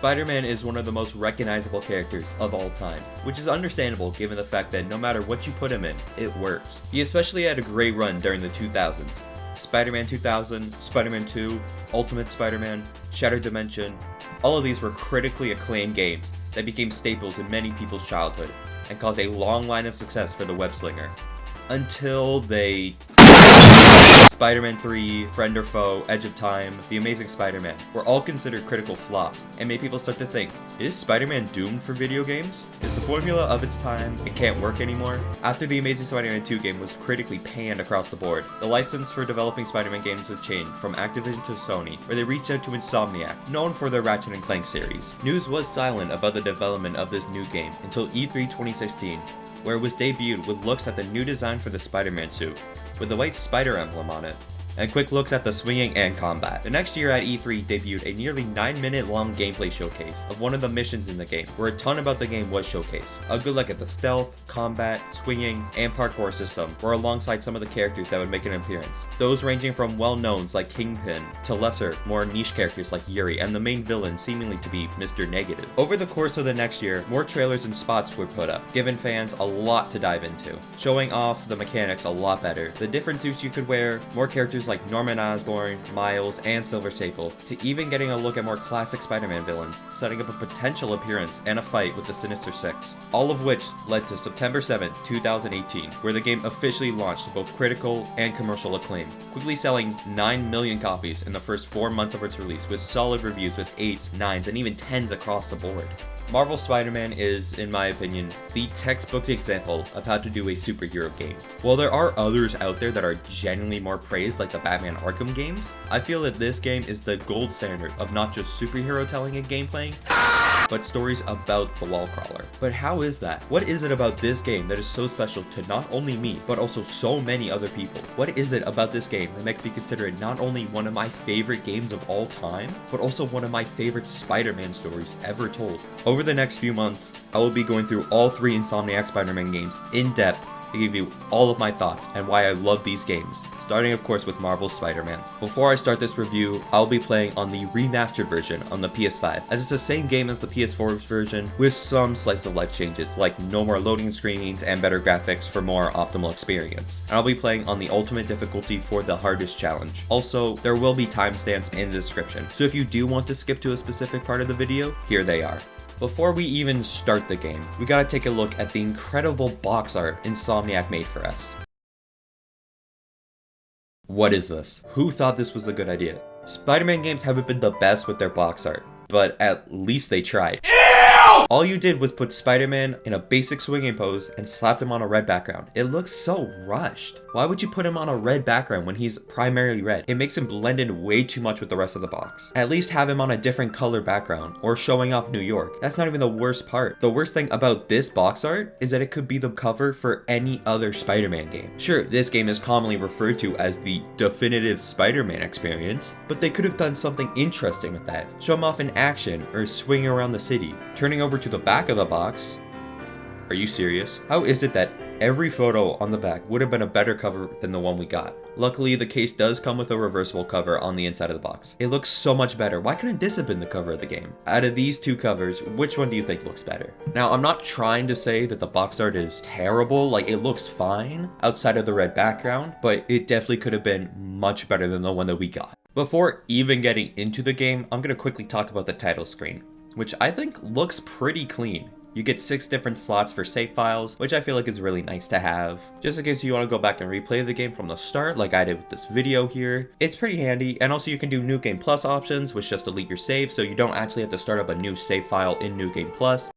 Spider-Man is one of the most recognizable characters of all time, which is understandable given the fact that no matter what you put him in, it works. He especially had a great run during the 2000s. Spider-Man 2000, Spider-Man 2, Ultimate Spider-Man, Shattered Dimension, all of these were critically acclaimed games that became staples in many people's childhood and caused a long line of success for the web-slinger. Until they... Spider-Man 3, Friend or Foe, Edge of Time, The Amazing Spider-Man were all considered critical flops and made people start to think, is Spider-Man doomed for video games? Is the formula of its time, it can't work anymore? After The Amazing Spider-Man 2 game was critically panned across the board, the license for developing Spider-Man games was changed from Activision to Sony, where they reached out to Insomniac, known for their Ratchet & Clank series. News was silent about the development of this new game until E3 2016, where it was debuted with looks at the new design for the Spider-Man suit, with the white spider emblem on it, and quick looks at the swinging and combat. The next year at E3 debuted a nearly 9-minute long gameplay showcase of one of the missions in the game, where a ton about the game was showcased. A good look at the stealth, combat, swinging, and parkour system were alongside some of the characters that would make an appearance. Those ranging from well-knowns like Kingpin to lesser, more niche characters like Yuri, and the main villain seemingly to be Mr. Negative. Over the course of the next year, more trailers and spots were put up, giving fans a lot to dive into, showing off the mechanics a lot better, the different suits you could wear, more characters like Norman Osborn, Miles, and Silver Sable, to even getting a look at more classic Spider-Man villains, setting up a potential appearance and a fight with the Sinister Six. All of which led to September 7, 2018, where the game officially launched to both critical and commercial acclaim, quickly selling 9 million copies in the first 4 months of its release, with solid reviews with 8s, 9s, and even 10s across the board. Marvel Spider-Man is, in my opinion, the textbook example of how to do a superhero game. While there are others out there that are genuinely more praised, like the Batman Arkham games, I feel that this game is the gold standard of not just superhero telling and gameplaying, but stories about the wall crawler. But how is that? What is it about this game that is so special to not only me, but also so many other people? What is it about this game that makes me consider it not only one of my favorite games of all time, but also one of my favorite Spider-Man stories ever told? Over the next few months, I will be going through all 3 Insomniac Spider-Man games in depth to give you all of my thoughts and why I love these games, starting of course with Marvel's Spider-Man. Before I start this review, I'll be playing on the remastered version on the PS5, as it's the same game as the PS4 version with some slice of life changes, like no more loading screens and better graphics for more optimal experience. And I'll be playing on the ultimate difficulty for the hardest challenge. Also, there will be timestamps in the description, so if you do want to skip to a specific part of the video, here they are. Before we even start the game, we gotta take a look at the incredible box art Insomniac made for us. What is this? Who thought this was a good idea? Spider-Man games haven't been the best with their box art, but at least they tried. All you did was put Spider-Man in a basic swinging pose and slapped him on a red background. It looks so rushed. Why would you put him on a red background when he's primarily red? It makes him blend in way too much with the rest of the box. At least have him on a different color background or showing off New York. That's not even the worst part. The worst thing about this box art is that it could be the cover for any other Spider-Man game. Sure, this game is commonly referred to as the definitive Spider-Man experience, but they could have done something interesting with that. Show him off in action or swinging around the city. Turning over to the back of the box. Are you serious? How is it that every photo on the back would have been a better cover than the one we got? Luckily, the case does come with a reversible cover on the inside of the box. It looks so much better. Why couldn't this have been the cover of the game? Out of these 2 covers, which one do you think looks better? Now, I'm not trying to say that the box art is terrible, like it looks fine outside of the red background, but it definitely could have been much better than the one that we got. Before even getting into the game, I'm gonna quickly talk about the title screen, which I think looks pretty clean. You get 6 different slots for save files, which I feel like is really nice to have. Just in case you want to go back and replay the game from the start, like I did with this video here. It's pretty handy, and also you can do New Game Plus options, which just delete your save, so you don't actually have to start up a new save file in New Game Plus.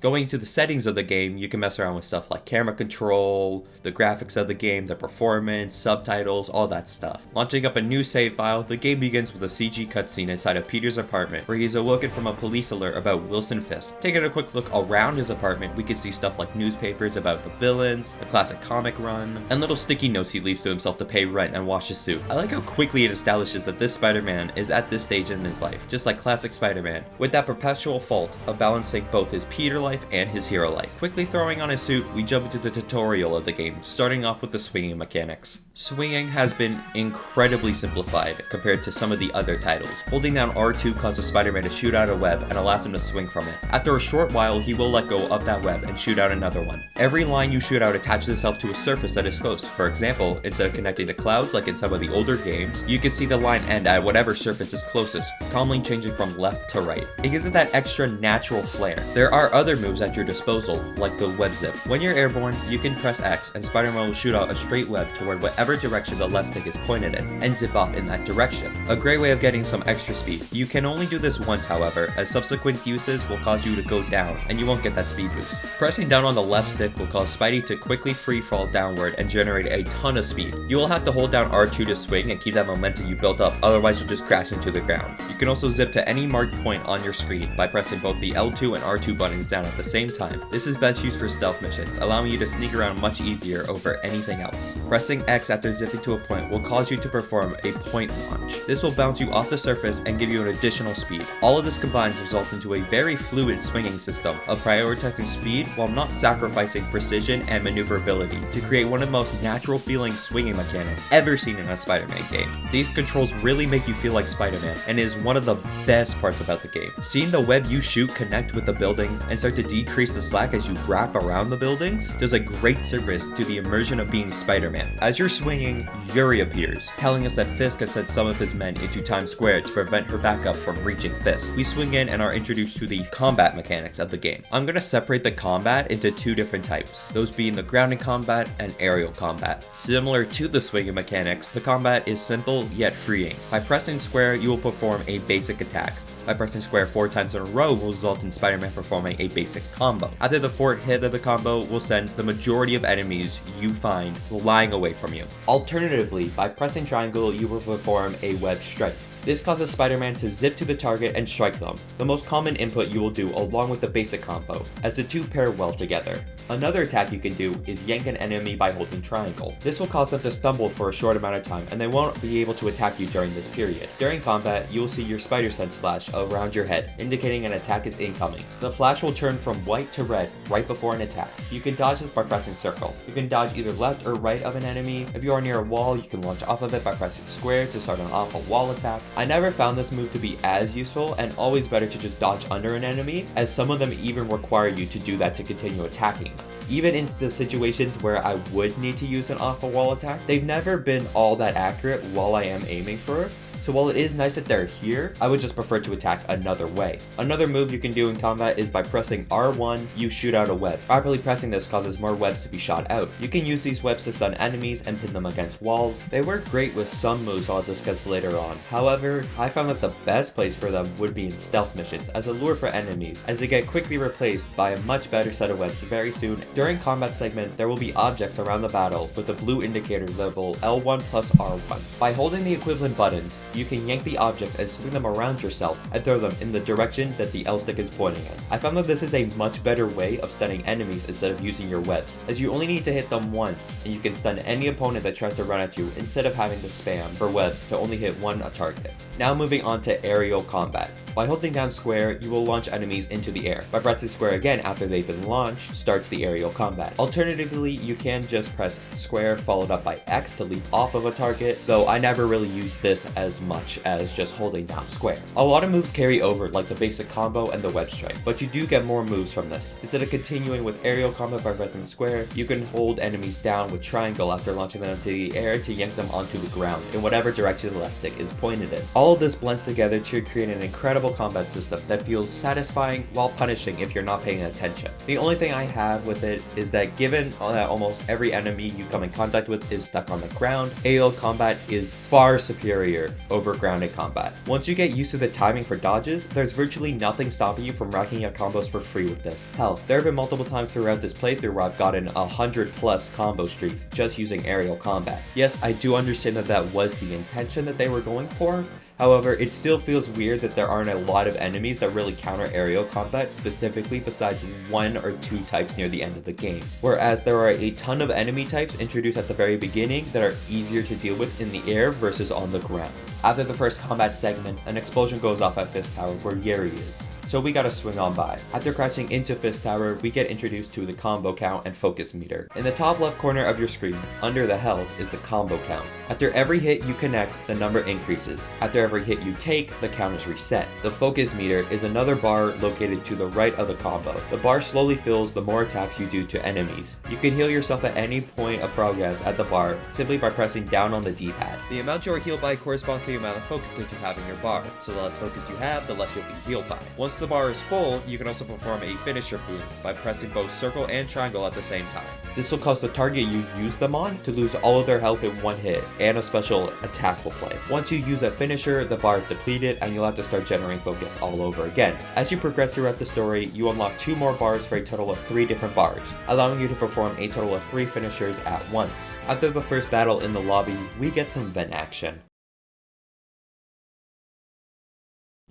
Going to the settings of the game, you can mess around with stuff like camera control, the graphics of the game, the performance, subtitles, all that stuff. Launching up a new save file, the game begins with a CG cutscene inside of Peter's apartment, where he's awoken from a police alert about Wilson Fisk. Taking a quick look around his apartment, we can see stuff like newspapers about the villains, a classic comic run, and little sticky notes he leaves to himself to pay rent and wash his suit. I like how quickly it establishes that this Spider-Man is at this stage in his life, just like classic Spider-Man, with that perpetual fault of balancing both his Peter life life and his hero life. Quickly throwing on his suit, we jump into the tutorial of the game, starting off with the swinging mechanics. Swinging has been incredibly simplified compared to some of the other titles. Holding down R2 causes Spider-Man to shoot out a web and allows him to swing from it. After a short while, he will let go of that web and shoot out another one. Every line you shoot out attaches itself to a surface that is close. For example, instead of connecting to clouds like in some of the older games, you can see the line end at whatever surface is closest, calmly changing from left to right. It gives it that extra natural flair. There are other moves at your disposal, like the web zip. When you're airborne, you can press X and Spider-Man will shoot out a straight web toward whatever direction the left stick is pointed in, and zip off in that direction. A great way of getting some extra speed. You can only do this once, however, as subsequent uses will cause you to go down, and you won't get that speed boost. Pressing down on the left stick will cause Spidey to quickly free fall downward and generate a ton of speed. You will have to hold down R2 to swing and keep that momentum you built up, otherwise you'll just crash into the ground. You can also zip to any marked point on your screen by pressing both the L2 and R2 buttons down at the same time. This is best used for stealth missions, allowing you to sneak around much easier over anything else. Pressing X after zipping to a point will cause you to perform a point launch. This will bounce you off the surface and give you an additional speed. All of this combines results into a very fluid swinging system of prioritizing speed while not sacrificing precision and maneuverability to create one of the most natural feeling swinging mechanics ever seen in a Spider-Man game. These controls really make you feel like Spider-Man and is one of the best parts about the game. Seeing the web you shoot connect with the buildings and start to decrease the slack as you wrap around the buildings does a great service to the immersion of being Spider-Man. As you're swinging, Yuri appears, telling us that Fisk has sent some of his men into Times Square to prevent her backup from reaching Fisk. We swing in and are introduced to the combat mechanics of the game. I'm going to separate the combat into two different types, those being the grounded combat and aerial combat. Similar to the swinging mechanics, the combat is simple yet freeing. By pressing square, you will perform a basic attack. By pressing square 4 times in a row will result in Spider-Man performing a basic combo. After the 4th hit of the combo will send the majority of enemies you find flying away from you. Alternatively, by pressing triangle, you will perform a web strike. This causes Spider-Man to zip to the target and strike them, the most common input you will do along with the basic combo, as the two pair well together. Another attack you can do is yank an enemy by holding triangle. This will cause them to stumble for a short amount of time and they won't be able to attack you during this period. During combat, you will see your spider sense flash around your head, indicating an attack is incoming. The flash will turn from white to red right before an attack. You can dodge this by pressing circle. You can dodge either left or right of an enemy. If you are near a wall, you can launch off of it by pressing square to start an off a wall attack. I never found this move to be as useful, and always better to just dodge under an enemy, as some of them even require you to do that to continue attacking. Even in the situations where I would need to use an off-a-wall attack, they've never been all that accurate while I am aiming for it. So while it is nice that they're here, I would just prefer to attack another way. Another move you can do in combat is by pressing R1, you shoot out a web. Properly pressing this causes more webs to be shot out. You can use these webs to stun enemies and pin them against walls. They work great with some moves I'll discuss later on. However, I found that the best place for them would be in stealth missions as a lure for enemies, as they get quickly replaced by a much better set of webs very soon. During combat segment, there will be objects around the battle with the blue indicator level L1 plus R1. By holding the equivalent buttons, you can yank the objects and swing them around yourself and throw them in the direction that the L stick is pointing in. I found that this is a much better way of stunning enemies instead of using your webs, as you only need to hit them once and you can stun any opponent that tries to run at you instead of having to spam for webs to only hit one target. Now moving on to aerial combat. By holding down square, you will launch enemies into the air. By pressing square again after they've been launched, starts the aerial combat. Alternatively, you can just press square followed up by X to leap off of a target, though I never really used this as much as just holding down square. A lot of moves carry over, like the basic combo and the web strike, but you do get more moves from this. Instead of continuing with aerial combat by pressing square, you can hold enemies down with triangle after launching them into the air to yank them onto the ground in whatever direction the left stick is pointed in. All of this blends together to create an incredible combat system that feels satisfying while punishing if you're not paying attention. The only thing I have with it is that given that almost every enemy you come in contact with is stuck on the ground, aerial combat is far superior over grounded combat. Once you get used to the timing for dodges, there's virtually nothing stopping you from racking up combos for free with this. Hell, there have been multiple times throughout this playthrough where I've gotten 100+ combo streaks just using aerial combat. Yes, I do understand that that was the intention that they were going for. However, it still feels weird that there aren't a lot of enemies that really counter aerial combat, specifically besides 1 or 2 types near the end of the game. Whereas there are a ton of enemy types introduced at the very beginning that are easier to deal with in the air versus on the ground. After the first combat segment, an explosion goes off at Fisk Tower where Yuri is. so we gotta swing on by. After crashing into Fisk Tower, we get introduced to the combo count and focus meter. In the top left corner of your screen, under the health, is the combo count. After every hit you connect, the number increases. After every hit you take, the count is reset. The focus meter is another bar located to the right of the combo. The bar slowly fills the more attacks you do to enemies. You can heal yourself at any point of progress at the bar simply by pressing down on the D-pad. The amount you are healed by corresponds to the amount of focus that you have in your bar, so the less focus you have, the less you'll be healed by. Once the bar is full, you can also perform a finisher boom by pressing both circle and triangle at the same time. This will cause the target you use them on to lose all of their health in one hit, and a special attack will play. Once you use a finisher, the bar is depleted and you'll have to start generating focus all over again. As you progress throughout the story, you unlock 2 more bars for a total of 3 different bars, allowing you to perform a total of 3 finishers at once. After the first battle in the lobby, we get some vent action.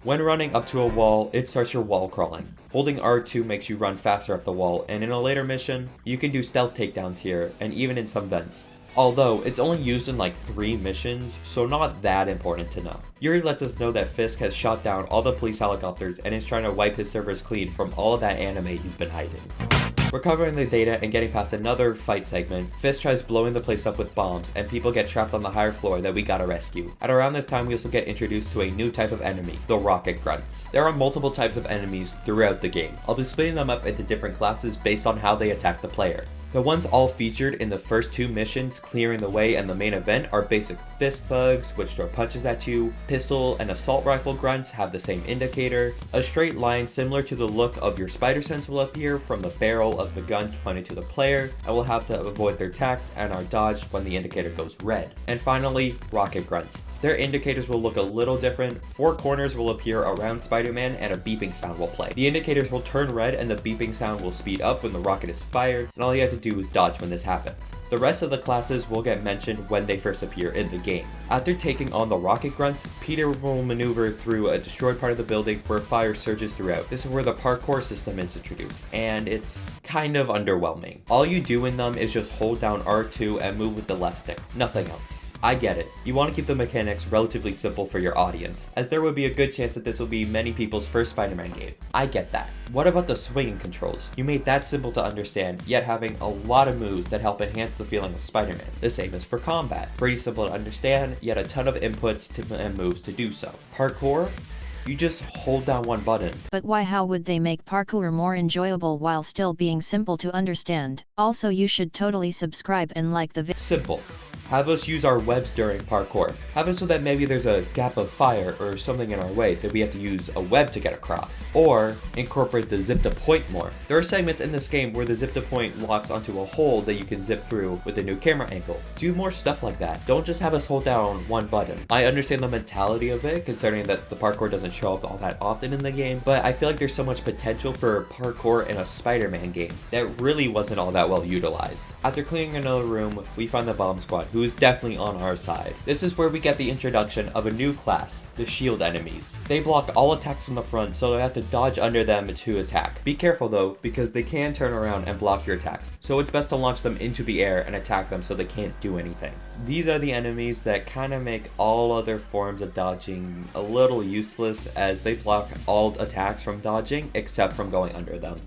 When running up to a wall, it starts your wall crawling. Holding R2 makes you run faster up the wall, and in a later mission, you can do stealth takedowns here, and even in some vents. Although, it's only used in like 3 missions, so not that important to know. Yuri lets us know that Fisk has shot down all the police helicopters and is trying to wipe his servers clean from all of that anime he's been hiding. Recovering the data and getting past another fight segment, Fisk tries blowing the place up with bombs and people get trapped on the higher floor that we gotta rescue. At around this time we also get introduced to a new type of enemy, the rocket grunts. There are multiple types of enemies throughout the game. I'll be splitting them up into different classes based on how they attack the player. The ones all featured in the first 2 missions, Clearing the Way and the main event, are basic fist thugs, which throw punches at you. Pistol and assault rifle grunts have the same indicator. A straight line similar to the look of your spider sense will appear from the barrel of the gun pointed to the player, and will have to avoid their attacks and are dodged when the indicator goes red. And finally, rocket grunts. Their indicators will look a little different. 4 corners will appear around Spider-Man and a beeping sound will play. The indicators will turn red and the beeping sound will speed up when the rocket is fired, and all you have to do is dodge when this happens. The rest of the classes will get mentioned when they first appear in the game. After taking on the rocket grunts, Peter will maneuver through a destroyed part of the building where fire surges throughout. This is where the parkour system is introduced, and it's kind of underwhelming. All you do in them is just hold down R2 and move with the left stick, nothing else. I get it. You want to keep the mechanics relatively simple for your audience, as there would be a good chance that this will be many people's first Spider-Man game. I get that. What about the swinging controls? You made that simple to understand, yet having a lot of moves that help enhance the feeling of Spider-Man. The same as for combat. Pretty simple to understand, yet a ton of inputs and moves to do so. Parkour? You just hold down one button. But why? How would they make parkour more enjoyable while still being simple to understand? Also, you should totally subscribe and like the video. Simple. Have us use our webs during parkour. Have it so that maybe there's a gap of fire or something in our way that we have to use a web to get across. Or incorporate the zip to point more. There are segments in this game where the zip to point locks onto a hole that you can zip through with a new camera angle. Do more stuff like that. Don't just have us hold down one button. I understand the mentality of it, considering that the parkour doesn't show up all that often in the game, but I feel like there's so much potential for parkour in a Spider-Man game that really wasn't all that well utilized. After clearing another room, we find the bomb squad, who is definitely on our side. This is where we get the introduction of a new class, the shield enemies. They block all attacks from the front, so they have to dodge under them to attack. Be careful though, because they can turn around and block your attacks, so it's best to launch them into the air and attack them so they can't do anything. These are the enemies that kind of make all other forms of dodging a little useless, as they block all attacks from dodging except from going under them.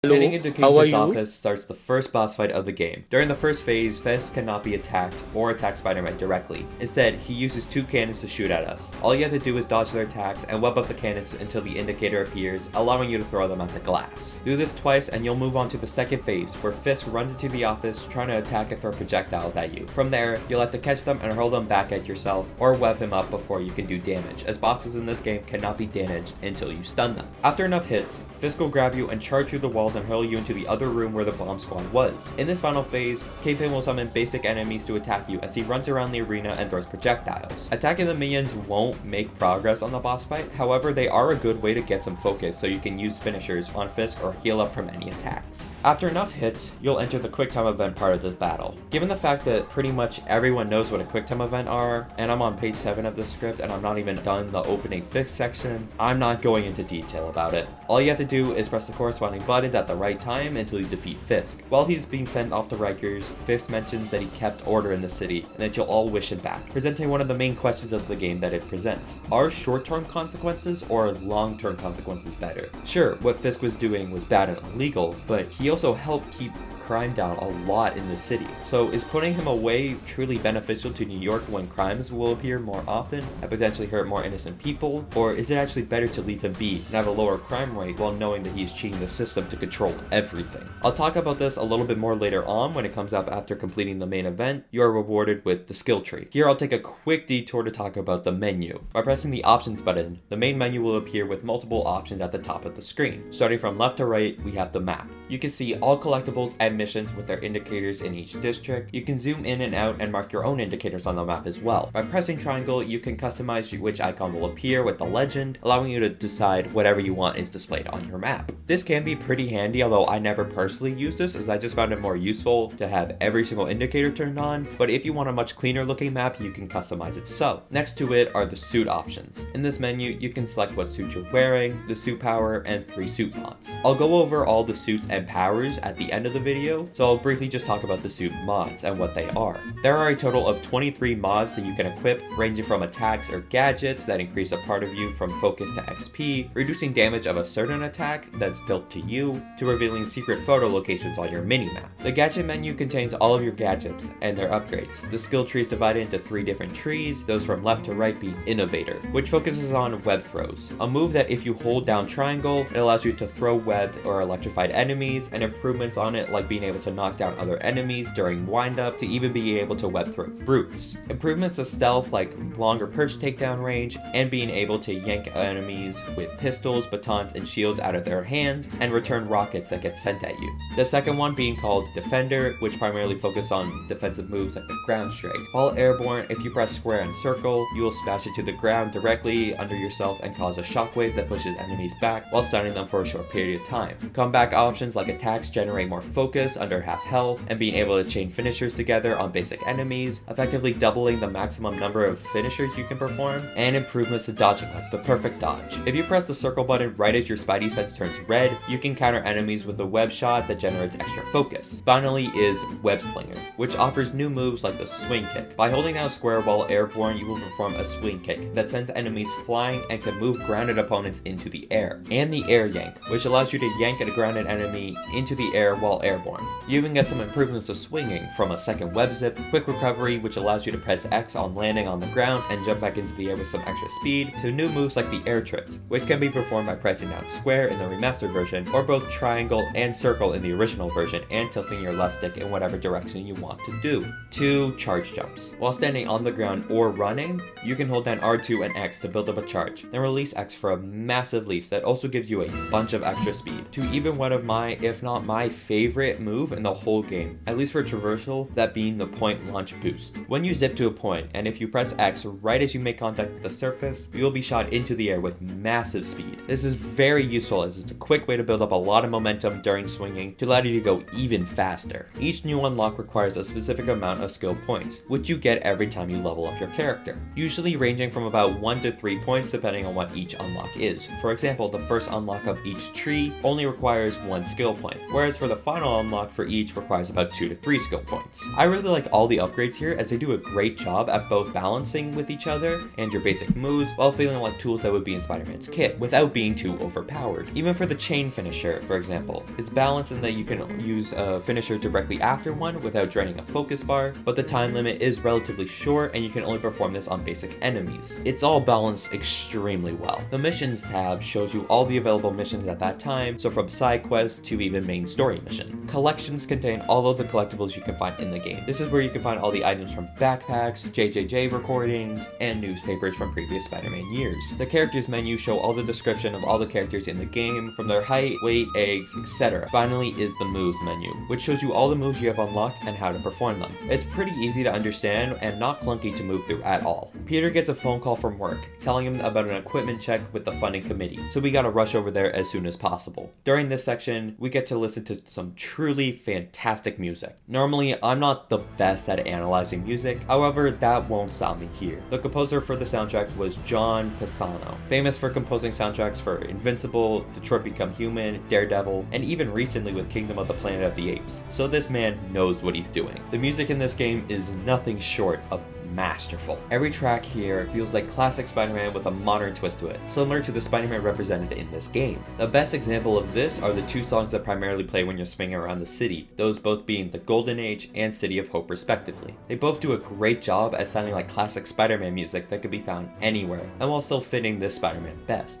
Getting into Kingpin's office starts the first boss fight of the game. During the first phase, Fisk cannot be attacked or attack Spider-Man directly. Instead, he uses 2 cannons to shoot at us. All you have to do is dodge their attacks and web up the cannons until the indicator appears, allowing you to throw them at the glass. Do this twice and you'll move on to the second phase, where Fisk runs into the office trying to attack and throw projectiles at you. From there, you'll have to catch them and hurl them back at yourself, or web him up before you can do damage, as bosses in this game cannot be damaged until you stun them. After enough hits, Fisk will grab you and charge through the walls and hurl you into the other room where the bomb squad was. In this final phase, Kingpin will summon basic enemies to attack you as he runs around the arena and throws projectiles. Attacking the minions won't make progress on the boss fight, however they are a good way to get some focus so you can use finishers on Fisk or heal up from any attacks. After enough hits, you'll enter the quick time event part of the battle. Given the fact that pretty much everyone knows what a quick time event are, and I'm on page 7 of the script and I'm not even done the opening Fisk section, I'm not going into detail about it. All you have to do is press the corresponding buttons at the right time until you defeat Fisk. While he's being sent off to Rikers, Fisk mentions that he kept order in the city and that you'll all wish him back, presenting one of the main questions of the game that it presents. Are short-term consequences or long-term consequences better? Sure, what Fisk was doing was bad and illegal, but he also helped keep crime down a lot in the city. So is putting him away truly beneficial to New York when crimes will appear more often and potentially hurt more innocent people? Or is it actually better to leave him be and have a lower crime rate while knowing that he is cheating the system to control everything? I'll talk about this a little bit more later on when it comes up after completing the main event. You are rewarded with the skill tree. Here I'll take a quick detour to talk about the menu. By pressing the options button, the main menu will appear with multiple options at the top of the screen. Starting from left to right, we have the map. You can see all collectibles and missions with their indicators in each district. You can zoom in and out and mark your own indicators on the map as well. By pressing triangle, you can customize which icon will appear with the legend, allowing you to decide whatever you want is displayed on your map. This can be pretty handy, although I never personally used this as I just found it more useful to have every single indicator turned on, but if you want a much cleaner looking map, you can customize it so. Next to it are the suit options. In this menu, you can select what suit you're wearing, the suit power, and 3 suit mods. I'll go over all the suits and powers at the end of the video, so I'll briefly just talk about the suit mods and what they are. There are a total of 23 mods that you can equip, ranging from attacks or gadgets that increase a part of you from focus to XP, reducing damage of a certain attack that's dealt to you, to revealing secret photo locations on your minimap. The gadget menu contains all of your gadgets and their upgrades. The skill tree is divided into 3 different trees, those from left to right being Innovator, which focuses on web throws, a move that if you hold down triangle, it allows you to throw webbed or electrified enemies, and improvements on it like being able to knock down other enemies during windup, to even be able to web throw brutes. Improvements to stealth like longer perch takedown range, and being able to yank enemies with pistols, batons, and shields out of their hands, and return rockets that get sent at you. The second one being called Defender, which primarily focuses on defensive moves like the ground strike. While airborne, if you press square and circle, you will smash it to the ground directly under yourself and cause a shockwave that pushes enemies back while stunning them for a short period of time. Comeback options like attacks generate more focus under half health, and being able to chain finishers together on basic enemies, effectively doubling the maximum number of finishers you can perform, and improvements to dodging like the perfect dodge. If you press the circle button right as your spidey sense turns red, you can counter enemies with a web shot that generates extra focus. Finally is Web Slinger, which offers new moves like the swing kick. By holding down square while airborne, you will perform a swing kick that sends enemies flying and can move grounded opponents into the air. And the air yank, which allows you to yank a grounded enemy into the air while airborne. You even get some improvements to swinging, from a second web zip, quick recovery which allows you to press X on landing on the ground and jump back into the air with some extra speed, to new moves like the air tricks, which can be performed by pressing down square in the remastered version, or both triangle and circle in the original version, and tilting your left stick in whatever direction you want to do. 2 charge jumps. While standing on the ground or running, you can hold down R2 and X to build up a charge, then release X for a massive leap that also gives you a bunch of extra speed, to even one of my, if not my favorite move in the whole game, at least for traversal, that being the point launch boost. When you zip to a point, and if you press X right as you make contact with the surface, you will be shot into the air with massive speed. This is very useful as it's a quick way to build up a lot of momentum during swinging to allow you to go even faster. Each new unlock requires a specific amount of skill points, which you get every time you level up your character, usually ranging from about 1 to 3 points depending on what each unlock is. For example, the first unlock of each tree only requires 1 skill point, whereas for the final unlock for each requires about 2 to 3 skill points. I really like all the upgrades here as they do a great job at both balancing with each other and your basic moves while feeling like tools that would be in Spider-Man's kit without being too overpowered. Even for the chain finisher, for example, it's balanced in that you can use a finisher directly after one without draining a focus bar, but the time limit is relatively short and you can only perform this on basic enemies. It's all balanced extremely well. The missions tab shows you all the available missions at that time, so from side quests to even main story mission. Collections contain all of the collectibles you can find in the game. This is where you can find all the items from backpacks, JJJ recordings, and newspapers from previous Spider-Man years. The characters menu show all the description of all the characters in the game, from their height, weight, eggs, etc. Finally is the moves menu, which shows you all the moves you have unlocked and how to perform them. It's pretty easy to understand and not clunky to move through at all. Peter gets a phone call from work, telling him about an equipment check with the funding committee, so we gotta rush over there as soon as possible. During this section, we get to listen to some true truly fantastic music. Normally, I'm not the best at analyzing music, however, that won't stop me here. The composer for the soundtrack was John Pisano, famous for composing soundtracks for Invincible, Detroit Become Human, Daredevil, and even recently with Kingdom of the Planet of the Apes. So this man knows what he's doing. The music in this game is nothing short of masterful. Every track here feels like classic Spider-Man with a modern twist to it, similar to the Spider-Man represented in this game. The best example of this are the two songs that primarily play when you're swinging around the city, those both being the Golden Age and City of Hope respectively. They both do a great job at sounding like classic Spider-Man music that could be found anywhere, and while still fitting this Spider-Man best.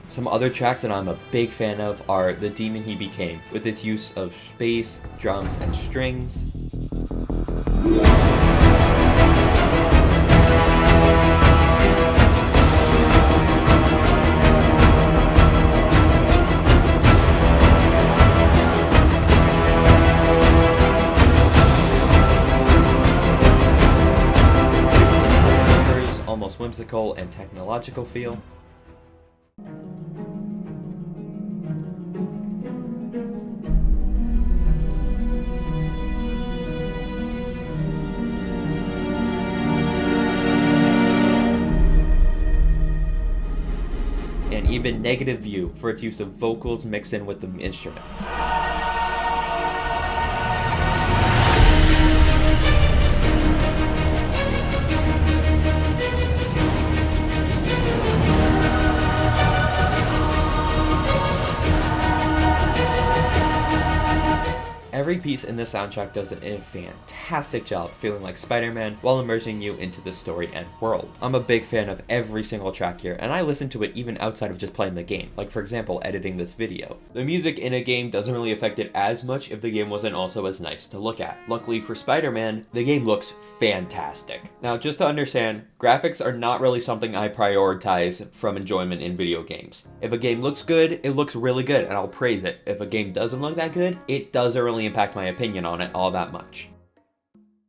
Some other tracks that I'm a big fan of are The Demon He Became, with its use of bass, drums, and strings. Almost whimsical and technological feel. And even Negative View for its use of vocals mixed in with the instruments. Every piece in the soundtrack does a fantastic job feeling like Spider-Man while immersing you into the story and world. I'm a big fan of every single track here, and I listen to it even outside of just playing the game, like for example editing this video. The music in a game doesn't really affect it as much if the game wasn't also as nice to look at. Luckily for Spider-Man, the game looks fantastic. Now just to understand, graphics are not really something I prioritize from enjoyment in video games. If a game looks good, it looks really good and I'll praise it. If a game doesn't look that good, it doesn't really impact my opinion on it all that much.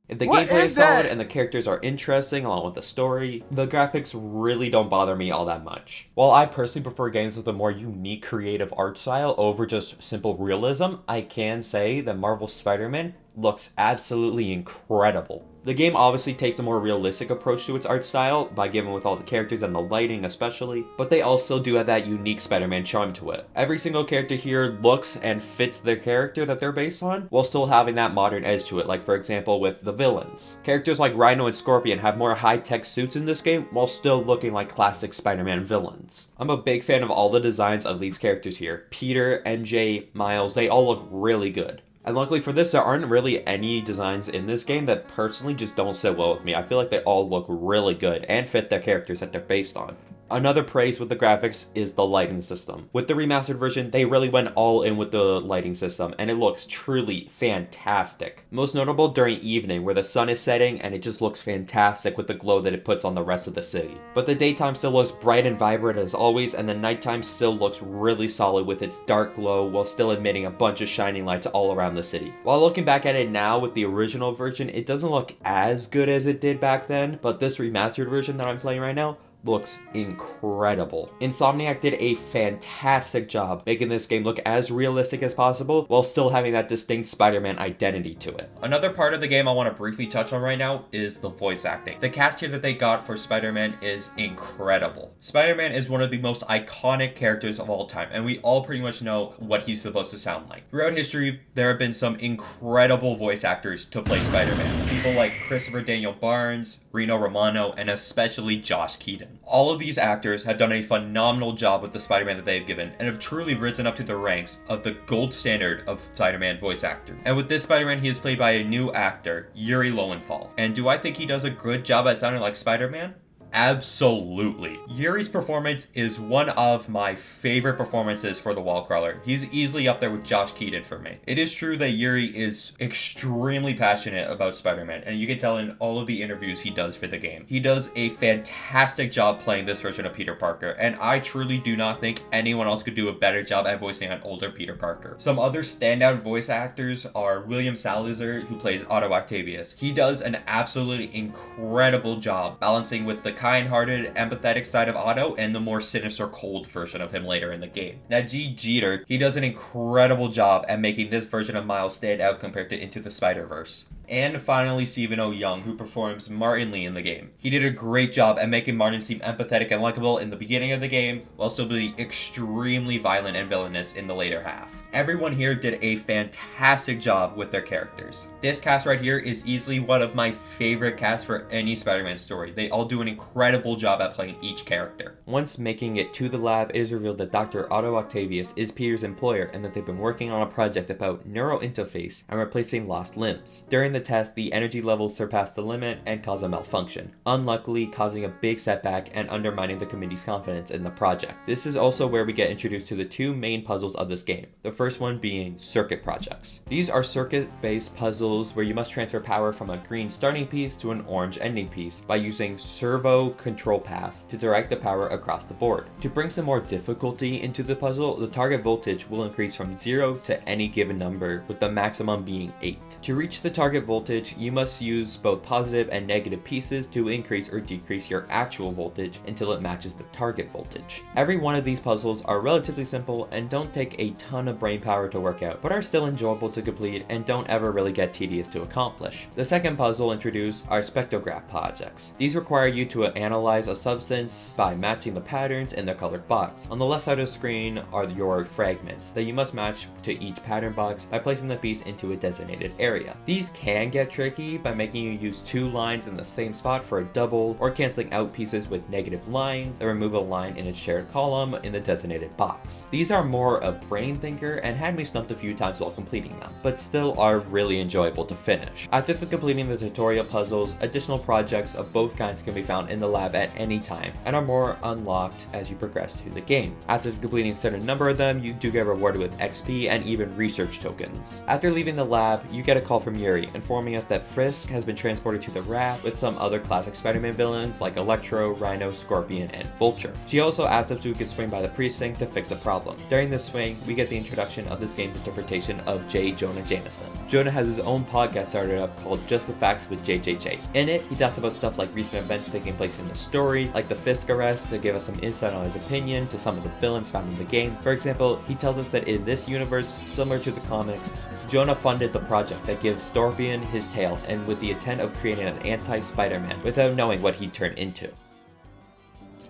If the gameplay is solid and the characters are interesting along with the story, the graphics really don't bother me all that much. While I personally prefer games with a more unique creative art style over just simple realism, I can say that Marvel's Spider-Man looks absolutely incredible. The game obviously takes a more realistic approach to its art style by giving with all the characters and the lighting especially, but they also do have that unique Spider-Man charm to it. Every single character here looks and fits their character that they're based on, while still having that modern edge to it, like for example with the villains. Characters like Rhino and Scorpion have more high-tech suits in this game, while still looking like classic Spider-Man villains. I'm a big fan of all the designs of these characters here. Peter, MJ, Miles, they all look really good. And luckily for this, there aren't really any designs in this game that personally just don't sit well with me. I feel like they all look really good and fit their characters that they're based on. Another praise with the graphics is the lighting system. With the remastered version, they really went all in with the lighting system, and it looks truly fantastic. Most notable during evening, where the sun is setting, and it just looks fantastic with the glow that it puts on the rest of the city. But the daytime still looks bright and vibrant as always, and the nighttime still looks really solid with its dark glow, while still emitting a bunch of shining lights all around the city. While looking back at it now with the original version, it doesn't look as good as it did back then, but this remastered version that I'm playing right now looks incredible. Insomniac did a fantastic job making this game look as realistic as possible while still having that distinct Spider-Man identity to it. Another part of the game I want to briefly touch on right now is the voice acting. The cast here that they got for Spider-Man is incredible. Spider-Man is one of the most iconic characters of all time, and we all pretty much know what he's supposed to sound like. Throughout history, there have been some incredible voice actors to play Spider-Man. People like Christopher Daniel Barnes, Reno Romano, and especially Josh Keaton. All of these actors have done a phenomenal job with the Spider-Man that they've given, and have truly risen up to the ranks of the gold standard of Spider-Man voice actor. And with this Spider-Man, he is played by a new actor, Yuri Lowenthal. And do I think he does a good job at sounding like Spider-Man? Absolutely. Yuri's performance is one of my favorite performances for the wall crawler. He's easily up there with Josh Keaton for me. It is true that Yuri is extremely passionate about Spider-Man, and you can tell in all of the interviews he does for the game. He does a fantastic job playing this version of Peter Parker, and I truly do not think anyone else could do a better job at voicing an older Peter Parker. Some other standout voice actors are William Salazar, who plays Otto Octavius. He does an absolutely incredible job balancing with the kind-hearted, empathetic side of Otto and the more sinister, cold version of him later in the game. Najee Jeter, he does an incredible job at making this version of Miles stand out compared to Into the Spider-Verse. And finally, Stephen O. Young, who performs Martin Lee in the game. He did a great job at making Martin seem empathetic and likable in the beginning of the game, while still being extremely violent and villainous in the later half. Everyone here did a fantastic job with their characters. This cast right here is easily one of my favorite casts for any Spider-Man story. They all do an incredible job at playing each character. Once making it to the lab, it is revealed that Dr. Otto Octavius is Peter's employer and that they've been working on a project about neurointerface and replacing lost limbs. During the test, the energy levels surpassed the limit and caused a malfunction, unluckily causing a big setback and undermining the committee's confidence in the project. This is also where we get introduced to the two main puzzles of this game. The first one being circuit projects. These are circuit-based puzzles where you must transfer power from a green starting piece to an orange ending piece by using servo control paths to direct the power across the board. To bring some more difficulty into the puzzle, the target voltage will increase from 0 to any given number, with the maximum being 8. To reach the target voltage, you must use both positive and negative pieces to increase or decrease your actual voltage until it matches the target voltage. Every one of these puzzles are relatively simple and don't take a ton of brain power to work out, but are still enjoyable to complete and don't ever really get tedious to accomplish. The second puzzle introduced are spectrograph projects. These require you to analyze a substance by matching the patterns in the colored box. On the left side of the screen are your fragments that you must match to each pattern box by placing the piece into a designated area. These can get tricky by making you use two lines in the same spot for a double, or canceling out pieces with negative lines that remove a line in its shared column in the designated box. These are more a brain thinker and had me stumped a few times while completing them, but still are really enjoyable to finish. After completing the tutorial puzzles, additional projects of both kinds can be found in the lab at any time and are more unlocked as you progress through the game. After completing a certain number of them, you do get rewarded with XP and even research tokens. After leaving the lab, you get a call from Yuri informing us that Fisk has been transported to the raft with some other classic Spider-Man villains like Electro, Rhino, Scorpion, and Vulture. She also asks if we could swing by the precinct to fix a problem. During this swing, we get the introduction of this game's interpretation of J. Jonah Jameson. Jonah has his own podcast started up called Just the Facts with JJJ. In it, he talks about stuff like recent events taking place in the story, like the Fisk arrest, to give us some insight on his opinion to some of the villains found in the game. For example, he tells us that in this universe, similar to the comics, Jonah funded the project that gives Scorpion his tail, and with the intent of creating an anti-Spider-Man without knowing what he'd turn into.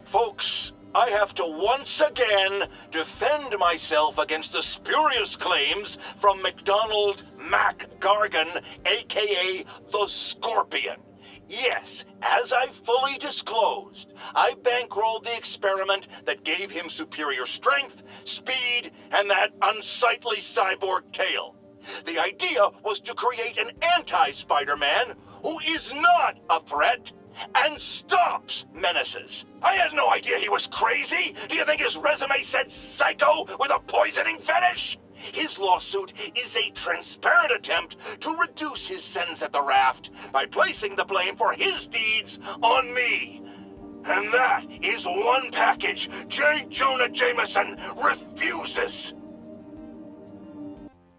Folks, I have to once again defend myself against the spurious claims from McDonald Mac Gargan, aka the Scorpion. Yes, as I fully disclosed, I bankrolled the experiment that gave him superior strength, speed, and that unsightly cyborg tail. The idea was to create an anti-Spider-Man who is not a threat and stops menaces. I had no idea he was crazy. Do you think his resume said psycho with a poisoning fetish? His lawsuit is a transparent attempt to reduce his sentence at the raft by placing the blame for his deeds on me. And that is one package J. Jonah Jameson refuses.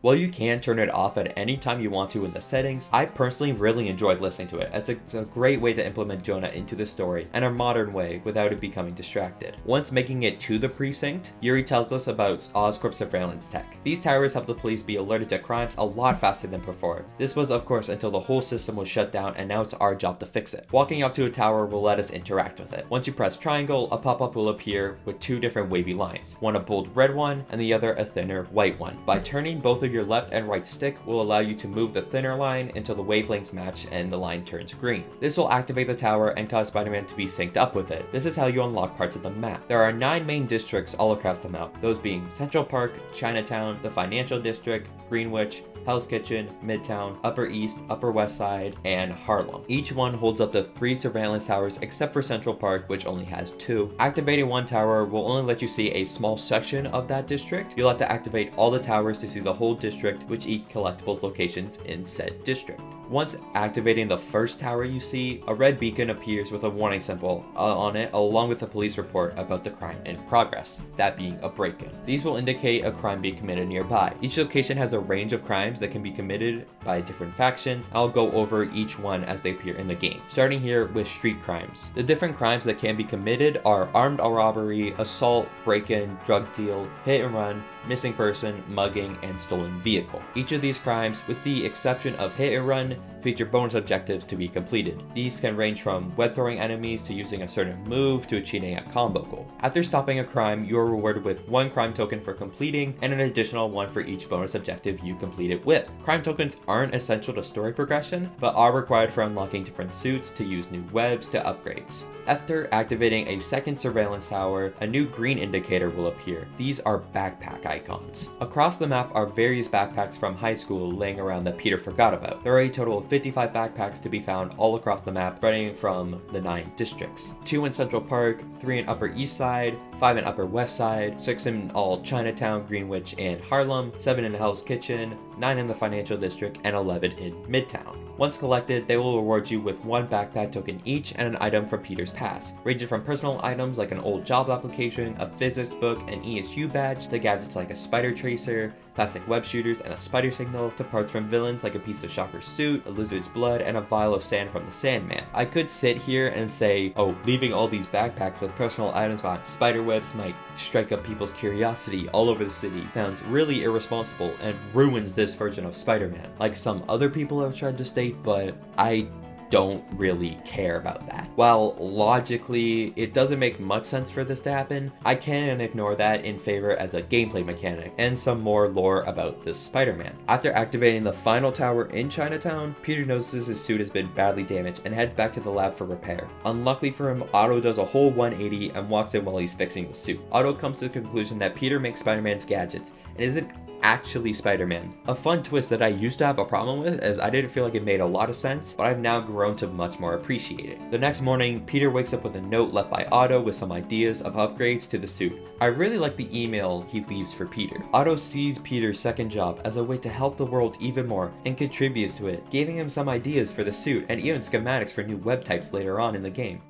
While you can turn it off at any time you want to in the settings, I personally really enjoyed listening to it, as it's a great way to implement Jonah into the story in a modern way without it becoming distracted. Once making it to the precinct, Yuri tells us about Oscorp surveillance tech. These towers help the police be alerted to crimes a lot faster than before. This was of course until the whole system was shut down, and now it's our job to fix it. Walking up to a tower will let us interact with it. Once you press triangle, a pop-up will appear with two different wavy lines, one a bold red one and the other a thinner white one. By turning both of your left and right stick will allow you to move the thinner line until the wavelengths match and the line turns green. This will activate the tower and cause Spider-Man to be synced up with it. This is how you unlock parts of the map. There are 9 main districts all across the map, those being Central Park, Chinatown, the Financial District, Greenwich, Hell's Kitchen, Midtown, Upper East, Upper West Side, and Harlem. Each one holds up to 3 surveillance towers except for Central Park, which only has 2. Activating one tower will only let you see a small section of that district. You'll have to activate all the towers to see the whole district, which each collectibles locations in said district. Once activating the first tower you see, a red beacon appears with a warning symbol on it along with a police report about the crime in progress, that being a break-in. These will indicate a crime being committed nearby. Each location has a range of crimes that can be committed by different factions. I'll go over each one as they appear in the game. Starting here with street crimes. The different crimes that can be committed are armed robbery, assault, break-in, drug deal, hit and run, missing person, mugging, and stolen vehicle. Each of these crimes, with the exception of hit and run, feature bonus objectives to be completed. These can range from web throwing enemies to using a certain move to achieving a combo goal. After stopping a crime, you are rewarded with 1 crime token for completing and an additional 1 for each bonus objective you complete it with. Crime tokens aren't essential to story progression, but are required for unlocking different suits, to use new webs, to upgrades. After activating a second surveillance tower, a new green indicator will appear. These are backpack icons. Across the map are various backpacks from high school laying around that Peter forgot about. There are a total of 55 backpacks to be found all across the map, spreading from the 9 districts. 2 in Central Park, 3 in Upper East Side, 5 in Upper West Side, 6 in all Chinatown, Greenwich, and Harlem, 7 in Hell's Kitchen, 9 in the Financial District, and 11 in Midtown. Once collected, they will reward you with 1 backpack token each and an item from Peter's past, ranging from personal items like an old job application, a physics book, an ESU badge, to gadgets like a spider tracer, plastic web shooters, and a spider signal, to parts from villains like a piece of Shocker's suit, a lizard's blood, and a vial of sand from the Sandman. I could sit here and say, oh, leaving all these backpacks with personal items behind spider webs might strike up people's curiosity all over the city sounds really irresponsible and ruins this version of Spider-Man, like some other people have tried to state, but I don't really care about that. While logically it doesn't make much sense for this to happen, I can ignore that in favor as a gameplay mechanic and some more lore about this Spider-Man. After activating the final tower in Chinatown, Peter notices his suit has been badly damaged and heads back to the lab for repair. Unluckily for him, Otto does a whole 180 and walks in while he's fixing the suit. Otto comes to the conclusion that Peter makes Spider-Man's gadgets and isn't actually Spider-Man. A fun twist that I used to have a problem with, as I didn't feel like it made a lot of sense, but I've now grown to much more appreciate it. The next morning, Peter wakes up with a note left by Otto with some ideas of upgrades to the suit. I really like the email he leaves for Peter. Otto sees Peter's second job as a way to help the world even more and contributes to it, giving him some ideas for the suit and even schematics for new web types later on in the game.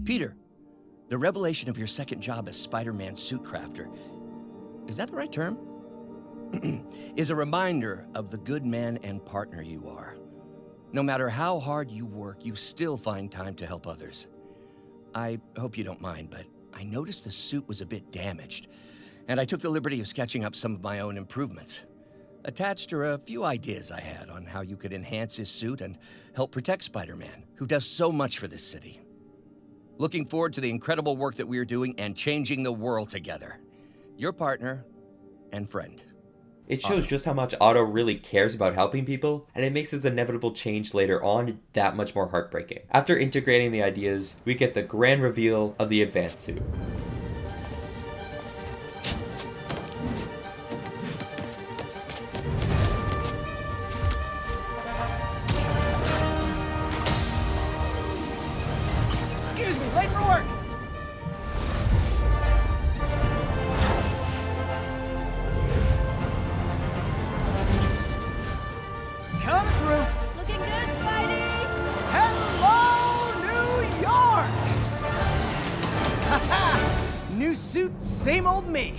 Peter, the revelation of your second job as Spider-Man suit crafter, is that the right term? Is a reminder of the good man and partner you are. No matter how hard you work, you still find time to help others. I hope you don't mind, but I noticed the suit was a bit damaged, and I took the liberty of sketching up some of my own improvements. Attached are a few ideas I had on how you could enhance his suit and help protect Spider-Man, who does so much for this city. Looking forward to the incredible work that we are doing and changing the world together. Your partner and friend. It shows just how much Otto really cares about helping people, and it makes his inevitable change later on that much more heartbreaking. After integrating the ideas, we get the grand reveal of the advanced suit. Excuse me, late for work! Coming through! Looking good, Spidey! Hello, New York! Ha-ha! New suit, same old me.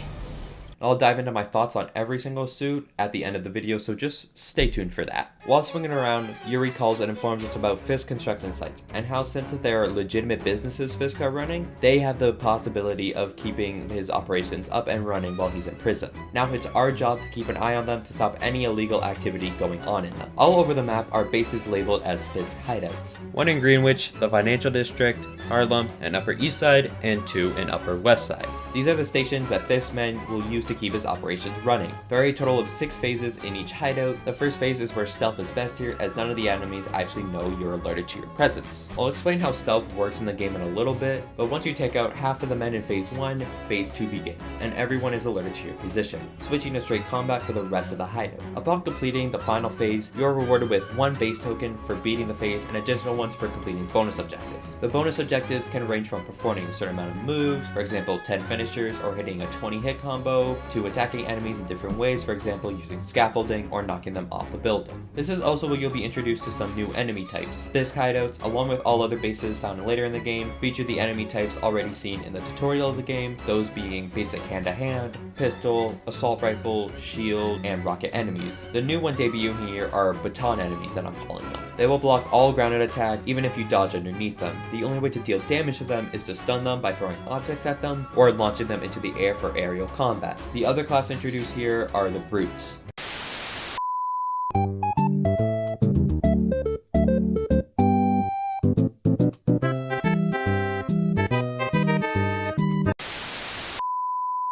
I'll dive into my thoughts on every single suit at the end of the video, so just stay tuned for that. While swinging around, Yuri calls and informs us about Fisk construction sites, and how since they are legitimate businesses Fisk are running, they have the possibility of keeping his operations up and running while he's in prison. Now it's our job to keep an eye on them to stop any illegal activity going on in them. All over the map are bases labeled as Fisk Hideouts. 1 in Greenwich, the Financial District, Harlem, and Upper East Side, and 2 in Upper West Side. These are the stations that Fisk men will use to keep his operations running. There are a total of 6 phases in each hideout. The first phase is where stealth is best here, as none of the enemies actually know you're alerted to your presence. I'll explain how stealth works in the game in a little bit, but once you take out half of the men in phase 1, phase 2 begins, and everyone is alerted to your position, switching to straight combat for the rest of the hideout. Upon completing the final phase, you are rewarded with 1 base token for beating the phase and additional ones for completing bonus objectives. The bonus objectives can range from performing a certain amount of moves, for example 10 finishers or hitting a 20 hit combo, to attacking enemies in different ways, for example using scaffolding or knocking them off a building. This is also where you'll be introduced to some new enemy types. Fisk hideouts, along with all other bases found later in the game, feature the enemy types already seen in the tutorial of the game, those being basic hand-to-hand, pistol, assault rifle, shield, and rocket enemies. The new one debuting here are baton enemies that I'm calling them. They will block all grounded attack even if you dodge underneath them. The only way to deal damage to them is to stun them by throwing objects at them or launching them into the air for aerial combat. The other class introduced here are the brutes.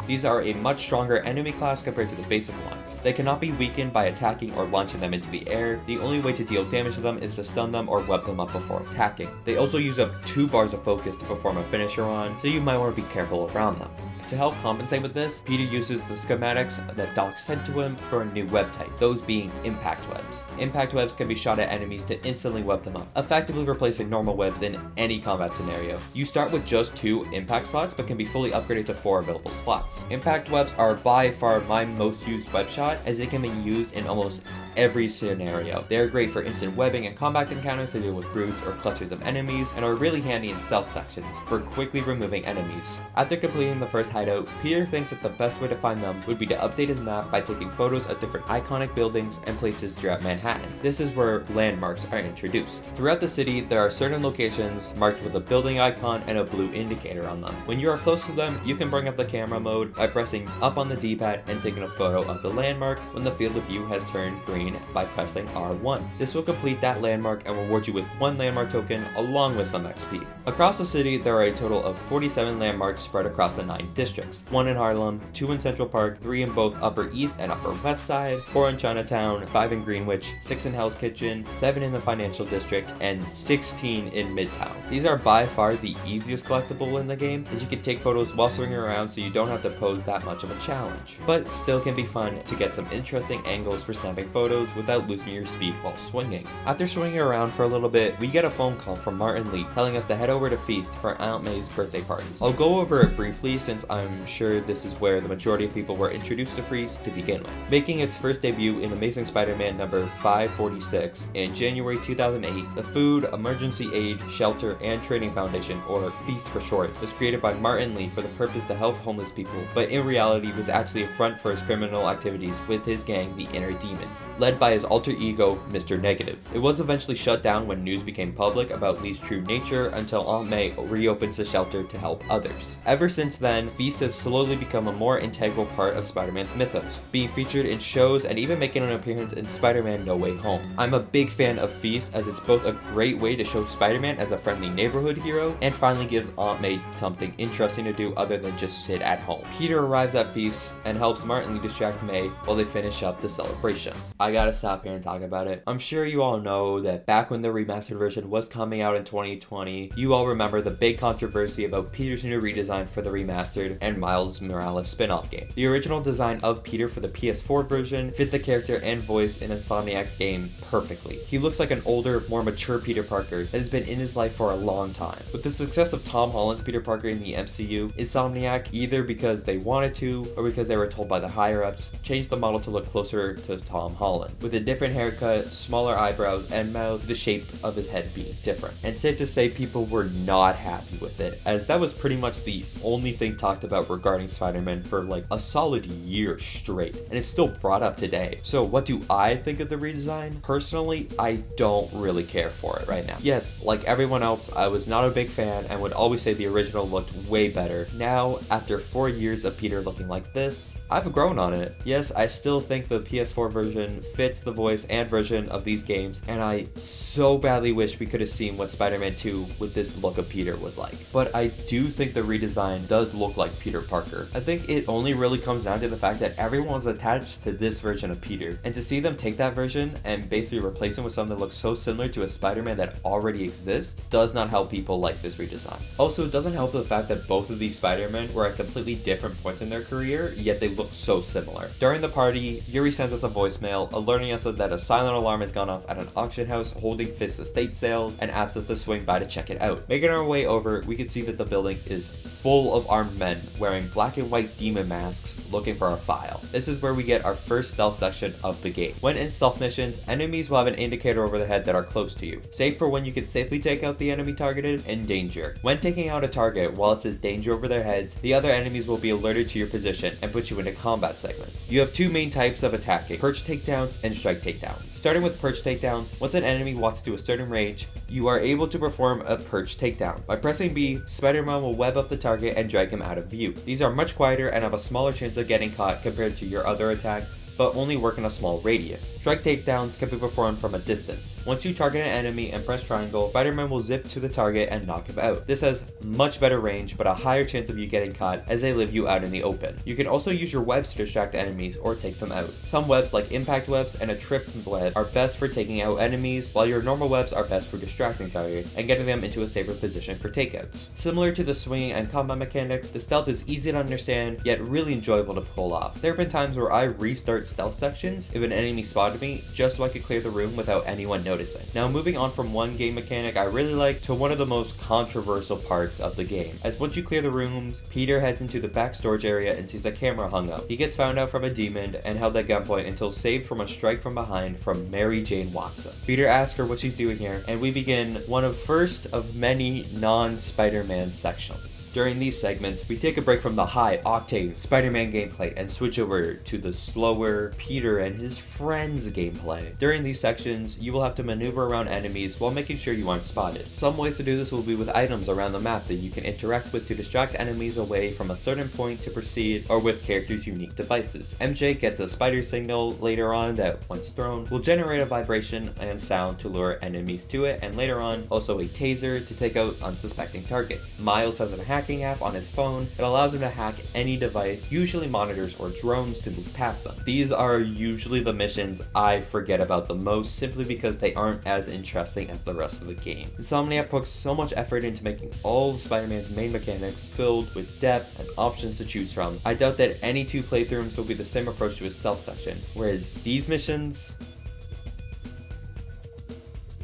These are a much stronger enemy class compared to the basic ones. They cannot be weakened by attacking or launching them into the air. The only way to deal damage to them is to stun them or web them up before attacking. They also use up 2 bars of focus to perform a finisher on, so you might want to be careful around them. To help compensate with this, Peter uses the schematics that Doc sent to him for a new web type, those being impact webs. Impact webs can be shot at enemies to instantly web them up, effectively replacing normal webs in any combat scenario. You start with just 2 impact slots, but can be fully upgraded to 4 available slots. Impact webs are by far my most used web shot, as they can be used in almost every scenario. They are great for instant webbing and combat encounters to deal with brutes or clusters of enemies, and are really handy in stealth sections for quickly removing enemies. After completing the first hideout, Peter thinks that the best way to find them would be to update his map by taking photos of different iconic buildings and places throughout Manhattan. This is where landmarks are introduced. Throughout the city, there are certain locations marked with a building icon and a blue indicator on them. When you are close to them, you can bring up the camera mode by pressing up on the D-pad and taking a photo of the landmark when the field of view has turned green by pressing R1. This will complete that landmark and reward you with 1 landmark token along with some XP. Across the city, there are a total of 47 landmarks spread across the 9 districts. 1 in Harlem, 2 in Central Park, 3 in both Upper East and Upper West Side, 4 in Chinatown, 5 in Greenwich, 6 in Hell's Kitchen, 7 in the Financial District, and 16 in Midtown. These are by far the easiest collectible in the game, as you can take photos while swinging around so you don't have to pose that much of a challenge. But still can be fun to get some interesting angles for snapping photos without losing your speed while swinging. After swinging around for a little bit, we get a phone call from Martin Lee telling us to head over to Feast for Aunt May's birthday party. I'll go over it briefly since I'm sure this is where the majority of people were introduced to Feast to begin with. Making its first debut in Amazing Spider-Man number 546 in January 2008, the Food, Emergency Aid, Shelter, and Training Foundation, or Feast for short, was created by Martin Lee for the purpose to help homeless people, but in reality was actually a front for his criminal activities with his gang, the Inner Demons, led by his alter ego, Mr. Negative. It was eventually shut down when news became public about Lee's true nature until Aunt May reopens the shelter to help others. Ever since then, Feast has slowly become a more integral part of Spider-Man's mythos, being featured in shows and even making an appearance in Spider-Man No Way Home. I'm a big fan of Feast as it's both a great way to show Spider-Man as a friendly neighborhood hero and finally gives Aunt May something interesting to do other than just sit at home. Peter arrives at Feast and helps Martin Lee distract May while they finish up the celebration. I gotta stop here and talk about it. I'm sure you all know that back when the remastered version was coming out in 2020, you all remember the big controversy about Peter's new redesign for the remastered and Miles Morales spin-off game. The original design of Peter for the PS4 version fit the character and voice in Insomniac's game perfectly. He looks like an older, more mature Peter Parker that has been in his life for a long time. With the success of Tom Holland's Peter Parker in the MCU, Insomniac, either because they wanted to or because they were told by the higher-ups, changed the model to look closer to Tom Holland, with a different haircut, smaller eyebrows, and mouth, the shape of his head being different. And safe to say, people were not happy with it, as that was pretty much the only thing talked about regarding Spider-Man for like a solid year straight, and it's still brought up today. So what do I think of the redesign? Personally, I don't really care for it right now. Yes, like everyone else, I was not a big fan and would always say the original looked way better. Now, after 4 years of Peter looking like this, I've grown on it. Yes, I still think the PS4 version fits the voice and version of these games, and I so badly wish we could have seen what Spider-Man 2 with this look of Peter was like. But I do think the redesign does look like Peter Parker. I think it only really comes down to the fact that everyone's attached to this version of Peter, and to see them take that version and basically replace him with something that looks so similar to a Spider-Man that already exists does not help people like this redesign. Also, it doesn't help the fact that both of these Spider-Men were at completely different points in their career, yet they look so similar. During the party, Yuri sends us a voicemail alerting us that a silent alarm has gone off at an auction house holding Fisk's estate sale and asks us to swing by to check it out. Making our way over, we can see that the building is full of armed men wearing black and white demon masks looking for our file. This is where we get our first stealth section of the game. When in stealth missions, enemies will have an indicator over the head that are close to you, save for when you can safely take out the enemy targeted and danger. When taking out a target while it says danger over their heads, the other enemies will be alerted to your position and put you in a combat segment. You have two main types of attacking: perch takedowns and strike takedowns. Starting with perch takedowns, once an enemy walks to a certain range, you are able to perform a perch takedown. By pressing B, Spider-Man will web up the target and drag him out of view. These are much quieter and have a smaller chance of getting caught compared to your other attack, but only work in a small radius. Strike takedowns can be performed from a distance. Once you target an enemy and press triangle, Spider-Man will zip to the target and knock him out. This has much better range, but a higher chance of you getting caught as they leave you out in the open. You can also use your webs to distract enemies or take them out. Some webs, like impact webs and a trip web, are best for taking out enemies, while your normal webs are best for distracting targets and getting them into a safer position for takeouts. Similar to the swinging and combat mechanics, the stealth is easy to understand, yet really enjoyable to pull off. There have been times where I restart stealth sections if an enemy spotted me, just so I could clear the room without anyone noticing. Now, moving on from one game mechanic I really like to one of the most controversial parts of the game. As once you clear the rooms, Peter heads into the back storage area and sees a camera hung up. He gets found out from a demon and held at gunpoint until saved from a strike from behind from Mary Jane Watson. Peter asks her what she's doing here, and we begin one of first of many non-Spider-Man sections. During these segments, we take a break from the high-octane Spider-Man gameplay and switch over to the slower Peter and his friends gameplay. During these sections, you will have to maneuver around enemies while making sure you aren't spotted. Some ways to do this will be with items around the map that you can interact with to distract enemies away from a certain point to proceed, or with characters' unique devices. MJ gets a spider signal later on that, once thrown, will generate a vibration and sound to lure enemies to it, and later on, also a taser to take out unsuspecting targets. Miles has a hacking app on his phone that allows him to hack any device, usually monitors or drones, to move past them. These are usually the missions I forget about the most, simply because they aren't as interesting as the rest of the game. Insomniac puts so much effort into making all of Spider-Man's main mechanics filled with depth and options to choose from. I doubt that any two playthroughs will be the same approach to his stealth section, whereas these missions...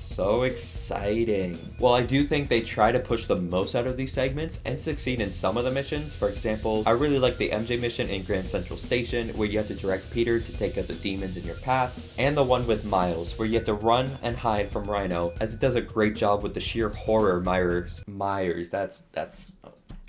so exciting. While I do think they try to push the most out of these segments and succeed in some of the missions, for example, I really like the MJ mission in Grand Central Station where you have to direct Peter to take out the demons in your path, and the one with Miles where you have to run and hide from Rhino, as it does a great job with the sheer horror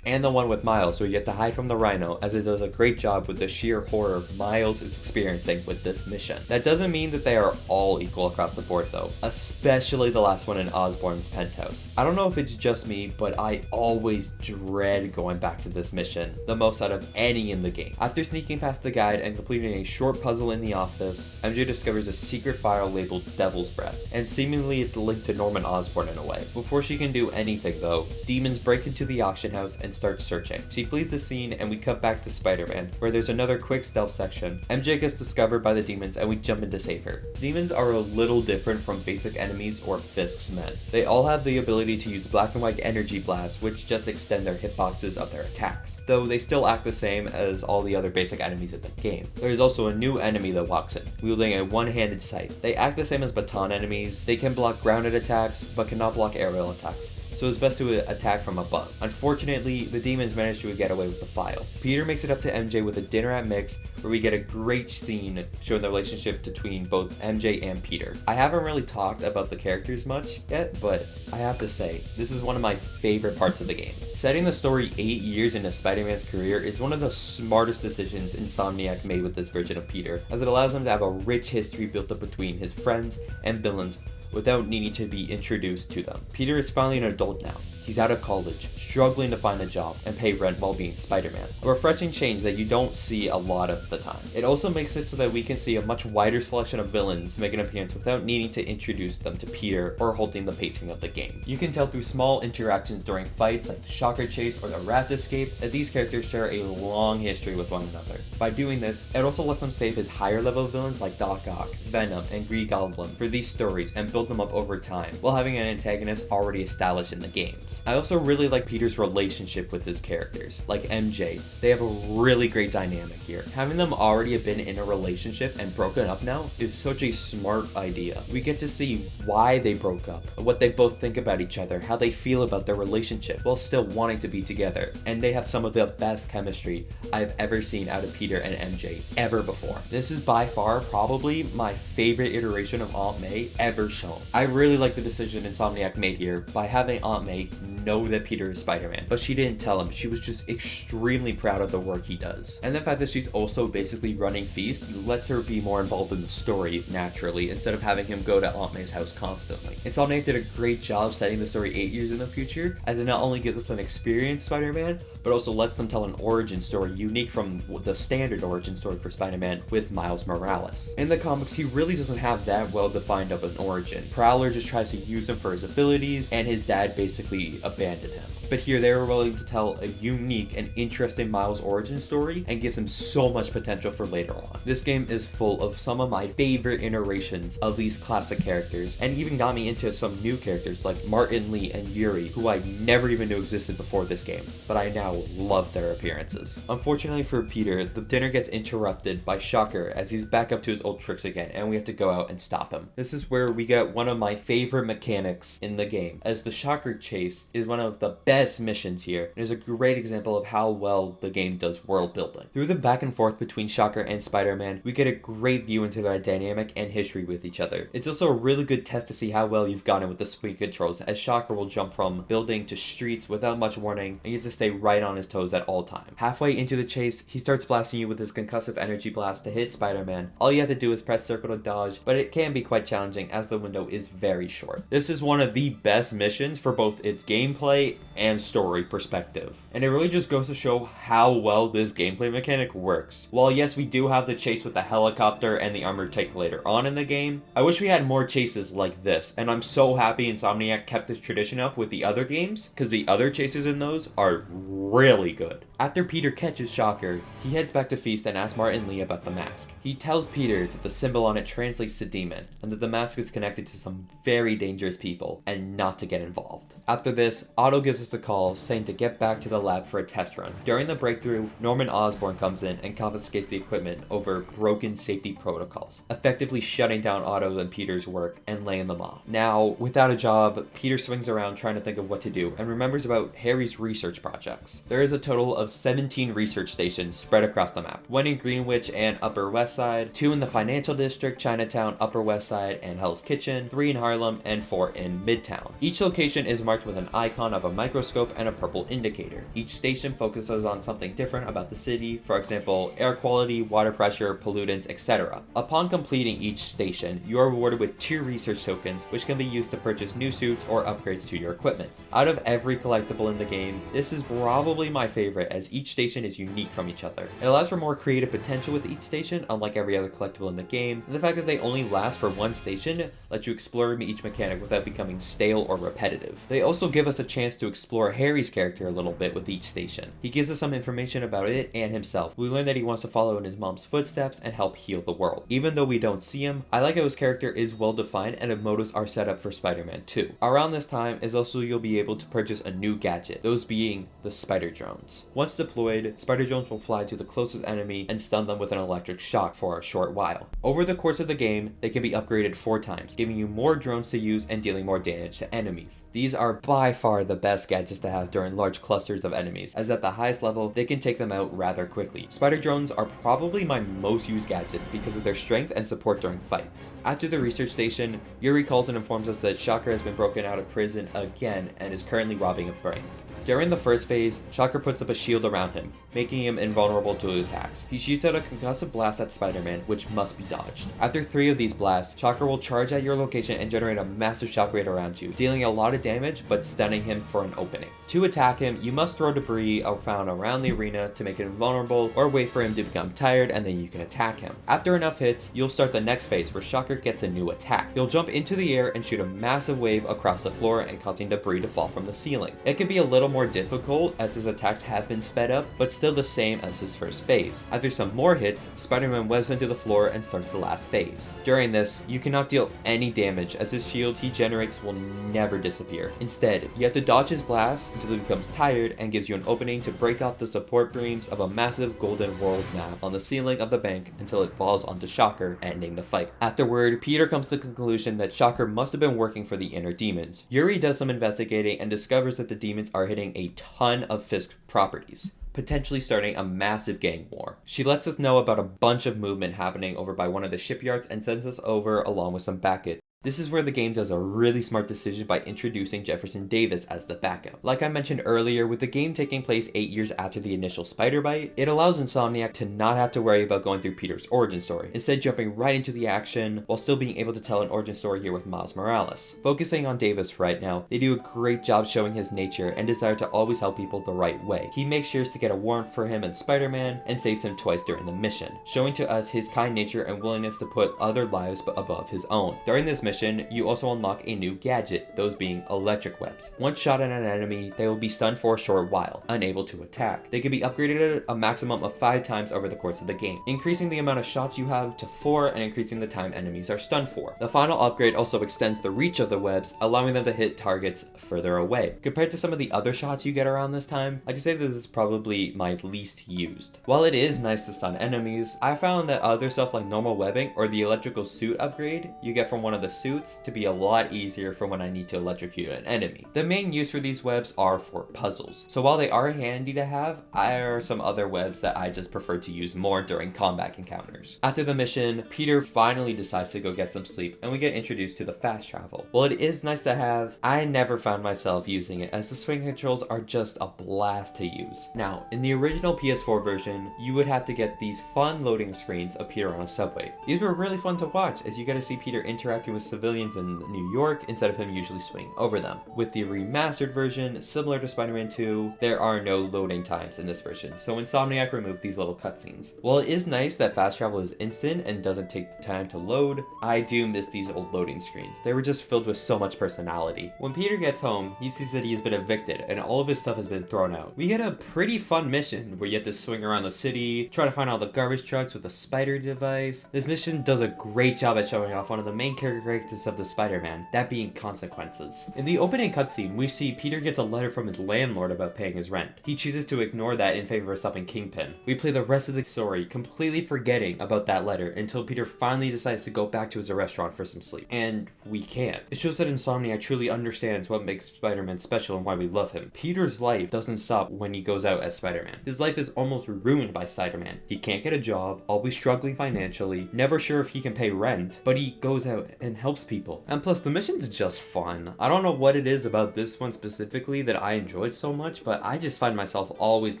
and the one with Miles, where you have to hide from the Rhino, as it does a great job with the sheer horror Miles is experiencing with this mission. That doesn't mean that they are all equal across the board though, especially the last one in Osborn's penthouse. I don't know if it's just me, but I always dread going back to this mission the most out of any in the game. After sneaking past the guide and completing a short puzzle in the office, MJ discovers a secret file labeled Devil's Breath, and seemingly it's linked to Norman Osborn in a way. Before she can do anything though, demons break into the auction house and start searching. She flees the scene and we cut back to Spider-Man, where there's another quick stealth section. MJ gets discovered by the demons and we jump in to save her. Demons are a little different from basic enemies or Fisk's men. They all have the ability to use black and white energy blasts, which just extend their hitboxes of their attacks, though they still act the same as all the other basic enemies in the game. There is also a new enemy that walks in, wielding a one-handed scythe. They act the same as baton enemies. They can block grounded attacks, but cannot block aerial attacks, so it's best to attack from above. Unfortunately, the demons manage to get away with the file. Peter makes it up to MJ with a dinner at Mix, where we get a great scene showing the relationship between both MJ and Peter. I haven't really talked about the characters much yet, but I have to say, this is one of my favorite parts of the game. Setting the story 8 years into Spider-Man's career is one of the smartest decisions Insomniac made with this version of Peter, as it allows him to have a rich history built up between his friends and villains without needing to be introduced to them. Peter is finally an adult now. He's out of college, struggling to find a job and pay rent while being Spider-Man. A refreshing change that you don't see a lot of the time. It also makes it so that we can see a much wider selection of villains make an appearance without needing to introduce them to Peter or halting the pacing of the game. You can tell through small interactions during fights like the Shocker chase or the Rat escape that these characters share a long history with one another. By doing this, it also lets them save his higher level villains like Doc Ock, Venom, and Green Goblin for these stories and build them up over time, while having an antagonist already established in the games. I also really like Peter's relationship with his characters, like MJ. They have a really great dynamic here. Having them already have been in a relationship and broken up now is such a smart idea. We get to see why they broke up, what they both think about each other, how they feel about their relationship, while still wanting to be together, and they have some of the best chemistry I've ever seen out of Peter and MJ ever before. This is by far probably my favorite iteration of Aunt May ever shown. I really like the decision Insomniac made here by having Aunt May know that Peter is Spider-Man, but she didn't tell him. She was just extremely proud of the work he does. And the fact that she's also basically running Fisk lets her be more involved in the story naturally, instead of having him go to Aunt May's house constantly. Insomniac did a great job setting the story 8 years in the future, as it not only gives us an experienced Spider-Man, but also lets them tell an origin story unique from the standard origin story for Spider-Man with Miles Morales. In the comics, he really doesn't have that well defined of an origin. Prowler just tries to use him for his abilities, and his dad basically abandoned him. But here they were willing to tell a unique and interesting Miles origin story and gives him so much potential for later on. This game is full of some of my favorite iterations of these classic characters, and even got me into some new characters like Martin Lee and Yuri, who I never even knew existed before this game, but I now love their appearances. Unfortunately for Peter, the dinner gets interrupted by Shocker as he's back up to his old tricks again, and we have to go out and stop him. This is where we get one of my favorite mechanics in the game, as the Shocker chase is one of the best missions here, and is a great example of how well the game does world building. Through the back and forth between Shocker and Spider-Man, we get a great view into their dynamic and history with each other. It's also a really good test to see how well you've gotten with the swing controls, as Shocker will jump from building to streets without much warning, and you have to stay right on his toes at all times. Halfway into the chase, he starts blasting you with his concussive energy blast to hit Spider-Man. All you have to do is press circle to dodge, but it can be quite challenging as the window is very short. This is one of the best missions for both its gameplay and story perspective, and it really just goes to show how well this gameplay mechanic works. While yes, we do have the chase with the helicopter and the armored tank later on in the game, I wish we had more chases like this, and I'm so happy Insomniac kept this tradition up with the other games, because the other chases in those are really good. After Peter catches Shocker, he heads back to Fisk and asks Martin Lee about the mask. He tells Peter that the symbol on it translates to demon, and that the mask is connected to some very dangerous people, and not to get involved. After this, Otto gives us a call saying to get back to the lab for a test run. During the breakthrough, Norman Osborn comes in and confiscates the equipment over broken safety protocols, effectively shutting down Otto and Peter's work and laying them off. Now, without a job, Peter swings around trying to think of what to do and remembers about Harry's research projects. There is a total of 17 research stations spread across the map, 1 in Greenwich and Upper West Side, 2 in the Financial District, Chinatown, Upper West Side, and Hell's Kitchen, 3 in Harlem, and 4 in Midtown. Each location is marked with an icon of a microscope and a purple indicator. Each station focuses on something different about the city, for example, air quality, water pressure, pollutants, etc. Upon completing each station, you are rewarded with 2 research tokens, which can be used to purchase new suits or upgrades to your equipment. Out of every collectible in the game, this is probably my favorite, as each station is unique from each other. It allows for more creative potential with each station, unlike every other collectible in the game, and the fact that they only last for one station lets you explore each mechanic without becoming stale or repetitive. They also give us a chance to explore Harry's character a little bit with each station. He gives us some information about it and himself. We learn that he wants to follow in his mom's footsteps and help heal the world. Even though we don't see him, I like how his character is well defined and the motives are set up for Spider-Man 2. Around this time is also you'll be able to purchase a new gadget, those being the Spider Drones. Once deployed, Spider Drones will fly to the closest enemy and stun them with an electric shock for a short while. Over the course of the game, they can be upgraded 4 times, giving you more drones to use and dealing more damage to enemies. These are by far the best gadgets to have during large clusters of enemies, as at the highest level, they can take them out rather quickly. Spider Drones are probably my most used gadgets because of their strength and support during fights. After the research station, Yuri calls and informs us that Shocker has been broken out of prison again and is currently robbing a bank. During the first phase, Shocker puts up a shield around him, making him invulnerable to attacks. He shoots out a concussive blast at Spider-Man, which must be dodged. After 3 of these blasts, Shocker will charge at your location and generate a massive shockwave around you, dealing a lot of damage but stunning him for an opening. To attack him, you must throw debris found around the arena to make it invulnerable, or wait for him to become tired and then you can attack him. After enough hits, you'll start the next phase where Shocker gets a new attack. He'll jump into the air and shoot a massive wave across the floor and causing debris to fall from the ceiling. It can be a little more difficult as his attacks have been sped up, but still the same as his first phase. After some more hits, Spider-Man webs into the floor and starts the last phase. During this, you cannot deal any damage as his shield he generates will never disappear. Instead, you have to dodge his blasts until he becomes tired and gives you an opening to break out the support beams of a massive golden world map on the ceiling of the bank until it falls onto Shocker, ending the fight. Afterward, Peter comes to the conclusion that Shocker must have been working for the inner demons. Yuri does some investigating and discovers that the demons are hitting a ton of Fisk properties, potentially starting a massive gang war. She lets us know about a bunch of movement happening over by one of the shipyards and sends us over along with some backup. This is where the game does a really smart decision by introducing Jefferson Davis as the backup. Like I mentioned earlier, with the game taking place 8 years after the initial spider bite, it allows Insomniac to not have to worry about going through Peter's origin story, instead jumping right into the action while still being able to tell an origin story here with Miles Morales. Focusing on Davis right now, they do a great job showing his nature and desire to always help people the right way. He makes sure to get a warrant for him and Spider-Man and saves him twice during the mission, showing to us his kind nature and willingness to put other lives above his own. During this mission, you also unlock a new gadget, those being electric webs. Once shot at an enemy, they will be stunned for a short while, unable to attack. They can be upgraded a maximum of 5 times over the course of the game, increasing the amount of shots you have to 4 and increasing the time enemies are stunned for. The final upgrade also extends the reach of the webs, allowing them to hit targets further away. Compared to some of the other shots you get around this time, I can say that this is probably my least used. While it is nice to stun enemies, I found that other stuff like normal webbing or the electrical suit upgrade you get from one of the suits to be a lot easier for when I need to electrocute an enemy. The main use for these webs are for puzzles, so while they are handy to have, there are some other webs that I just prefer to use more during combat encounters. After the mission, Peter finally decides to go get some sleep and we get introduced to the fast travel. While it is nice to have, I never found myself using it as the swing controls are just a blast to use. Now, in the original PS4 version, you would have to get these fun loading screens appear on a subway. These were really fun to watch as you get to see Peter interacting with civilians in New York instead of him usually swinging over them. With the remastered version, similar to Spider-Man 2, there are no loading times in this version, so Insomniac removed these little cutscenes. While it is nice that fast travel is instant and doesn't take time to load, I do miss these old loading screens. They were just filled with so much personality. When Peter gets home, he sees that he has been evicted and all of his stuff has been thrown out. We get a pretty fun mission where you have to swing around the city, try to find all the garbage trucks with a spider device. This mission does a great job at showing off one of the main characteristics of the Spider-Man, that being consequences. In the opening cutscene, we see Peter gets a letter from his landlord about paying his rent. He chooses to ignore that in favor of stopping Kingpin. We play the rest of the story completely forgetting about that letter until Peter finally decides to go back to his restaurant for some sleep. And we can't. It shows that Insomniac truly understands what makes Spider-Man special and why we love him. Peter's life doesn't stop when he goes out as Spider-Man. His life is almost ruined by Spider-Man. He can't get a job, always struggling financially, never sure if he can pay rent, but he goes out and helps people. And plus, the mission's just fun. I don't know what it is about this one specifically that I enjoyed so much, but I just find myself always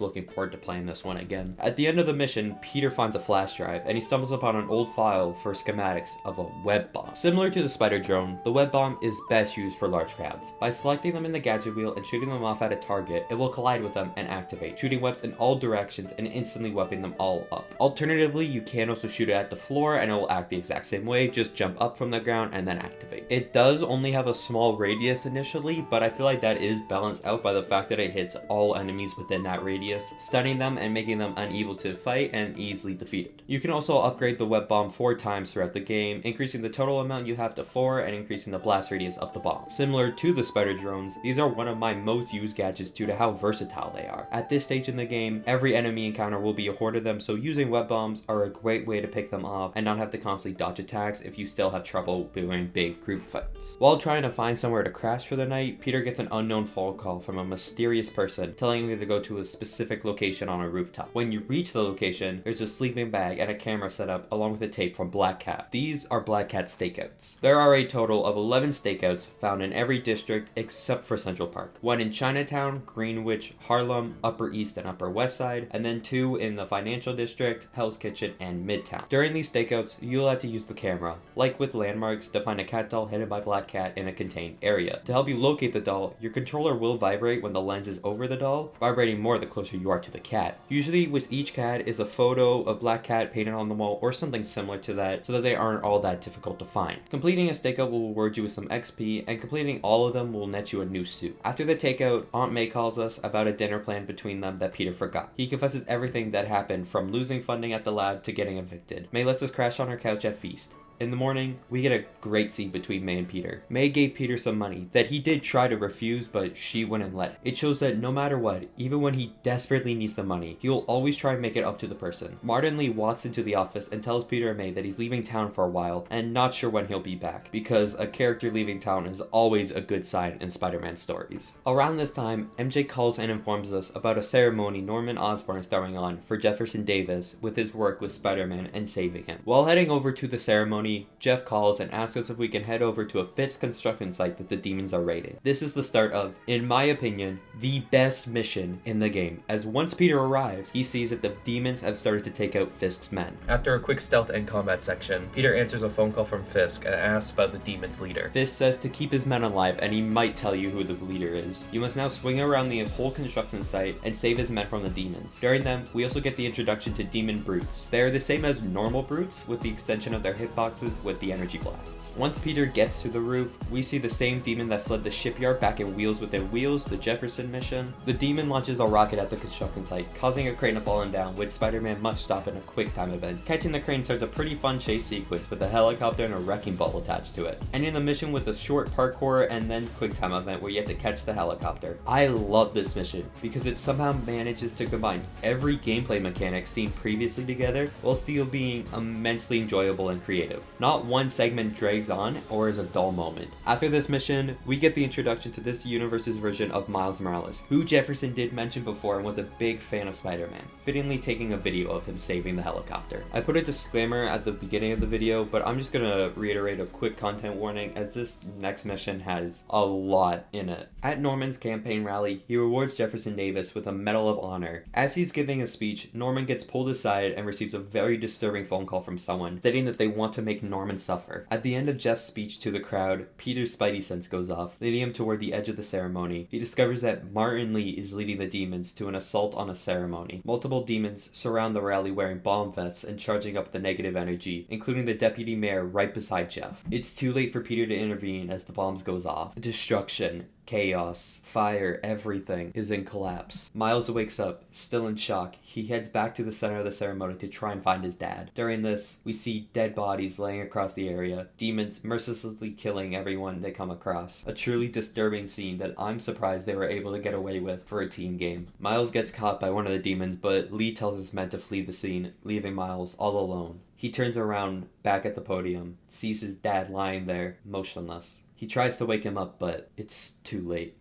looking forward to playing this one again. At the end of the mission, Peter finds a flash drive and he stumbles upon an old file for schematics of a web bomb. Similar to the spider drone, the web bomb is best used for large crowds. By selecting them in the gadget wheel and shooting them off at a target, it will collide with them and activate, shooting webs in all directions and instantly webbing them all up. Alternatively, you can also shoot it at the floor and it will act the exact same way, just jump up from the ground and then activate. It does only have a small radius initially, but I feel like that is balanced out by the fact that it hits all enemies within that radius, stunning them and making them unable to fight and easily defeated. You can also upgrade the web bomb 4 times throughout the game, increasing the total amount you have to 4 and increasing the blast radius of the bomb. Similar to the spider drones, these are one of my most used gadgets due to how versatile they are. At this stage in the game, every enemy encounter will be a horde of them, so using web bombs are a great way to pick them off and not have to constantly dodge attacks if you still have trouble during big group fights. While trying to find somewhere to crash for the night, Peter gets an unknown phone call from a mysterious person telling him to go to a specific location on a rooftop. When you reach the location, there's a sleeping bag and a camera set up along with a tape from Black Cat. These are Black Cat stakeouts. There are a total of 11 stakeouts found in every district except for Central Park. One in Chinatown, Greenwich, Harlem, Upper East and Upper West Side, and then 2 in the Financial District, Hell's Kitchen, and Midtown. During these stakeouts, you'll have to use the camera, like with landmarks, to find a cat doll hidden by Black Cat in a contained area. To help you locate the doll, your controller will vibrate when the lens is over the doll, vibrating more the closer you are to the cat. Usually with each cat is a photo of Black Cat painted on the wall or something similar to that, so that they aren't all that difficult to find. Completing a stakeout will reward you with some XP, and completing all of them will net you a new suit. After the takeout, Aunt May calls us about a dinner plan between them that Peter forgot. He confesses everything that happened from losing funding at the lab to getting evicted. May lets us crash on her couch at Feast. In the morning, we get a great scene between May and Peter. May gave Peter some money that he did try to refuse, but she wouldn't let it. It shows that no matter what, even when he desperately needs the money, he will always try and make it up to the person. Martin Lee walks into the office and tells Peter and May that he's leaving town for a while and not sure when he'll be back, because a character leaving town is always a good sign in Spider-Man stories. Around this time, MJ calls and informs us about a ceremony Norman Osborn is throwing on for Jefferson Davis with his work with Spider-Man and saving him. While heading over to the ceremony, Jeff calls and asks us if we can head over to a Fisk construction site that the demons are raiding. This is the start of, in my opinion, the best mission in the game, as once Peter arrives, he sees that the demons have started to take out Fisk's men. After a quick stealth and combat section, Peter answers a phone call from Fisk and asks about the demon's leader. Fisk says to keep his men alive, and he might tell you who the leader is. You must now swing around the whole construction site and save his men from the demons. During them, we also get the introduction to demon brutes. They are the same as normal brutes, with the extension of their hitboxes with the energy blasts. Once Peter gets to the roof, we see the same demon that fled the shipyard back in Wheels Within Wheels, the Jefferson mission. The demon launches a rocket at the construction site, causing a crane to fall down, which Spider-Man must stop in a quick time event. Catching the crane starts a pretty fun chase sequence with a helicopter and a wrecking ball attached to it, ending the mission with a short parkour and then quick time event where you have to catch the helicopter. I love this mission because it somehow manages to combine every gameplay mechanic seen previously together while still being immensely enjoyable and creative. Not one segment drags on or is a dull moment. After this mission, we get the introduction to this universe's version of Miles Morales, who Jefferson did mention before and was a big fan of Spider-Man, fittingly taking a video of him saving the helicopter. I put a disclaimer at the beginning of the video, but I'm just gonna reiterate a quick content warning as this next mission has a lot in it. At Norman's campaign rally, he rewards Jefferson Davis with a Medal of Honor. As he's giving a speech, Norman gets pulled aside and receives a very disturbing phone call from someone stating that they want to make Norman suffer. At the end of Jeff's speech to the crowd, Peter's spidey sense goes off, leading him toward the edge of the ceremony. He discovers that Martin Lee is leading the demons to an assault on a ceremony. Multiple demons surround the rally wearing bomb vests and charging up the negative energy, including the deputy mayor right beside Jeff. It's too late for Peter to intervene as the bombs goes off. Destruction, chaos, fire, everything is in collapse. Miles wakes up, still in shock. He heads back to the center of the ceremony to try and find his dad. During this, we see dead bodies laying across the area, demons mercilessly killing everyone they come across. A truly disturbing scene that I'm surprised they were able to get away with for a teen game. Miles gets caught by one of the demons, but Lee tells his men to flee the scene, leaving Miles all alone. He turns around back at the podium, sees his dad lying there, motionless. He tries to wake him up, but it's too late.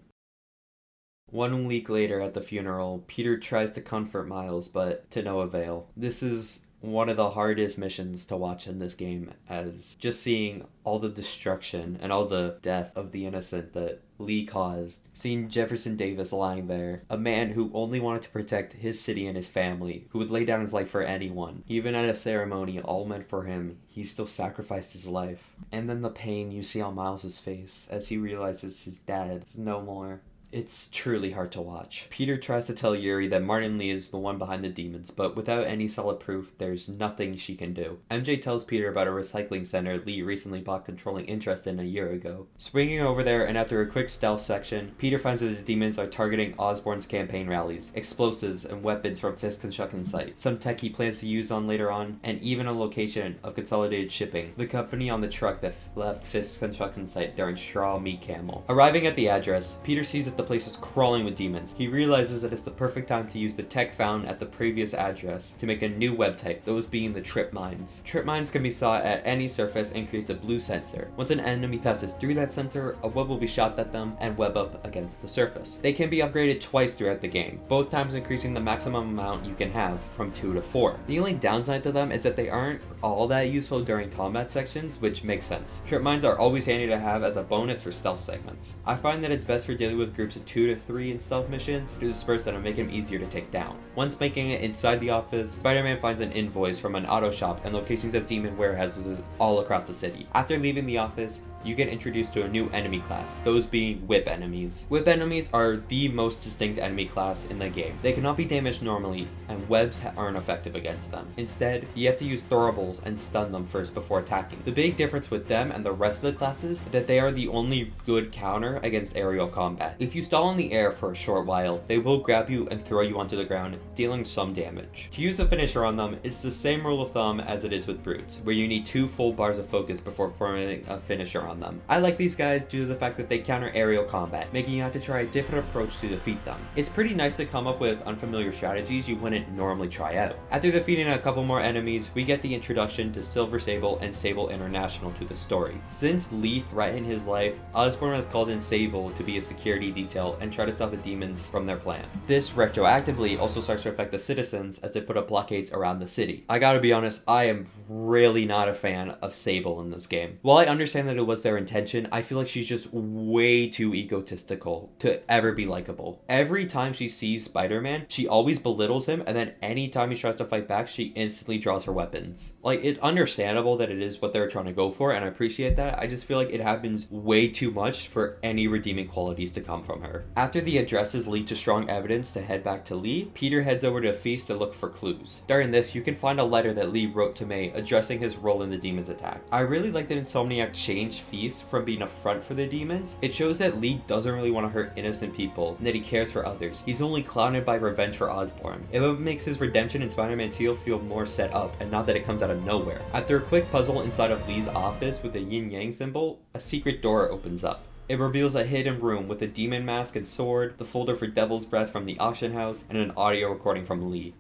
1 week later at the funeral, Peter tries to comfort Miles, but to no avail. This is one of the hardest missions to watch in this game, as just seeing all the destruction and all the death of the innocent that Lee caused. Seeing Jefferson Davis lying there, a man who only wanted to protect his city and his family, who would lay down his life for anyone. Even at a ceremony all meant for him, he still sacrificed his life. And then the pain you see on Miles' face as he realizes his dad is no more. It's truly hard to watch. Peter tries to tell Yuri that Martin Lee is the one behind the demons, but without any solid proof, there's nothing she can do. MJ tells Peter about a recycling center Lee recently bought controlling interest in a year ago. Swinging over there, and after a quick stealth section, Peter finds that the demons are targeting Osborn's campaign rallies, explosives and weapons from Fisk construction site, some tech he plans to use on later on, and even a location of Consolidated Shipping, the company on the truck that left Fisk's construction site during Straw Meat Camel. Arriving at the address, Peter sees that the place is crawling with demons, he realizes that it's the perfect time to use the tech found at the previous address to make a new web type, those being the trip mines. Trip mines can be saw at any surface and creates a blue sensor. Once an enemy passes through that sensor, a web will be shot at them and web up against the surface. They can be upgraded twice throughout the game, both times increasing the maximum amount you can have from 2 to 4. The only downside to them is that they aren't all that useful during combat sections, which makes sense. Trip mines are always handy to have as a bonus for stealth segments. I find that it's best for dealing with groups of 2 to 3 in stealth missions to disperse them and make them easier to take down. Once making it inside the office, Spider-Man finds an invoice from an auto shop and locations of demon warehouses all across the city. After leaving the office, you get introduced to a new enemy class, those being whip enemies. Whip enemies are the most distinct enemy class in the game. They cannot be damaged normally, and webs aren't effective against them. Instead, you have to use throwables and stun them first before attacking. The big difference with them and the rest of the classes is that they are the only good counter against aerial combat. If you stall in the air for a short while, they will grab you and throw you onto the ground, dealing some damage. To use the finisher on them, it's the same rule of thumb as it is with brutes, where you need 2 full bars of focus before forming a finisher on them. I like these guys due to the fact that they counter aerial combat, making you have to try a different approach to defeat them. It's pretty nice to come up with unfamiliar strategies you wouldn't normally try out. After defeating a couple more enemies, we get the introduction to Silver Sable and Sable International to the story. Since Lee threatened his life, Osborn has called in Sable to be a security detail and try to stop the demons from their plan. This retroactively also starts to affect the citizens as they put up blockades around the city. I gotta be honest, I am really not a fan of Sable in this game. While I understand that it was their intention, I feel like she's just way too egotistical to ever be likable. Every time she sees Spider-Man, she always belittles him, and then anytime he tries to fight back, she instantly draws her weapons. Like, it's understandable that it is what they're trying to go for, and I appreciate that. I just feel like it happens way too much for any redeeming qualities to come from her. After the addresses lead to strong evidence to head back to Lee, Peter heads over to Fisk to look for clues. During this, you can find a letter that Lee wrote to May addressing his role in the demon's attack. I really like that Insomniac changed Fisk from being a front for the demons. It shows that Lee doesn't really want to hurt innocent people and that he cares for others. He's only clouded by revenge for Osborn. It makes his redemption in Spider-Man 2 feel more set up and not that it comes out of nowhere. After a quick puzzle inside of Lee's office with a yin-yang symbol, a secret door opens up. It reveals a hidden room with a demon mask and sword, the folder for Devil's Breath from the auction house, and an audio recording from Lee.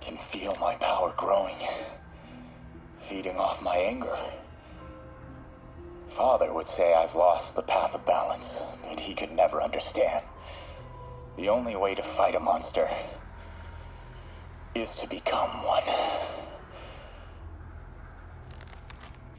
Can feel my power growing, feeding off my anger. Father would say I've lost the path of balance, but he could never understand. The only way to fight a monster is to become one.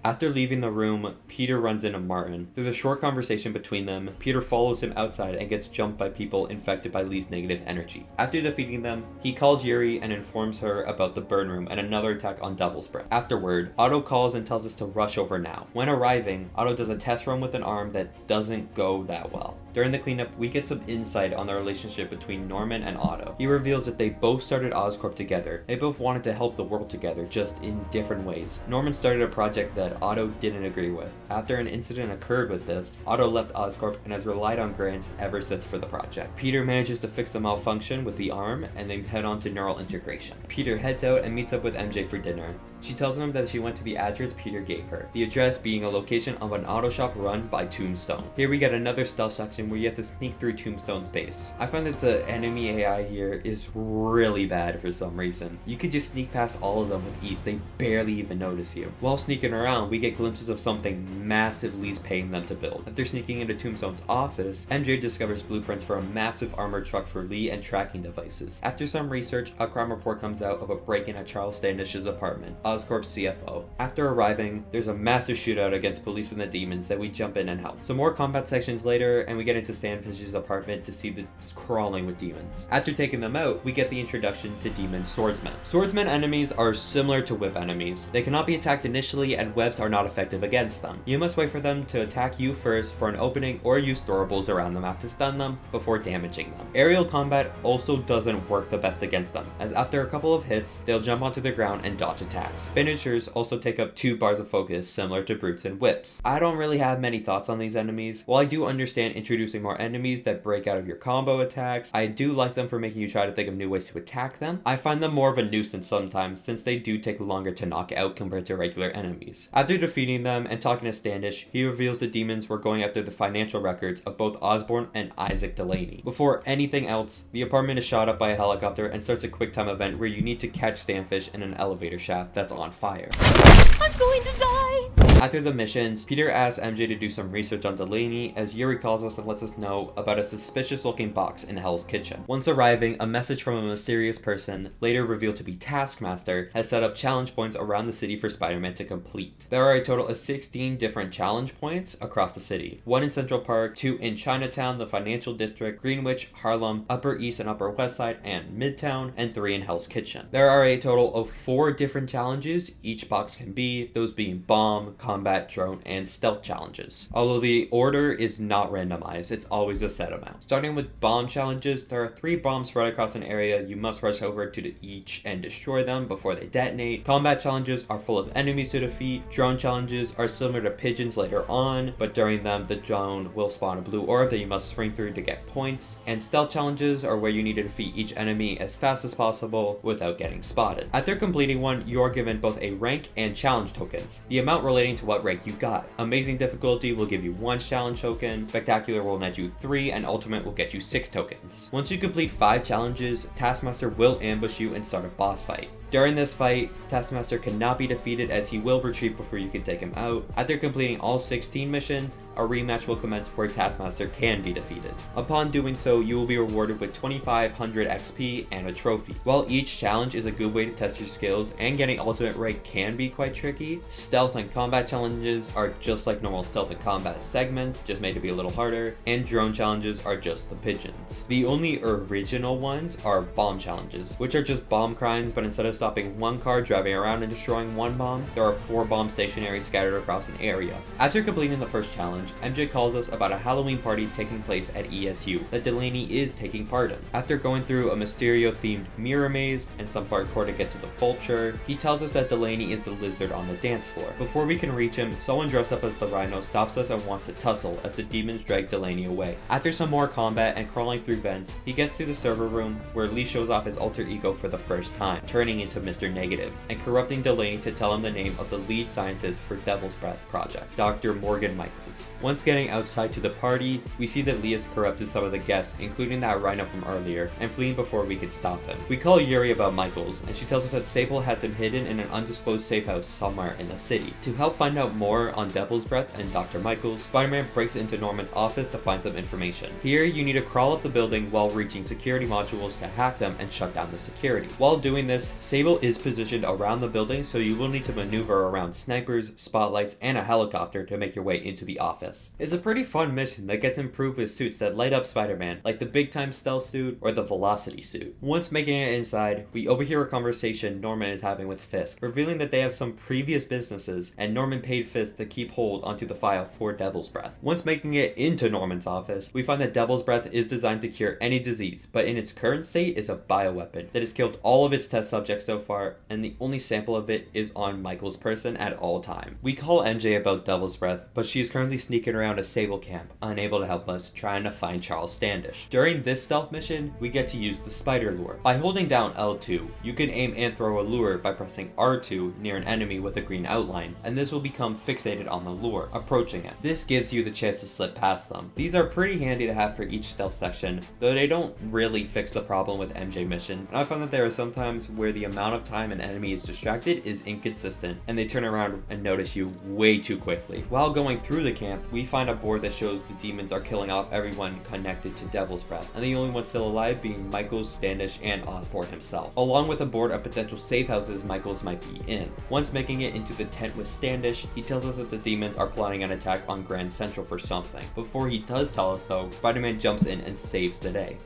After leaving the room, Peter runs into Martin. Through the short conversation between them, Peter follows him outside and gets jumped by people infected by Lee's negative energy. After defeating them, he calls Yuri and informs her about the burn room and another attack on Devil's Breath. Afterward, Otto calls and tells us to rush over now. When arriving, Otto does a test run with an arm that doesn't go that well. During the cleanup, we get some insight on the relationship between Norman and Otto. He reveals that they both started Oscorp together. They both wanted to help the world together, just in different ways. Norman started a project that Otto didn't agree with. After an incident occurred with this, Otto left Oscorp and has relied on grants ever since for the project. Peter manages to fix the malfunction with the arm and then head on to neural integration. Peter heads out and meets up with MJ for dinner. She tells him that she went to the address Peter gave her, the address being a location of an auto shop run by Tombstone. Here we get another stealth section where you have to sneak through Tombstone's base. I find that the enemy AI here is really bad for some reason. You could just sneak past all of them with ease, they barely even notice you. While sneaking around, we get glimpses of something massive Lee's paying them to build. After sneaking into Tombstone's office, MJ discovers blueprints for a massive armored truck for Lee and tracking devices. After some research, a crime report comes out of a break-in at Charles Standish's apartment, Oscorp's CFO. After arriving, there's a massive shootout against police and the demons that we jump in and help. Some more combat sections later, and we get into Standish's apartment to see this crawling with demons. After taking them out, we get the introduction to demon swordsmen. Swordsmen enemies are similar to whip enemies. They cannot be attacked initially, and webs are not effective against them. You must wait for them to attack you first for an opening or use throwables around them to stun them before damaging them. Aerial combat also doesn't work the best against them, as after a couple of hits, they'll jump onto the ground and dodge attacks. attacks. Finishers also take up 2 bars of focus, similar to brutes and whips. I don't really have many thoughts on these enemies. While I do understand introducing more enemies that break out of your combo attacks, I do like them for making you try to think of new ways to attack them. I find them more of a nuisance sometimes, since they do take longer to knock out compared to regular enemies. After defeating them and talking to Standish, he reveals the demons were going after the financial records of both Osborne and Isaac Delaney. Before anything else, the apartment is shot up by a helicopter and starts a QuickTime event where you need to catch Stanfish in an elevator shaft that's on fire. I'm going to die! After the missions, Peter asks MJ to do some research on Delaney as Yuri calls us and lets us know about a suspicious looking box in Hell's Kitchen. Once arriving, a message from a mysterious person, later revealed to be Taskmaster, has set up challenge points around the city for Spider-Man to complete. There are a total of 16 different challenge points across the city. 1 in Central Park, 2 in Chinatown, the Financial District, Greenwich, Harlem, Upper East and Upper West Side, and Midtown, and 3 in Hell's Kitchen. There are a total of 4 different challenges each box can be, those being bomb, combat, drone, and stealth challenges. Although the order is not randomized, it's always a set amount. Starting with bomb challenges, there are 3 bombs spread across an area. You must rush over to each and destroy them before they detonate. Combat challenges are full of enemies to defeat. Drone challenges are similar to pigeons later on, but during them the drone will spawn a blue orb that you must swing through to get points. And stealth challenges are where you need to defeat each enemy as fast as possible without getting spotted. After completing one, you are given both a rank and challenge tokens, the amount relating to what rank you got. Amazing difficulty will give you 1 challenge token, spectacular will net you 3, and ultimate will get you 6 tokens. Once you complete 5 challenges, Taskmaster will ambush you and start a boss fight. During this fight, Taskmaster cannot be defeated as he will retreat before you can take him out. After completing all 16 missions, a rematch will commence where Taskmaster can be defeated. Upon doing so, you will be rewarded with 2500 XP and a trophy. While each challenge is a good way to test your skills and getting ultimate rank can be quite tricky, stealth and combat challenges are just like normal stealth and combat segments, just made to be a little harder, and drone challenges are just the pigeons. The only original ones are bomb challenges, which are just bomb crimes, but instead of stopping 1 car driving around and destroying 1 bomb, there are 4 bombs stationary scattered across an area. After completing the first challenge, MJ calls us about a Halloween party taking place at ESU that Delaney is taking part in. After going through a Mysterio-themed mirror maze and some parkour to get to the Vulture, he tells us that Delaney is the lizard on the dance floor. Before we can reach him, someone dressed up as the Rhino stops us and wants to tussle as the demons drag Delaney away. After some more combat and crawling through vents, he gets to the server room where Lee shows off his alter ego for the first time, turning into Mr. Negative and corrupting Delaney to tell him the name of the lead scientist for Devil's Breath project, Dr. Morgan Michaels. Once getting outside to the party, we see that Lee has corrupted some of the guests, including that Rhino from earlier, and fleeing before we can stop him. We call Yuri about Michaels, and she tells us that Sable has him hidden in an undisclosed safe house somewhere in the city. To help find out more on Devil's Breath and Dr. Michaels, Spider-Man breaks into Norman's office to find some information. Here, you need to crawl up the building while reaching security modules to hack them and shut down the security. While doing this, Sable is positioned around the building, so you will need to maneuver around snipers, spotlights, and a helicopter to make your way into the office. It's a pretty fun mission that gets improved with suits that light up Spider-Man, like the Big Time Stealth suit or the Velocity suit. Once making it inside, we overhear a conversation Norman is having with Fisk, revealing that they have some previous businesses, and Norman paid Fisk to keep hold onto the file for Devil's Breath. Once making it into Norman's office, we find that Devil's Breath is designed to cure any disease, but in its current state is a bioweapon that has killed all of its test subjects so far, and the only sample of it is on Michael's person at all time. We call MJ about Devil's Breath, but she is currently sneaking around a Sable camp, unable to help us, trying to find Charles Standish. During this stealth mission, we get to use the spider lure. By holding down L2, you can aim and throw a lure by pressing R2 near an enemy with a green outline, and this will become fixated on the lure, approaching it. This gives you the chance to slip past them. These are pretty handy to have for each stealth section, though they don't really fix the problem with MJ mission, and I found that there are some times where the amount of time an enemy is distracted is inconsistent, and they turn around and notice you way too quickly. While going through the camp, we find a board that shows the demons are killing off everyone connected to Devil's Breath, and the only ones still alive being Michaels, Standish, and Osborne himself, along with a board of potential safe houses Michaels might be in. Once making it into the tent with Standish, he tells us that the demons are plotting an attack on Grand Central for something. Before he does tell us though, Spider-Man jumps in and saves the day.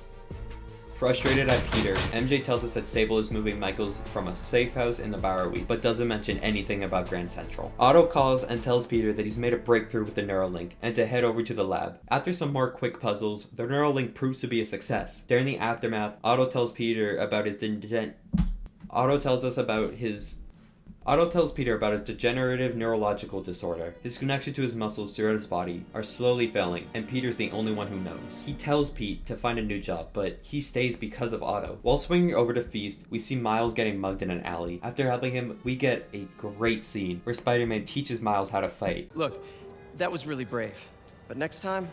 Frustrated at Peter, MJ tells us that Sable is moving Michaels from a safe house in the Bowery, but doesn't mention anything about Grand Central. Otto calls and tells Peter that he's made a breakthrough with the Neuralink and to head over to the lab. After some more quick puzzles, the Neuralink proves to be a success. During the aftermath, Otto tells us about his Otto tells Peter about his degenerative neurological disorder. His connection to his muscles throughout his body are slowly failing, and Peter's the only one who knows. He tells Pete to find a new job, but he stays because of Otto. While swinging over to Feast, we see Miles getting mugged in an alley. After helping him, we get a great scene where Spider-Man teaches Miles how to fight. Look, that was really brave. But next time,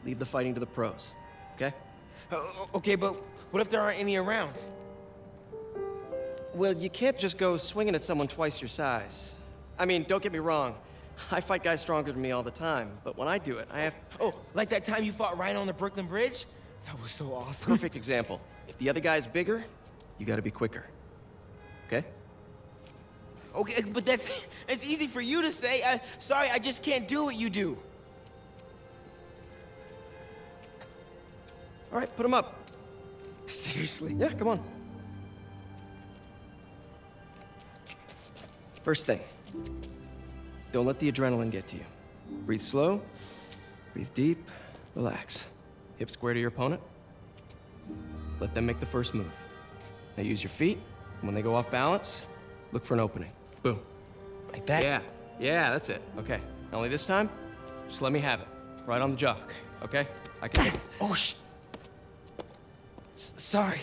leave the fighting to the pros, okay? Okay, but what if there aren't any around? Well, you can't just go swinging at someone twice your size. I mean, don't get me wrong. I fight guys stronger than me all the time, but when I do it, I have... Oh, like that time you fought Rhino on the Brooklyn Bridge? That was so awesome. Perfect example. If the other guy's bigger, you gotta be quicker. Okay? Okay, but that's easy for you to say. Sorry, I just can't do what you do. All right, put him up. Seriously? Yeah, come on. First thing, don't let the adrenaline get to you. Breathe slow, breathe deep, relax. Hip square to your opponent. Let them make the first move. Now use your feet, and when they go off balance, look for an opening. Boom. Like that? Yeah, that's it. Okay, only this time, just let me have it. Right on the jaw, okay? I can take it. Oh, sorry.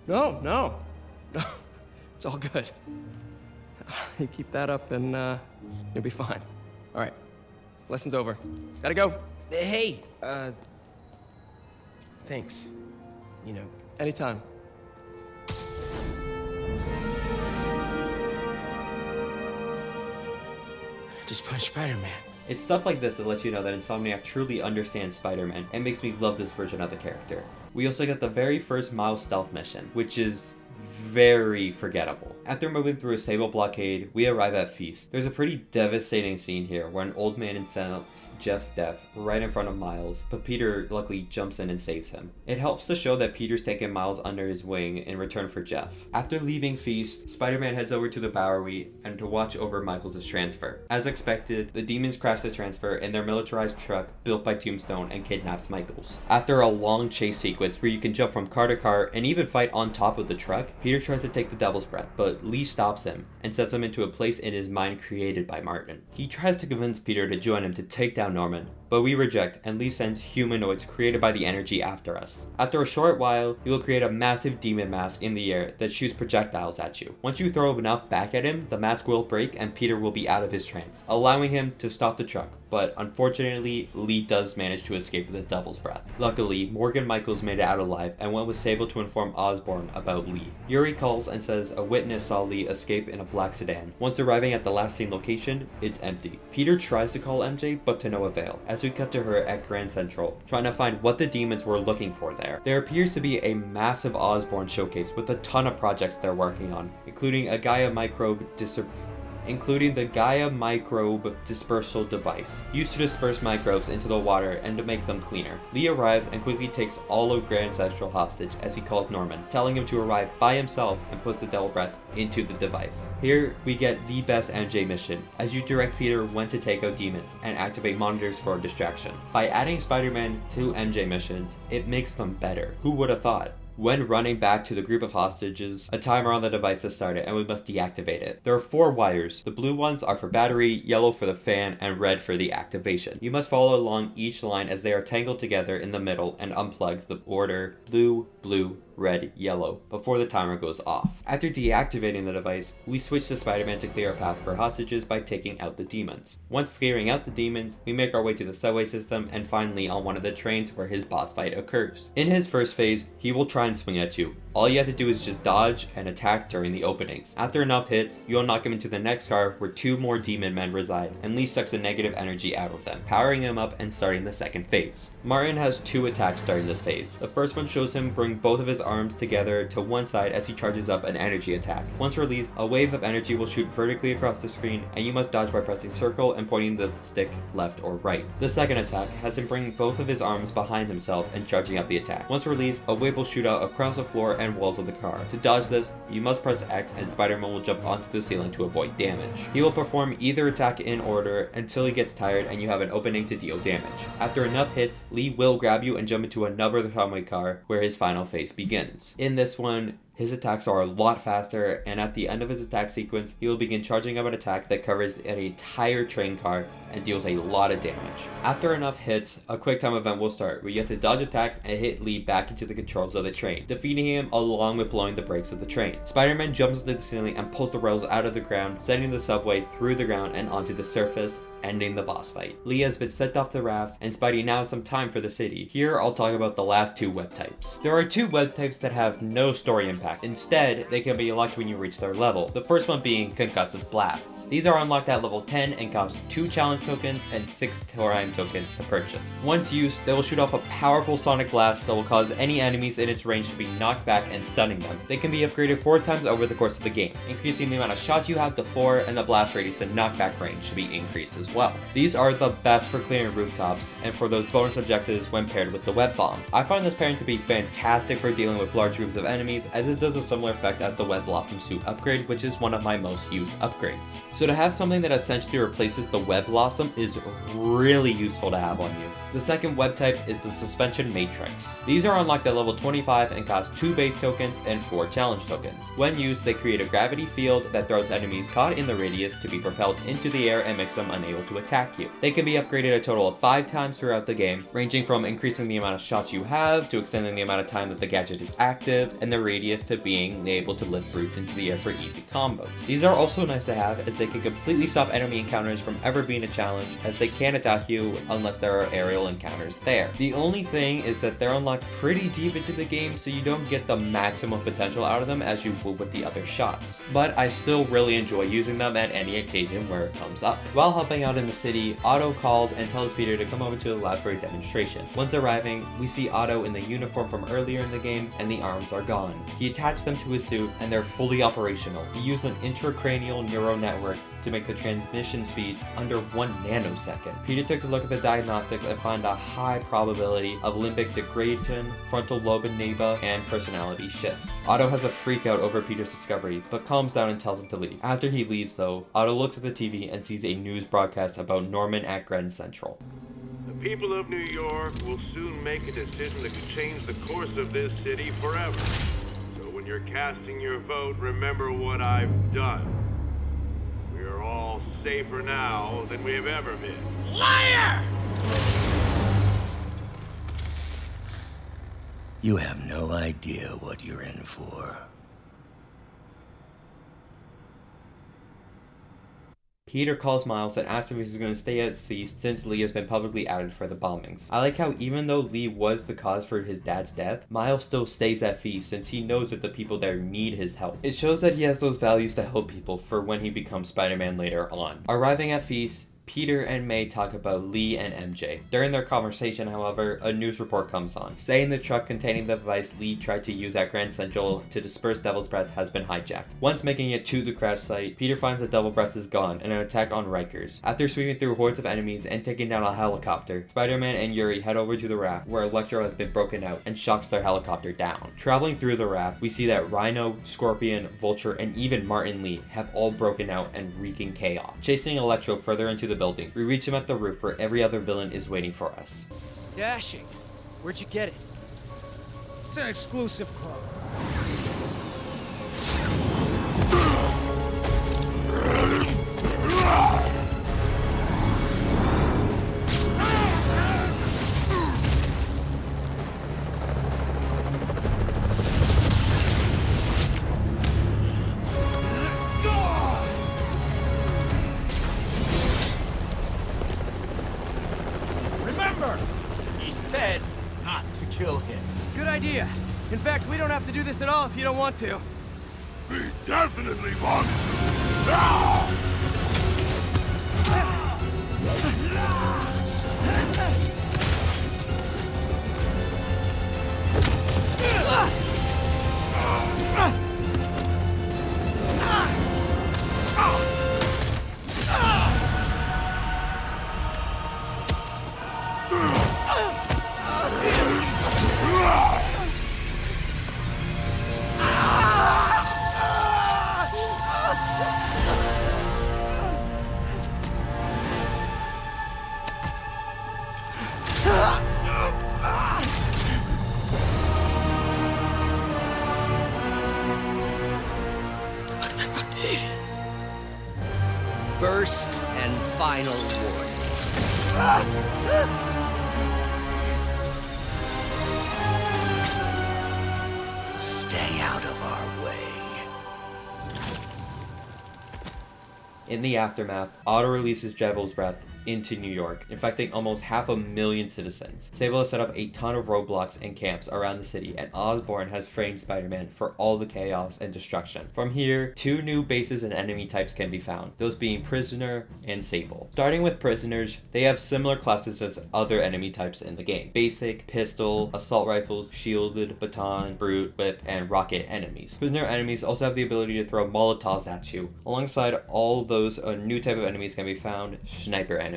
No. It's all good. You keep that up and you'll be fine. All right, lesson's over. Gotta go. Hey, thanks. You know. Anytime. Just punch Spider-Man. It's stuff like this that lets you know that Insomniac truly understands Spider-Man and makes me love this version of the character. We also get the very first Miles stealth mission, which is very forgettable. After moving through a Sable blockade, we arrive at Feast. There's a pretty devastating scene here where an old man incenses Jeff's death right in front of Miles, but Peter luckily jumps in and saves him. It helps to show that Peter's taken Miles under his wing in return for Jeff. After leaving Feast, Spider-Man heads over to the Bowery and to watch over Michaels' transfer. As expected, the demons crash the transfer in their militarized truck built by Tombstone and kidnaps Michaels. After a long chase sequence where you can jump from car to car and even fight on top of the truck, Peter tries to take the Devil's Breath, but Lee stops him and sets him into a place in his mind created by Martin. He tries to convince Peter to join him to take down Norman, but we reject, and Lee sends humanoids created by the energy after us. After a short while, he will create a massive demon mask in the air that shoots projectiles at you. Once you throw enough back at him, the mask will break and Peter will be out of his trance, allowing him to stop the truck. But unfortunately, Lee does manage to escape with the Devil's Breath. Luckily, Morgan Michaels made it out alive and went with Sable to inform Osborn about Lee. Yuri calls and says a witness saw Lee escape in a black sedan. Once arriving at the last seen location, it's empty. Peter tries to call MJ, but to no avail, as we cut to her at Grand Central, trying to find what the demons were looking for there. There appears to be a massive Osborn showcase with a ton of projects they're working on, including the Gaia Microbe dispersal device, used to disperse microbes into the water and to make them cleaner. Lee arrives and quickly takes all of Grand Central hostage as he calls Norman, telling him to arrive by himself and puts the Devil Breath into the device. Here we get the best MJ mission, as you direct Peter when to take out demons and activate monitors for a distraction. By adding Spider-Man to MJ missions, it makes them better. Who would have thought? When running back to the group of hostages, a timer on the device has started and we must deactivate it. There are 4 wires. The blue ones are for battery, yellow for the fan, and red for the activation. You must follow along each line as they are tangled together in the middle and unplug the order blue, blue, red, yellow before the timer goes off. After deactivating the device, we switch to Spider-Man to clear a path for hostages by taking out the demons. Once clearing out the demons, we make our way to the subway system and finally on one of the trains where his boss fight occurs. In his first phase, he will try and swing at you. All you have to do is just dodge and attack during the openings. After enough hits, you'll knock him into the next car where 2 more demon men reside, and Lee sucks the negative energy out of them, powering him up and starting the second phase. Martin has 2 attacks during this phase. The first one shows him bring both of his arms together to one side as he charges up an energy attack. Once released, a wave of energy will shoot vertically across the screen, and you must dodge by pressing circle and pointing the stick left or right. The second attack has him bring both of his arms behind himself and charging up the attack. Once released, a wave will shoot out across the floor and walls of the car. To dodge this, you must press X and Spider-Man will jump onto the ceiling to avoid damage. He will perform either attack in order until he gets tired and you have an opening to deal damage. After enough hits, Lee will grab you and jump into another subway car where his final phase begins. In this one, His attacks are a lot faster, and at the end of his attack sequence, he will begin charging up an attack that covers an entire train car and deals a lot of damage. After enough hits, a quick time event will start where you have to dodge attacks and hit Lee back into the controls of the train, defeating him along with blowing the brakes of the train. Spider-Man jumps into the ceiling and pulls the rails out of the ground, sending the subway through the ground and onto the surface, ending the boss fight. Lee has been sent off the rafts, and Spidey now has some time for the city. Here, I'll talk about the last two web types. There are two web types that have no story impact. Instead, they can be unlocked when you reach their level. The first one being Concussive Blasts. These are unlocked at level 10 and cost 2 challenge tokens and 6 time tokens to purchase. Once used, they will shoot off a powerful sonic blast that will cause any enemies in its range to be knocked back and stunning them. They can be upgraded 4 times over the course of the game, increasing the amount of shots you have to 4, and the blast radius and knockback range should be increased as well. These are the best for clearing rooftops and for those bonus objectives when paired with the web bomb. I find this pairing to be fantastic for dealing with large groups of enemies, as it does a similar effect as the Web Blossom suit upgrade, which is one of my most used upgrades. So to have something that essentially replaces the Web Blossom is really useful to have on you. The second web type is the Suspension Matrix. These are unlocked at level 25 and cost 2 base tokens and 4 challenge tokens. When used, they create a gravity field that throws enemies caught in the radius to be propelled into the air and makes them unable to attack you. They can be upgraded a total of 5 times throughout the game, ranging from increasing the amount of shots you have to extending the amount of time that the gadget is active, and the radius to being able to lift brutes into the air for easy combos. These are also nice to have, as they can completely stop enemy encounters from ever being a challenge, as they can't attack you unless there are aerial encounters there. The only thing is that they're unlocked pretty deep into the game, so you don't get the maximum potential out of them as you would with the other shots. But I still really enjoy using them at any occasion where it comes up. While helping out in the city, Otto calls and tells Peter to come over to the lab for a demonstration. Once arriving, we see Otto in the uniform from earlier in the game, and the arms are gone. He attached them to his suit, and they're fully operational. He used an intracranial neural network to make the transmission speeds under 1 nanosecond. Peter takes a look at the diagnostics and finds a high probability of limbic degradation, frontal lobe amoeba, and personality shifts. Otto has a freak out over Peter's discovery, but calms down and tells him to leave. After he leaves though, Otto looks at the TV and sees a news broadcast about Norman at Grand Central. The people of New York will soon make a decision that could change the course of this city forever. So when you're casting your vote, remember what I've done. We are all safer now than we have ever been. Liar! You have no idea what you're in for. Peter calls Miles and asks if he's going to stay at Feast since Lee has been publicly outed for the bombings. I like how even though Lee was the cause for his dad's death, Miles still stays at Feast since he knows that the people there need his help. It shows that he has those values to help people for when he becomes Spider-Man later on. Arriving at Feast, Peter and May talk about Lee and MJ. During their conversation, however, a news report comes on, saying the truck containing the device Lee tried to use at Grand Central to disperse Devil's Breath has been hijacked. Once making it to the crash site, Peter finds that Devil's Breath is gone and an attack on Rikers. After sweeping through hordes of enemies and taking down a helicopter, Spider-Man and Yuri head over to the raft where Electro has been broken out and shocks their helicopter down. Traveling through the raft, we see that Rhino, Scorpion, Vulture, and even Martin Lee have all broken out and wreaking chaos. Chasing Electro further into the building, we reach him at the roof where every other villain is waiting for us. Dashing. Where'd you get it? It's an exclusive club. He said not to kill him. Good idea. In fact, we don't have to do this at all if you don't want to. We definitely want to. First and final warning. Stay out of our way. In the aftermath, Otto releases Devil's Breath into New York, infecting almost 500,000 citizens. Sable has set up a ton of roadblocks and camps around the city, and Osborn has framed Spider-Man for all the chaos and destruction. From here, 2 new bases and enemy types can be found, those being Prisoner and Sable. Starting with Prisoners, they have similar classes as other enemy types in the game. Basic, pistol, assault rifles, shielded, baton, brute, whip, and rocket enemies. Prisoner enemies also have the ability to throw Molotovs at you. Alongside all those, a new type of enemies can be found, sniper enemies.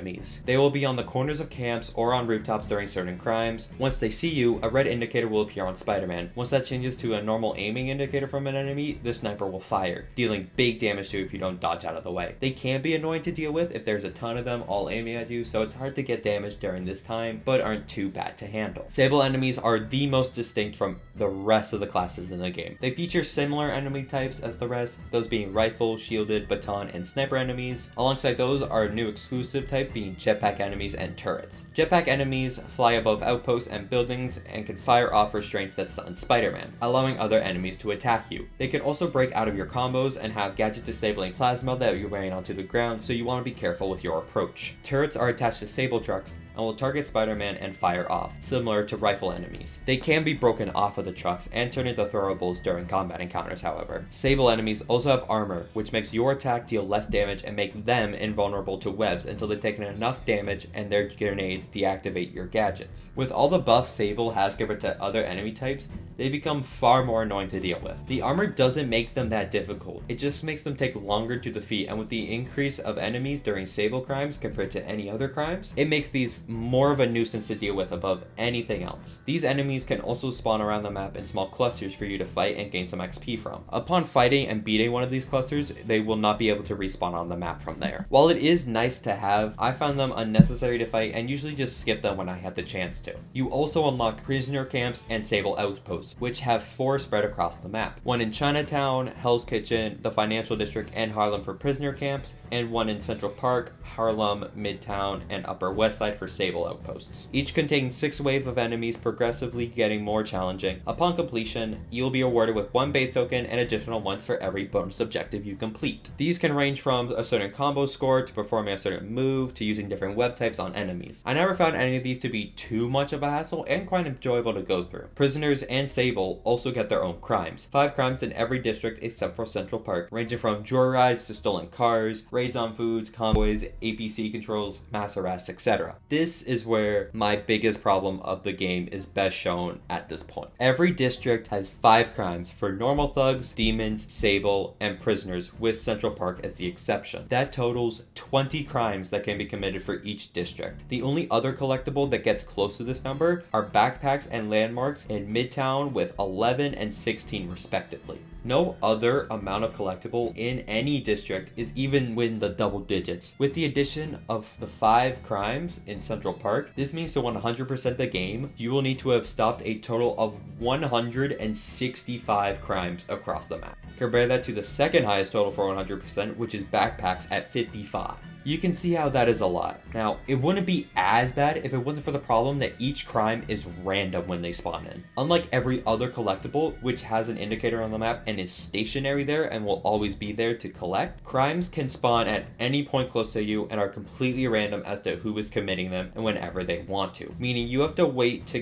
They will be on the corners of camps or on rooftops during certain crimes. Once they see you, a red indicator will appear on Spider-Man. Once that changes to a normal aiming indicator from an enemy, the sniper will fire, dealing big damage to you if you don't dodge out of the way. They can be annoying to deal with if there's a ton of them all aiming at you, so it's hard to get damage during this time, but aren't too bad to handle. Sable enemies are the most distinct from the rest of the classes in the game. They feature similar enemy types as the rest, those being rifle, shielded, baton, and sniper enemies. Alongside those are new exclusive types being jetpack enemies and turrets. Jetpack enemies fly above outposts and buildings and can fire off restraints that stun Spider-Man, allowing other enemies to attack you. They can also break out of your combos and have gadget disabling plasma that you rain onto the ground, so you want to be careful with your approach. Turrets are attached to Sable trucks and will target Spider-Man and fire off, similar to rifle enemies. They can be broken off of the trucks and turn into throwables during combat encounters, however. Sable enemies also have armor, which makes your attack deal less damage and make them invulnerable to webs until they've taken enough damage and their grenades deactivate your gadgets. With all the buffs Sable has compared to other enemy types, they become far more annoying to deal with. The armor doesn't make them that difficult, it just makes them take longer to defeat, and with the increase of enemies during Sable crimes compared to any other crimes, it makes these more of a nuisance to deal with above anything else. These enemies can also spawn around the map in small clusters for you to fight and gain some XP from. Upon fighting and beating one of these clusters, they will not be able to respawn on the map from there. While it is nice to have, I found them unnecessary to fight and usually just skip them when I had the chance to. You also unlock prisoner camps and Sable outposts, which have 4 spread across the map. One in Chinatown, Hell's Kitchen, the Financial District, and Harlem for prisoner camps, and one in Central Park, Harlem, Midtown, and Upper West Side for Sable outposts. Each contains 6 waves of enemies, progressively getting more challenging. Upon completion, you'll be awarded with 1 base token and additional ones for every bonus objective you complete. These can range from a certain combo score to performing a certain move to using different web types on enemies. I never found any of these to be too much of a hassle and quite enjoyable to go through. Prisoners and Sable also get their own crimes. 5 crimes in every district except for Central Park, ranging from joyrides to stolen cars, raids on foods, convoys, APC controls, mass arrests, etc. This is where my biggest problem of the game is best shown at this point. Every district has 5 crimes for normal thugs, demons, Sable, and prisoners, with Central Park as the exception. That totals 20 crimes that can be committed for each district. The only other collectible that gets close to this number are backpacks and landmarks in Midtown with 11 and 16 respectively. No other amount of collectible in any district is even within the double digits. With the addition of the 5 crimes in Central Park, this means to 100% the game, you will need to have stopped a total of 165 crimes across the map. Compare that to the second highest total for 100%, which is backpacks at 55. You can see how that is a lot. Now, it wouldn't be as bad if it wasn't for the problem that each crime is random when they spawn in. Unlike every other collectible, which has an indicator on the map and is stationary there and will always be there to collect, crimes can spawn at any point close to you and are completely random as to who is committing them and whenever they want to. Meaning you have to wait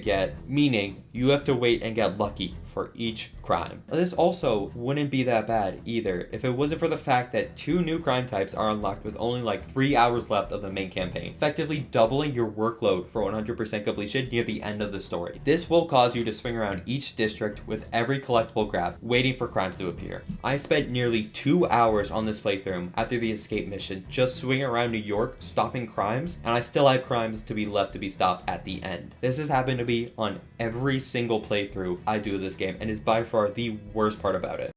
and get lucky for each crime. This also wouldn't be that bad either if it wasn't for the fact that 2 new crime types are unlocked with only like 3 hours left of the main campaign, effectively doubling your workload for 100% completion near the end of the story. This will cause you to swing around each district with every collectible grab, waiting for crimes to appear. I spent nearly 2 hours on this playthrough after the escape mission, just swinging around New York, stopping crimes, and I still have crimes to be left to be stopped at the end. This has happened to me on every single playthrough I do of this game, and is by far the worst part about it.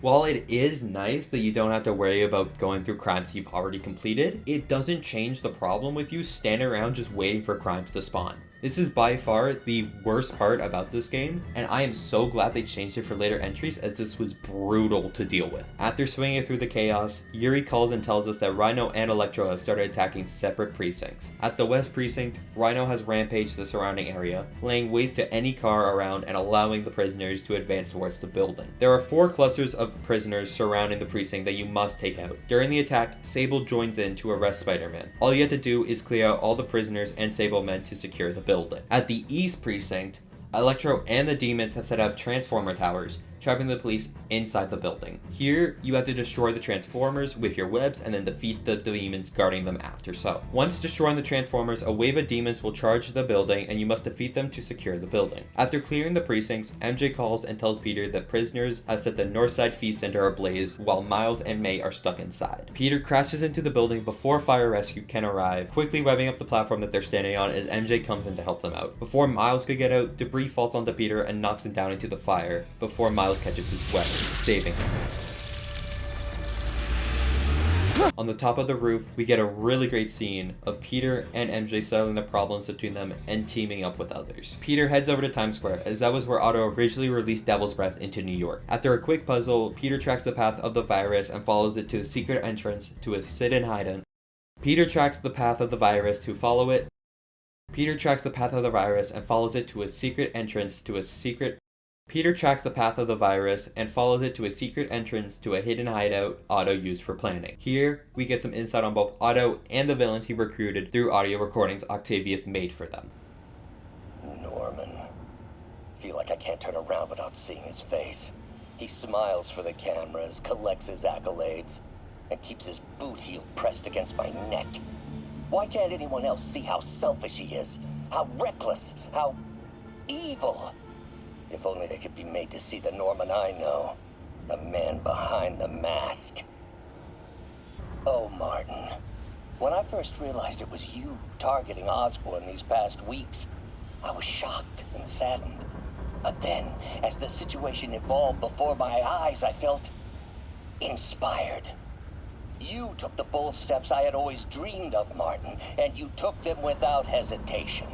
While it is nice that you don't have to worry about going through crimes you've already completed, it doesn't change the problem with you standing around just waiting for crimes to spawn. This is by far the worst part about this game, and I am so glad they changed it for later entries, as this was brutal to deal with. After swinging through the chaos, Yuri calls and tells us that Rhino and Electro have started attacking separate precincts. At the West Precinct, Rhino has rampaged the surrounding area, laying waste to any car around and allowing the prisoners to advance towards the building. There are 4 clusters of prisoners surrounding the precinct that you must take out. During the attack, Sable joins in to arrest Spider-Man. All you have to do is clear out all the prisoners and Sable men to secure the building. At the East Precinct, Electro and the demons have set up transformer towers, trapping the police inside the building. Here, you have to destroy the transformers with your webs and then defeat the demons guarding them after so. Once destroying the transformers, a wave of demons will charge the building and you must defeat them to secure the building. After clearing the precincts, MJ calls and tells Peter that prisoners have set the Northside Feast Center ablaze while Miles and May are stuck inside. Peter crashes into the building before fire rescue can arrive, quickly webbing up the platform that they're standing on as MJ comes in to help them out. Before Miles could get out, debris falls onto Peter and knocks him down into the fire before Miles catches his weapon, saving him. On the top of the roof, we get a really great scene of Peter and MJ settling the problems between them and teaming up with others. Peter heads over to Times Square, as that was where Otto originally released Devil's Breath into New York. After a quick puzzle, Peter tracks the path of the virus and follows it to a secret entrance to a sit-in hideout. Peter tracks the path of the virus to follow it. Peter tracks the path of the virus and follows it to a secret entrance to a secret Peter tracks the path of the virus and follows it to a secret entrance to a hidden hideout Otto used for planning. Here, we get some insight on both Otto and the villains he recruited through audio recordings Octavius made for them. Norman. Feel like I can't turn around without seeing his face. He smiles for the cameras, collects his accolades, and keeps his boot heel pressed against my neck. Why can't anyone else see how selfish he is? How reckless? How evil? If only they could be made to see the Norman I know. The man behind the mask. Oh, Martin. When I first realized it was you targeting Osborn these past weeks, I was shocked and saddened. But then, as the situation evolved before my eyes, I felt inspired. You took the bold steps I had always dreamed of, Martin, and you took them without hesitation.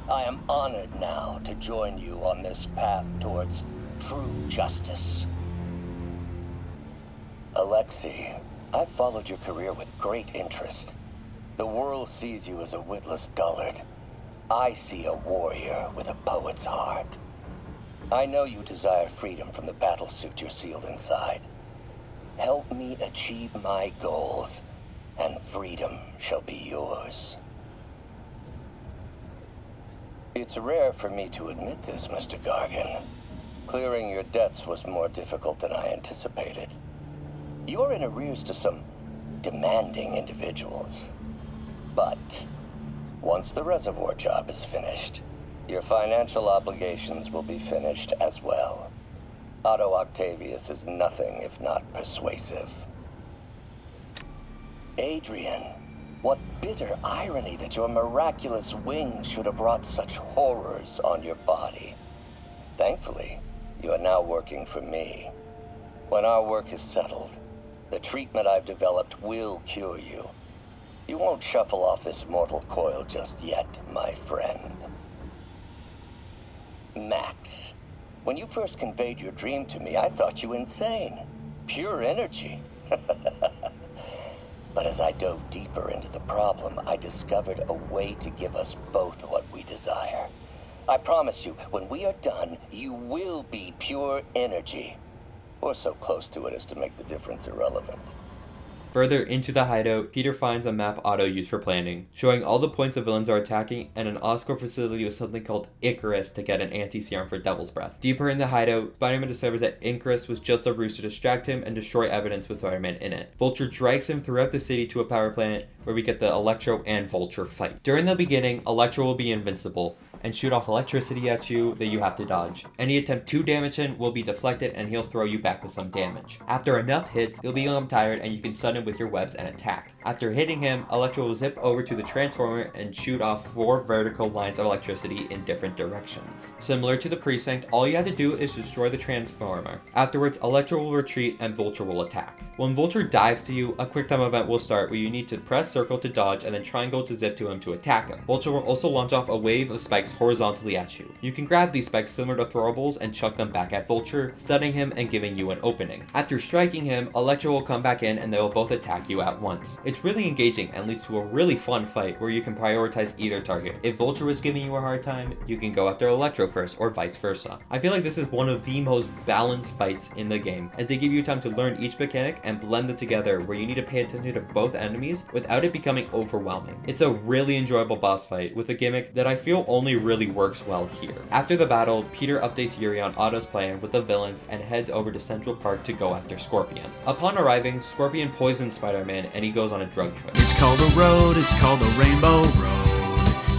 I am honored now to join you on this path towards true justice. Alexei, I've followed your career with great interest. The world sees you as a witless dullard. I see a warrior with a poet's heart. I know you desire freedom from the battlesuit you're sealed inside. Help me achieve my goals, and freedom shall be yours. It's rare for me to admit this, Mr. Gargan. Clearing your debts was more difficult than I anticipated. You're in arrears to some demanding individuals. But once the reservoir job is finished, your financial obligations will be finished as well. Otto Octavius is nothing if not persuasive. Adrian, what bitter irony that your miraculous wings should have wrought such horrors on your body. Thankfully, you are now working for me. When our work is settled, the treatment I've developed will cure you. You won't shuffle off this mortal coil just yet, my friend. Max, when you first conveyed your dream to me, I thought you insane. Pure energy. But as I dove deeper into the problem, I discovered a way to give us both what we desire. I promise you, when we are done, you will be pure energy. Or so close to it as to make the difference irrelevant. Further into the hideout, Peter finds a map Otto used for planning, showing all the points the villains are attacking and an Oscorp facility with something called Icarus to get an anti-serum for Devil's Breath. Deeper in the hideout, Spider-Man discovers that Icarus was just a ruse to distract him and destroy evidence with Spider-Man in it. Vulture drags him throughout the city to a power plant where we get the Electro and Vulture fight. During the beginning, Electro will be invincible, and shoot off electricity at you that you have to dodge. Any attempt to damage him will be deflected and he'll throw you back with some damage. After enough hits, he'll become tired and you can stun him with your webs and attack. After hitting him, Electro will zip over to the transformer and shoot off 4 vertical lines of electricity in different directions. Similar to the precinct, all you have to do is destroy the transformer. Afterwards, Electro will retreat and Vulture will attack. When Vulture dives to you, a quick time event will start where you need to press circle to dodge and then triangle to zip to him to attack him. Vulture will also launch off a wave of spikes horizontally at you. You can grab these spikes similar to throwables and chuck them back at Vulture, stunning him and giving you an opening. After striking him, Electro will come back in and they will both attack you at once. It's really engaging and leads to a really fun fight where you can prioritize either target. If Vulture was giving you a hard time, you can go after Electro first or vice versa. I feel like this is one of the most balanced fights in the game, and they give you time to learn each mechanic and blend it together where you need to pay attention to both enemies without it becoming overwhelming. It's a really enjoyable boss fight with a gimmick that I feel only really works well here. After the battle, Peter updates Yuri on Otto's plan with the villains and heads over to Central Park to go after Scorpion. Upon arriving, Scorpion poisons Spider-Man and he goes on a drug trip. It's called a road, it's called a Rainbow Road.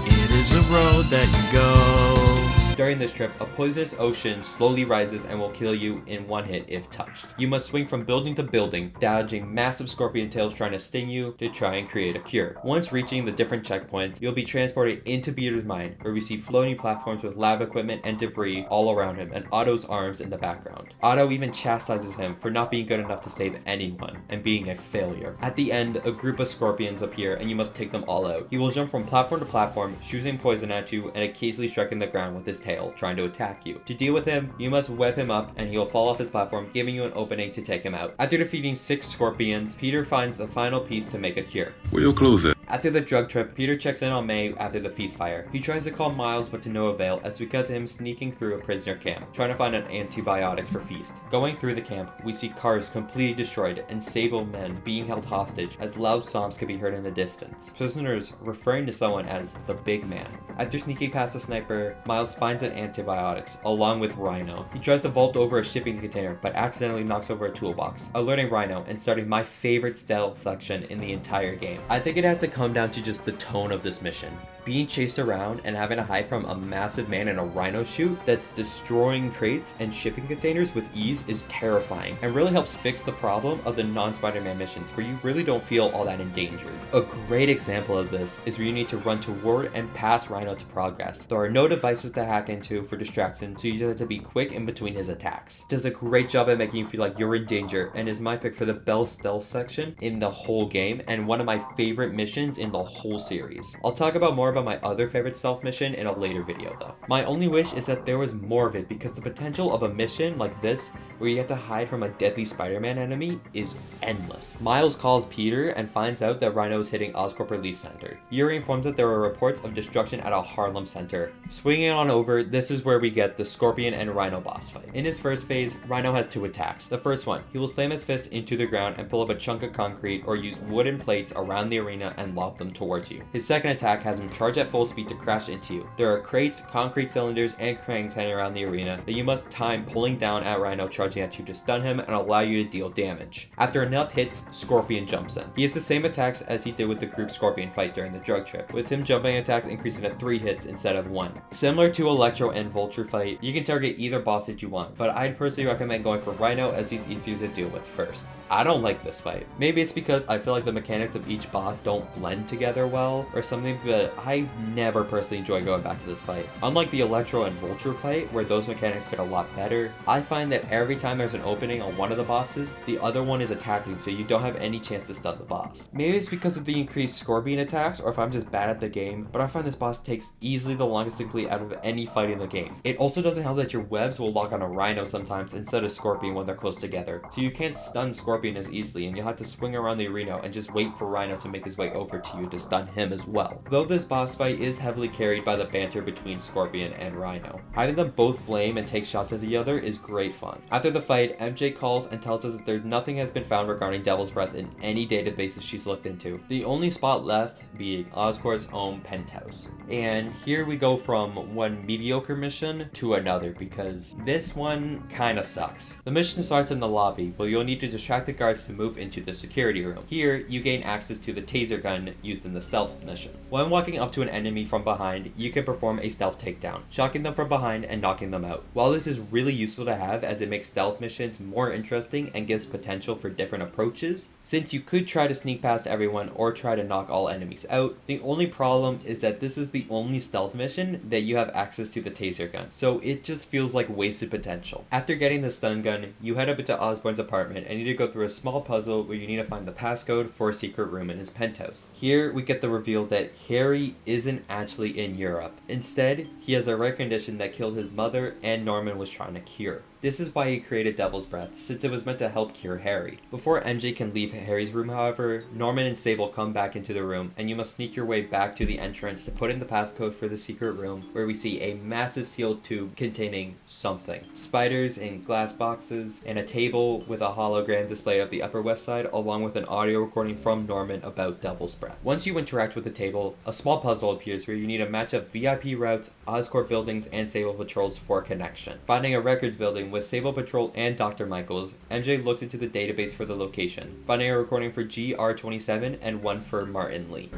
It is a road that you go. During this trip, a poisonous ocean slowly rises and will kill you in one hit if touched. You must swing from building to building, dodging massive scorpion tails trying to sting you to try and create a cure. Once reaching the different checkpoints, you'll be transported into Peter's mind, where we see floating platforms with lab equipment and debris all around him and Otto's arms in the background. Otto even chastises him for not being good enough to save anyone and being a failure. At the end, a group of scorpions appear and you must take them all out. He will jump from platform to platform, shooting poison at you and occasionally striking the ground with his tail, trying to attack you. To deal with him, you must web him up and he'll fall off his platform, giving you an opening to take him out. After defeating 6 scorpions, Peter finds the final piece to make a cure. We'll close it. After the drug trip, Peter checks in on May after the feast fire. He tries to call Miles but to no avail as we cut to him sneaking through a prisoner camp, trying to find an antibiotics for Feast. Going through the camp, we see cars completely destroyed and Sable men being held hostage as loud sobs can be heard in the distance. Prisoners referring to someone as the big man. After sneaking past the sniper, Miles finds an antibiotics along with Rhino. He tries to vault over a shipping container but accidentally knocks over a toolbox, alerting Rhino and starting my favorite stealth section in the entire game. I think it has to come down to just the tone of this mission. Being chased around and having to hide from a massive man in a Rhino chute that's destroying crates and shipping containers with ease is terrifying and really helps fix the problem of the non-Spider-Man missions where you really don't feel all that endangered. A great example of this is where you need to run toward and past Rhino to progress. There are no devices to hack into for distraction, so you just have to be quick in between his attacks. Does a great job at making you feel like you're in danger and is my pick for the best stealth section in the whole game and one of my favorite missions in the whole series. I'll talk about more about my other favorite stealth mission in a later video though. My only wish is that there was more of it because the potential of a mission like this where you have to hide from a deadly Spider-Man enemy is endless. Miles calls Peter and finds out that Rhino is hitting Oscorp Relief Center. Yuri informs that there are reports of destruction at a Harlem center. Swinging on over, this is where we get the Scorpion and Rhino boss fight. In his first phase, Rhino has 2 attacks. The first one, he will slam his fist into the ground and pull up a chunk of concrete or use wooden plates around the arena and lob them towards you. His second attack has him charge at full speed to crash into you. There are crates, concrete cylinders, and cranks hanging around the arena that you must time pulling down at Rhino charging at you to stun him and allow you to deal damage. After enough hits, Scorpion jumps in. He has the same attacks as he did with the group Scorpion fight during the drug trip, with him jumping attacks increasing to 3 hits instead of 1. Similar to Electro and Vulture fight, you can target either boss that you want, but I'd personally recommend going for Rhino as he's easier to deal with first. I don't like this fight. Maybe it's because I feel like the mechanics of each boss don't blend together well or something, but I never personally enjoy going back to this fight. Unlike the Electro and Vulture fight, where those mechanics fit a lot better, I find that every time there's an opening on one of the bosses, the other one is attacking, so you don't have any chance to stun the boss. Maybe it's because of the increased Scorpion attacks, or if I'm just bad at the game, but I find this boss takes easily the longest to complete out of any fight in the game. It also doesn't help that your webs will lock on a Rhino sometimes instead of Scorpion when they're close together, so you can't stun Scorpion as easily, and you'll have to swing around the arena and just wait for Rhino to make his way over to you to stun him as well. Though this boss fight is heavily carried by the banter between Scorpion and Rhino. Having them both blame and take shots at the other is great fun. After the fight, MJ calls and tells us that nothing has been found regarding Devil's Breath in any databases she's looked into. The only spot left being Oscorp's own penthouse. And here we go from one mediocre mission to another because this one kinda sucks. The mission starts in the lobby, where you'll need to distract the guards to move into the security room. Here, you gain access to the taser gun used in the stealth mission. When walking up to an enemy from behind, you can perform a stealth takedown, shocking them from behind and knocking them out. While this is really useful to have as it makes stealth missions more interesting and gives potential for different approaches, since you could try to sneak past everyone or try to knock all enemies out, the only problem is that this is the only stealth mission that you have access to the taser gun, so it just feels like wasted potential. After getting the stun gun, you head up into Osborn's apartment and need to go through a small puzzle where you need to find the passcode for a secret room in his penthouse. Here, we get the reveal that Harry isn't actually in Europe. Instead, he has a rare condition that killed his mother and Norman was trying to cure. This is why he created Devil's Breath, since it was meant to help cure Harry. Before MJ can leave Harry's room, however, Norman and Sable come back into the room, and you must sneak your way back to the entrance to put in the passcode for the secret room, where we see a massive sealed tube containing something. Spiders in glass boxes, and a table with a hologram display of the Upper West Side, along with an audio recording from Norman about Devil's Breath. Once you interact with the table, a small puzzle appears where you need to match up VIP routes, Oscorp buildings, and Sable patrols for connection. Finding a records building with Sable Patrol and Dr. Michaels, MJ looks into the database for the location, finding a recording for GR27 and one for Martin Lee.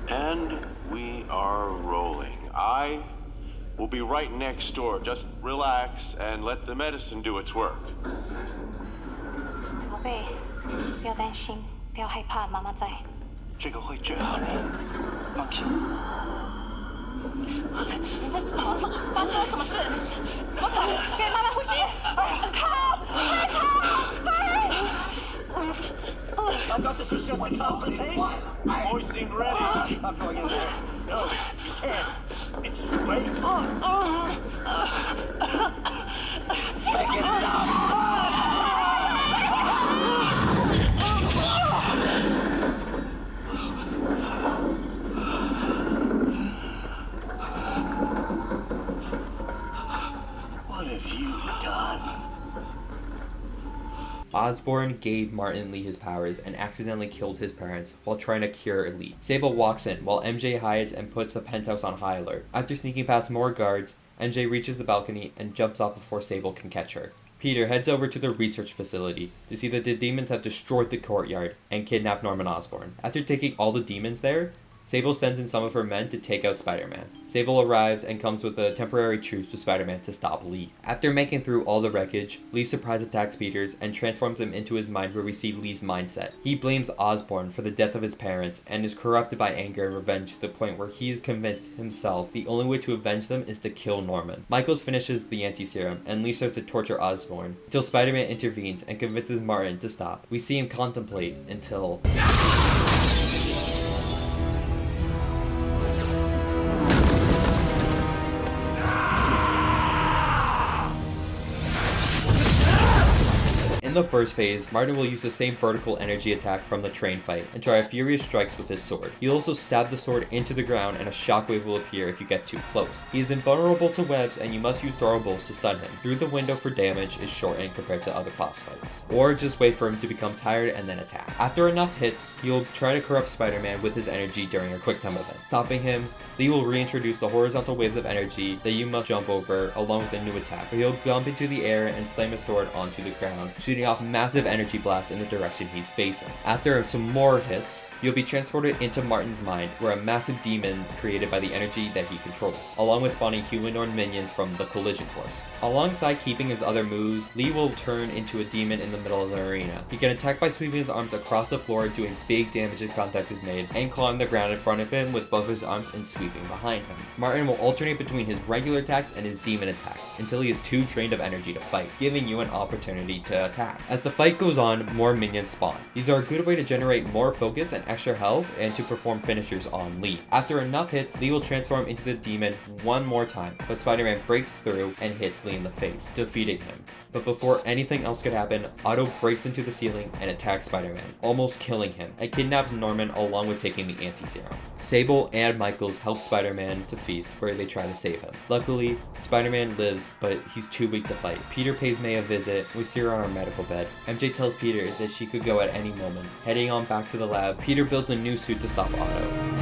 And we are rolling. I will be right next door. Just relax and let the medicine do its work. 宝贝，不要担心，不要害怕，妈妈在。这个会治好你，放心。你在什么？发生了什么事？怎么可能？给妈妈呼吸！靠！太I got this is just a consultation. Hoisting ready. I'm going in there. No, you can't. It's too late. Make it stop. What have you done? Osborn gave Martin Lee his powers and accidentally killed his parents while trying to cure Lee. Sable walks in while MJ hides and puts the penthouse on high alert. After sneaking past more guards, MJ reaches the balcony and jumps off before Sable can catch her. Peter heads over to the research facility to see that the demons have destroyed the courtyard and kidnapped Norman Osborn. After taking all the demons there, Sable sends in some of her men to take out Spider-Man. Sable arrives and comes with a temporary truce with Spider-Man to stop Lee. After making through all the wreckage, Lee surprise attacks Peters and transforms him into his mind, where we see Lee's mindset. He blames Osborn for the death of his parents and is corrupted by anger and revenge to the point where he is convinced himself the only way to avenge them is to kill Norman. Michaels finishes the anti-serum and Lee starts to torture Osborn until Spider-Man intervenes and convinces Martin to stop. We see him contemplate until... In the first phase, Martin will use the same vertical energy attack from the train fight and try furious strikes with his sword. He'll also stab the sword into the ground and a shockwave will appear if you get too close. He is invulnerable to webs and you must use throwables to stun him. Through the window for damage is shortened compared to other boss fights. Or just wait for him to become tired and then attack. After enough hits, he'll try to corrupt Spider-Man with his energy during a quick time event. Stopping him, Lee will reintroduce the horizontal waves of energy that you must jump over along with a new attack, where he'll jump into the air and slam his sword onto the ground, shooting off massive energy blasts in the direction he's facing. After some more hits, you'll be transported into Martin's mind, where a massive demon created by the energy that he controls, along with spawning humanoid minions from the collision course. Alongside keeping his other moves, Lee will turn into a demon in the middle of the arena. He can attack by sweeping his arms across the floor, doing big damage if contact is made, and clawing the ground in front of him with both his arms and sweeping behind him. Martin will alternate between his regular attacks and his demon attacks, until he is too drained of energy to fight, giving you an opportunity to attack. As the fight goes on, more minions spawn. These are a good way to generate more focus and extra health and to perform finishers on Lee. After enough hits, Lee will transform into the demon one more time, but Spider-Man breaks through and hits Lee in the face, defeating him. But before anything else could happen, Otto breaks into the ceiling and attacks Spider-Man, almost killing him, and kidnaps Norman along with taking the anti-serum. Sable and Michaels help Spider-Man to Feast, where they try to save him. Luckily, Spider-Man lives, but he's too weak to fight. Peter pays May a visit. We see her on her medical bed. MJ tells Peter that she could go at any moment. Heading on back to the lab, Peter builds a new suit to stop Otto.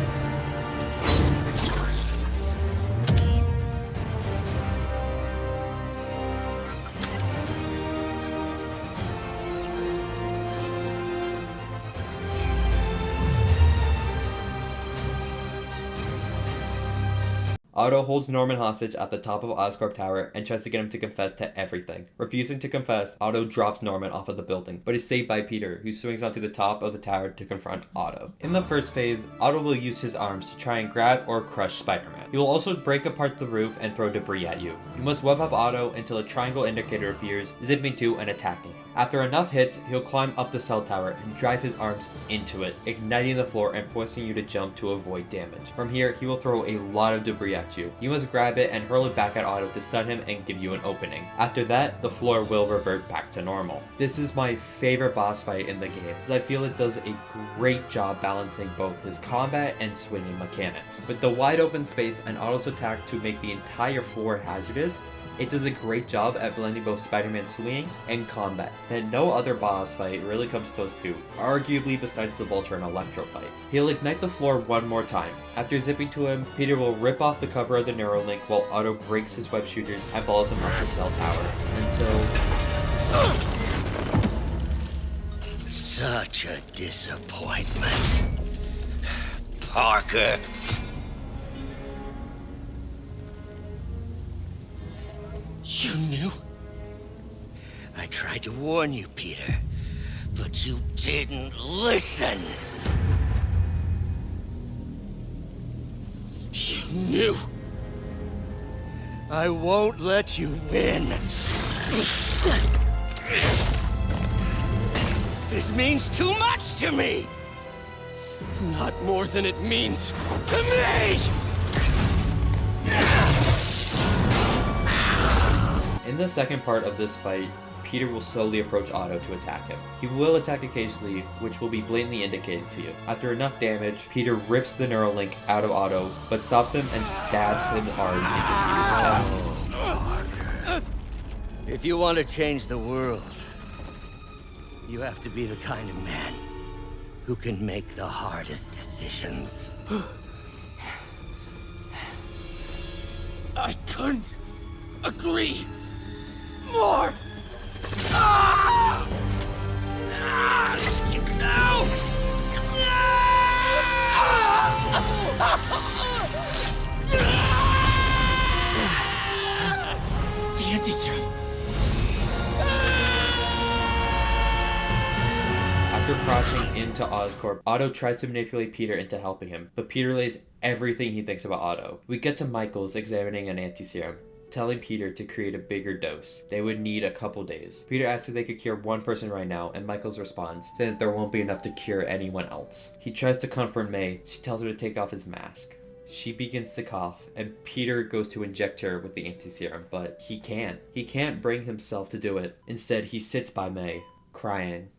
Otto holds Norman hostage at the top of Oscorp Tower and tries to get him to confess to everything. Refusing to confess, Otto drops Norman off of the building, but is saved by Peter, who swings onto the top of the tower to confront Otto. In the first phase, Otto will use his arms to try and grab or crush Spider-Man. He will also break apart the roof and throw debris at you. You must web up Otto until a triangle indicator appears, zipping to and attacking. After enough hits, he'll climb up the cell tower and drive his arms into it, igniting the floor and forcing you to jump to avoid damage. From here, he will throw a lot of debris at you. You must grab it and hurl it back at Otto to stun him and give you an opening. After that, the floor will revert back to normal. This is my favorite boss fight in the game, as I feel it does a great job balancing both his combat and swinging mechanics. With the wide open space and Otto's attack to make the entire floor hazardous, it does a great job at blending both Spider-Man's swinging and combat that no other boss fight really comes close to, arguably besides the Vulture and Electro fight. He'll ignite the floor one more time. After zipping to him, Peter will rip off the cover of the Neuralink while Otto breaks his web shooters and follows him up the cell tower until... Such a disappointment. Parker. You knew? I tried to warn you, Peter, but you didn't listen. You knew. I won't let you win. This means too much to me. Not more than it means to me! In the second part of this fight, Peter will slowly approach Otto to attack him. He will attack occasionally, which will be blatantly indicated to you. After enough damage, Peter rips the Neuralink out of Otto, but stops him and stabs him hard into Peter's chest. If you want to change the world, you have to be the kind of man who can make the hardest decisions. I couldn't agree more! The anti-serum. After crashing into Oscorp, Otto tries to manipulate Peter into helping him, but Peter lays everything he thinks about Otto. We get to Michaels examining an anti-serum, telling Peter to create a bigger dose. They would need a couple days. Peter asks if they could cure one person right now, and Michaels responds, saying that there won't be enough to cure anyone else. He tries to comfort May. She tells her to take off his mask. She begins to cough, and Peter goes to inject her with the anti-serum, but he can't. He can't bring himself to do it. Instead, he sits by May, crying.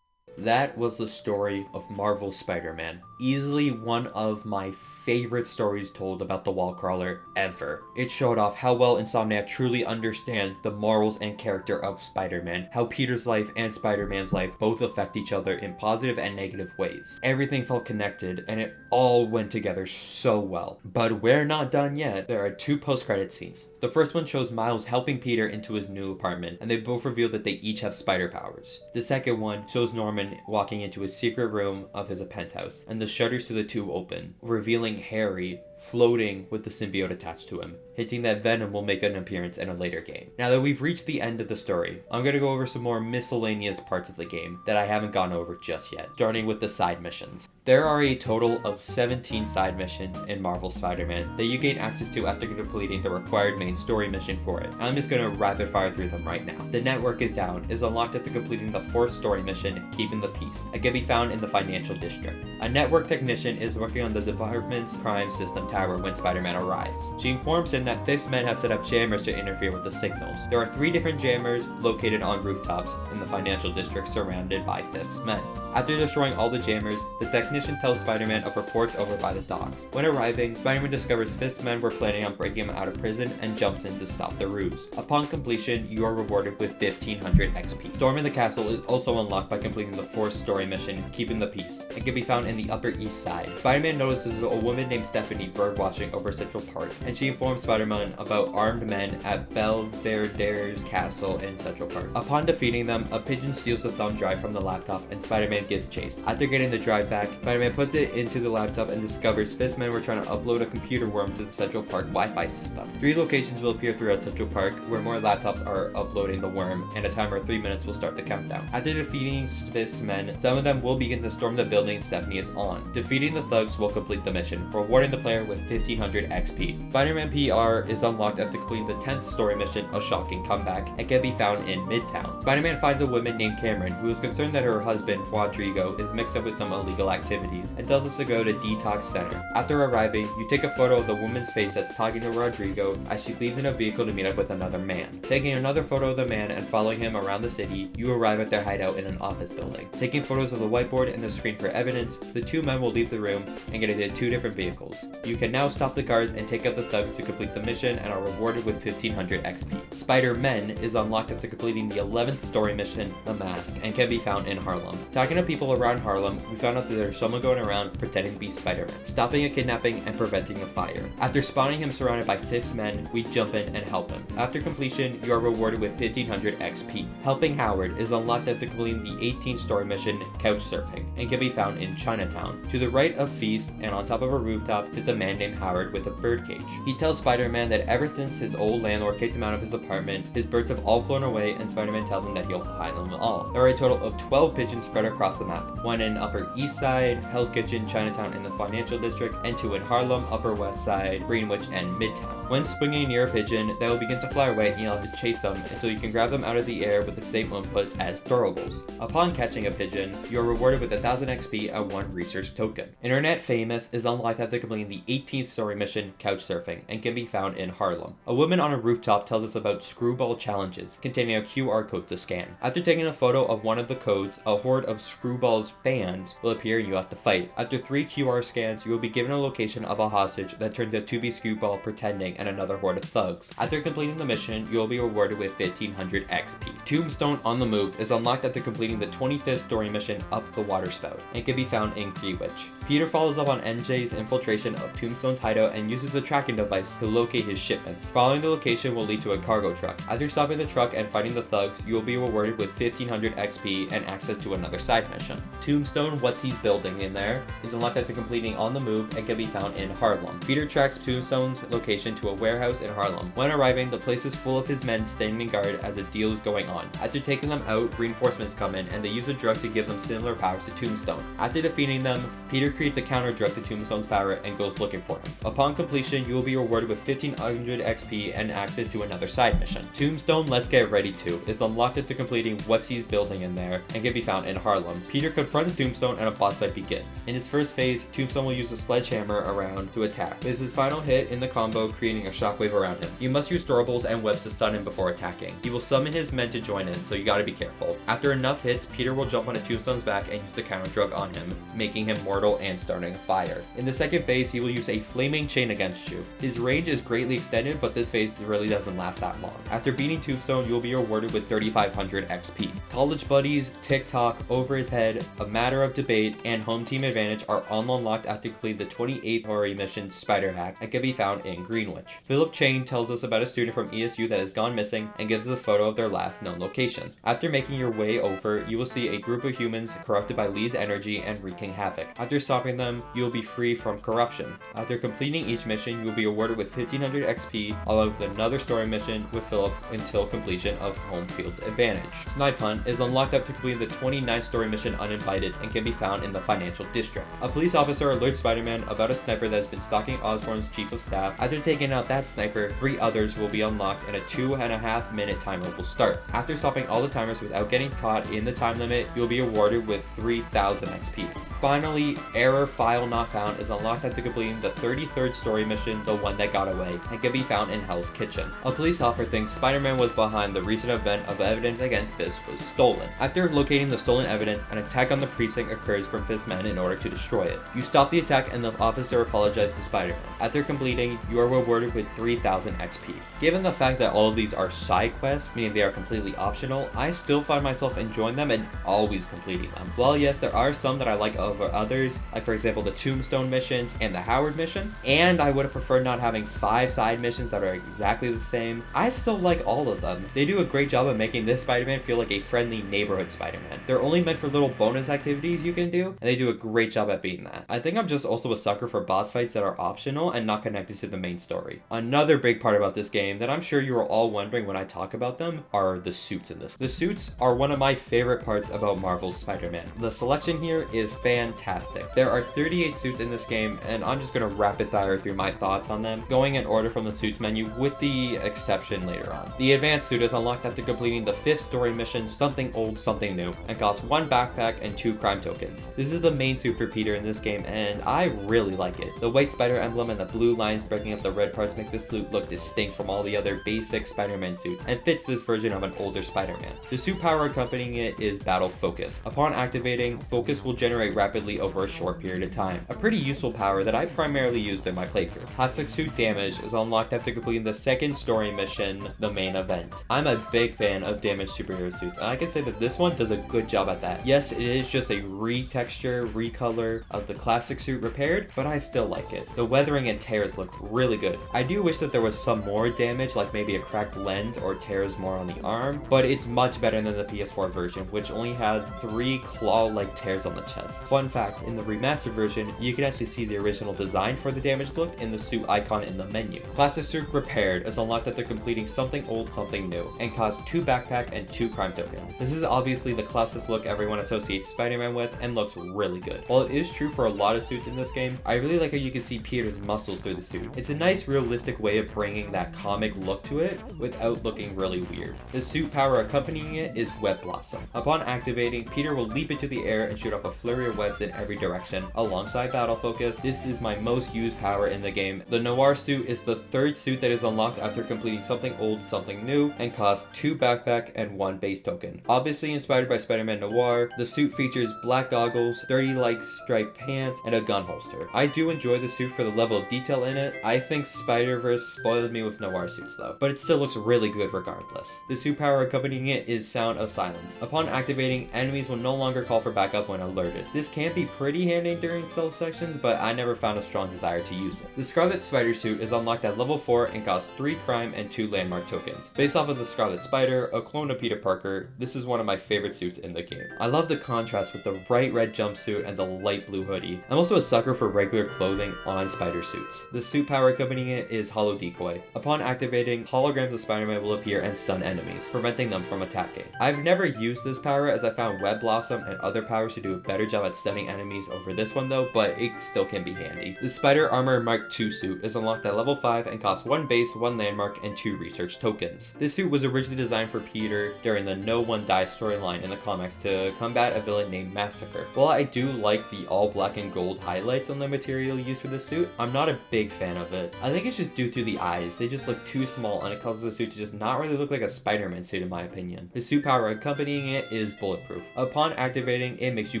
That was the story of Marvel's Spider-Man. Easily one of my favorite stories told about the wall crawler ever. It showed off how well Insomniac truly understands the morals and character of Spider-Man, how Peter's life and Spider-Man's life both affect each other in positive and negative ways. Everything felt connected, and it all went together so well. But we're not done yet. There are 2 post-credit scenes. The first one shows Miles helping Peter into his new apartment, and they both reveal that they each have spider powers. The second one shows Norman walking into a secret room of his penthouse, and the shutters to the tube open, revealing Harry floating with the symbiote attached to him, hinting that Venom will make an appearance in a later game. Now that we've reached the end of the story, I'm going to go over some more miscellaneous parts of the game that I haven't gone over just yet, starting with the side missions. There are a total of 17 side missions in Marvel Spider-Man that you gain access to after completing the required main story mission for it. I'm just going to rapid fire through them right now. The Network is Down is unlocked after completing the 4th story mission, Keeping the Peace, and can be found in the Financial District. A network technician is working on the department's crime system tower when Spider-Man arrives. She informs him that Fisk's men have set up jammers to interfere with the signals. There are 3 different jammers located on rooftops in the Financial District surrounded by Fisk's men. After destroying all the jammers, the technician tells Spider-Man of reports over by the docks. When arriving, Spider-Man discovers Fisk men were planning on breaking him out of prison and jumps in to stop the ruse. Upon completion, you are rewarded with 1500 XP. Storming the castle is also unlocked by completing the 4th story mission, Keeping the Peace, and can be found in the Upper East Side. Spider-Man notices a woman named Stephanie birdwatching over Central Park, and she informs Spider-Man about armed men at Belvedere's castle in Central Park. Upon defeating them, a pigeon steals the thumb drive from the laptop and Spider-Man gives chase. After getting the drive back, Spider-Man puts it into the laptop and discovers Fisk men were trying to upload a computer worm to the Central Park Wi-Fi system. 3 locations will appear throughout Central Park where more laptops are uploading the worm, and a timer of 3 minutes will start the countdown. After defeating Fisk's men, some of them will begin to storm the building Stephanie is on. Defeating the thugs will complete the mission, rewarding the player with 1500 XP. Spider-Man PR is unlocked after completing the 10th story mission, A Shocking Comeback, and can be found in Midtown. Spider-Man finds a woman named Cameron who is concerned that her husband, Rodrigo, is mixed up with some illegal activities and tells us to go to Detox Center. After arriving, you take a photo of the woman's face that's talking to Rodrigo as she leaves in a vehicle to meet up with another man. Taking another photo of the man and following him around the city, you arrive at their hideout in an office building. Taking photos of the whiteboard and the screen for evidence, the 2 men will leave the room and get into 2 different vehicles. You can now stop the cars and take out the thugs to complete the mission and are rewarded with 1500 XP. Spider-Man is unlocked after completing the 11th story mission, The Mask, and can be found in Harlem. Talking to people around Harlem, we found out that there's someone going around pretending to be Spider-Man, stopping a kidnapping and preventing a fire. After spotting him surrounded by Fisk men, we jump in and help him. After completion, you are rewarded with 1500 XP. Helping Howard is unlocked after completing the 18th story mission, Couchsurfing, and can be found in Chinatown. To the right of Feast and on top of a rooftop sits a man named Howard with a birdcage. He tells Spider-Man that ever since his old landlord kicked him out of his apartment, his birds have all flown away, and Spider-Man tells him that he'll find them all. There are a total of 12 pigeons spread across the map, 1 in Upper East Side, Hell's Kitchen, Chinatown, and the Financial District, and 2 in Harlem, Upper West Side, Greenwich, and Midtown. When swinging near a pigeon, they will begin to fly away and you'll have to chase them until you can grab them out of the air with the same inputs as throwables. Upon catching a pigeon, you are rewarded with 1000 XP and 1 research token. Internet Famous is unlocked after completing the 18th story mission, Couchsurfing, and can be found in Harlem. A woman on a rooftop tells us about screwball challenges containing a QR code to scan. After taking a photo of one of the codes, a horde of Screwball's fans will appear and you have to fight. After 3 QR scans, you will be given a location of a hostage that turns out to be Screwball pretending and another horde of thugs. After completing the mission, you will be rewarded with 1500 XP. Tombstone on the Move is unlocked after completing the 25th story mission, Up the Water Spout, and can be found in Greenwich. Peter follows up on NJ's infiltration of Tombstone's hideout and uses a tracking device to locate his shipments. Following the location will lead to a cargo truck. After stopping the truck and fighting the thugs, you will be rewarded with 1500 XP and access to another side mission. Tombstone, What's He's Building in There, is unlocked after completing On the Move and can be found in Harlem. Peter tracks Tombstone's location to a warehouse in Harlem. When arriving, the place is full of his men standing guard as a deal is going on. After taking them out, reinforcements come in and they use a drug to give them similar powers to Tombstone. After defeating them, Peter creates a counter drug to Tombstone's power and goes looking for him. Upon completion, you will be rewarded with 1500 XP and access to another side mission. Tombstone, Let's Get Ready To is unlocked after completing What's He's Building in There and can be found in Harlem. Peter confronts Tombstone and a boss fight begins. In his first phase, Tombstone will use a sledgehammer around to attack, with his final hit in the combo creating a shockwave around him. You must use throwables and webs to stun him before attacking. He will summon his men to join in, so you gotta be careful. After enough hits, Peter will jump onto Tombstone's back and use the counter drug on him, making him mortal and starting a fire. In the second phase, he will use a flaming chain against you. His range is greatly extended, but this phase really doesn't last that long. After beating Tombstone, you will be rewarded with 3500 XP. College Buddies, TikTok, Over His Head, A Matter of Debate, and Home Team Advantage are all unlocked after completing the 28th story mission, Spider Hack, and can be found in Greenwich. Philip Chain tells us about a student from ESU that has gone missing and gives us a photo of their last known location. After making your way over, you will see a group of humans corrupted by Lee's energy and wreaking havoc. After stopping them, you will be free from corruption. After completing each mission, you will be awarded with 1500 XP along with another story mission with Philip until completion of Home Field Advantage. Snipe Hunt is unlocked after completing the 29th story mission Uninvited and can be found in the Financial District. A police officer alerts Spider-Man about a sniper that has been stalking Osborn's chief of staff. After taking out that sniper, 3 others will be unlocked and a 2.5 minute timer will start. After stopping all the timers without getting caught in the time limit, you'll be awarded with 3000 XP. Finally, Error File Not Found is unlocked after completing the 33rd story mission, The One That Got Away, and can be found in Hell's Kitchen. A police officer thinks Spider-Man was behind the recent event of evidence against Fisk was stolen. After locating the stolen evidence, units, an attack on the precinct occurs from Fisk's men in order to destroy it. You stop the attack and the officer apologizes to Spider-Man. After completing, you are rewarded with 3,000 XP. Given the fact that all of these are side quests, meaning they are completely optional, I still find myself enjoying them and always completing them. While yes, there are some that I like over others, like for example the Tombstone missions and the Howard mission, and I would have preferred not having 5 side missions that are exactly the same, I still like all of them. They do a great job of making this Spider-Man feel like a friendly neighborhood Spider-Man. They're only meant for little bonus activities you can do, and they do a great job at being that. I think I'm just also a sucker for boss fights that are optional and not connected to the main story. Another big part about this game that I'm sure you are all wondering when I talk about them are the suits in this. The suits are one of my favorite parts about Marvel's Spider-Man. The selection here is fantastic. There are 38 suits in this game, and I'm just going to rapid fire through my thoughts on them, going in order from the suits menu with the exception later on. The advanced suit is unlocked after completing the 5th story mission, Something Old, Something New, and costs 1 backpack and 2 crime tokens. This is the main suit for Peter in this game, and I really like it. The white spider emblem and the blue lines breaking up the red parts make this suit look distinct from all the other basic Spider-Man suits, and fits this version of an older Spider-Man. The suit power accompanying it is Battle Focus. Upon activating, Focus will generate rapidly over a short period of time, a pretty useful power that I primarily used in my playthrough. Toxic Suit Damage is unlocked after completing the 2nd story mission, the main event. I'm a big fan of damaged superhero suits, and I can say that this one does a good job at that. Yes, it is just a retexture, recolor of the classic suit repaired, but I still like it. The weathering and tears look really good. I do wish that there was some more damage, like maybe a cracked lens or tears more on the arm, but it's much better than the PS4 version, which only had 3 claw-like tears on the chest. Fun fact, in the remastered version, you can actually see the original design for the damaged look in the suit icon in the menu. Classic Suit Repaired is unlocked after completing Something Old, Something New, and costs 2 backpack and 2 crime tokens. This is obviously the classic look everyone associates Spider-Man with, and looks really good. While it is true for a lot of suits in this game, I really like how you can see Peter's muscles through the suit. It's a nice realistic way of bringing that comic look to it without looking really weird. The suit power accompanying it is Web Blossom. Upon activating, Peter will leap into the air and shoot off a flurry of webs in every direction. Alongside Battle Focus, this is my most used power in the game. The Noir suit is the 3rd suit that is unlocked after completing Something Old, Something New, and costs 2 backpack and 1 base token. Obviously inspired by Spider-Man Noir, the suit features black goggles, 30-like striped pants, and a gun holster. I do enjoy the suit for the level of detail in it. I think Spider-Verse spoiled me with Noir suits though, but it still looks really good regardless. The suit power accompanying it is Sound of Silence. Upon activating, enemies will no longer call for backup when alerted. This can be pretty handy during stealth sections, but I never found a strong desire to use it. The Scarlet Spider suit is unlocked at level 4 and costs 3 crime and 2 landmark tokens. Based off of the Scarlet Spider, a clone of Peter Parker, this is one of my favorite suits in the game. I love the contrast with the bright red jumpsuit and the light blue hoodie. I'm also a sucker for regular clothing on spider suits. The suit power accompanying it is Hollow Decoy. Upon activating, holograms of Spider-Man will appear and stun enemies, preventing them from attacking. I've never used this power as I found Web Blossom and other powers to do a better job at stunning enemies over this one though, but it still can be handy. The Spider Armor Mark II suit is unlocked at level 5 and costs 1 base, 1 landmark, and 2 research tokens. This suit was originally designed for Peter during the No One Dies storyline in the comics to combat a villain named Massacre. While I do like the all black and gold highlights on the material used for this suit, I'm not a big fan of it. I think it's just due to the eyes. They just look too small and it causes the suit to just not really look like a Spider-Man suit in my opinion. The suit power accompanying it is Bulletproof. Upon activating, it makes you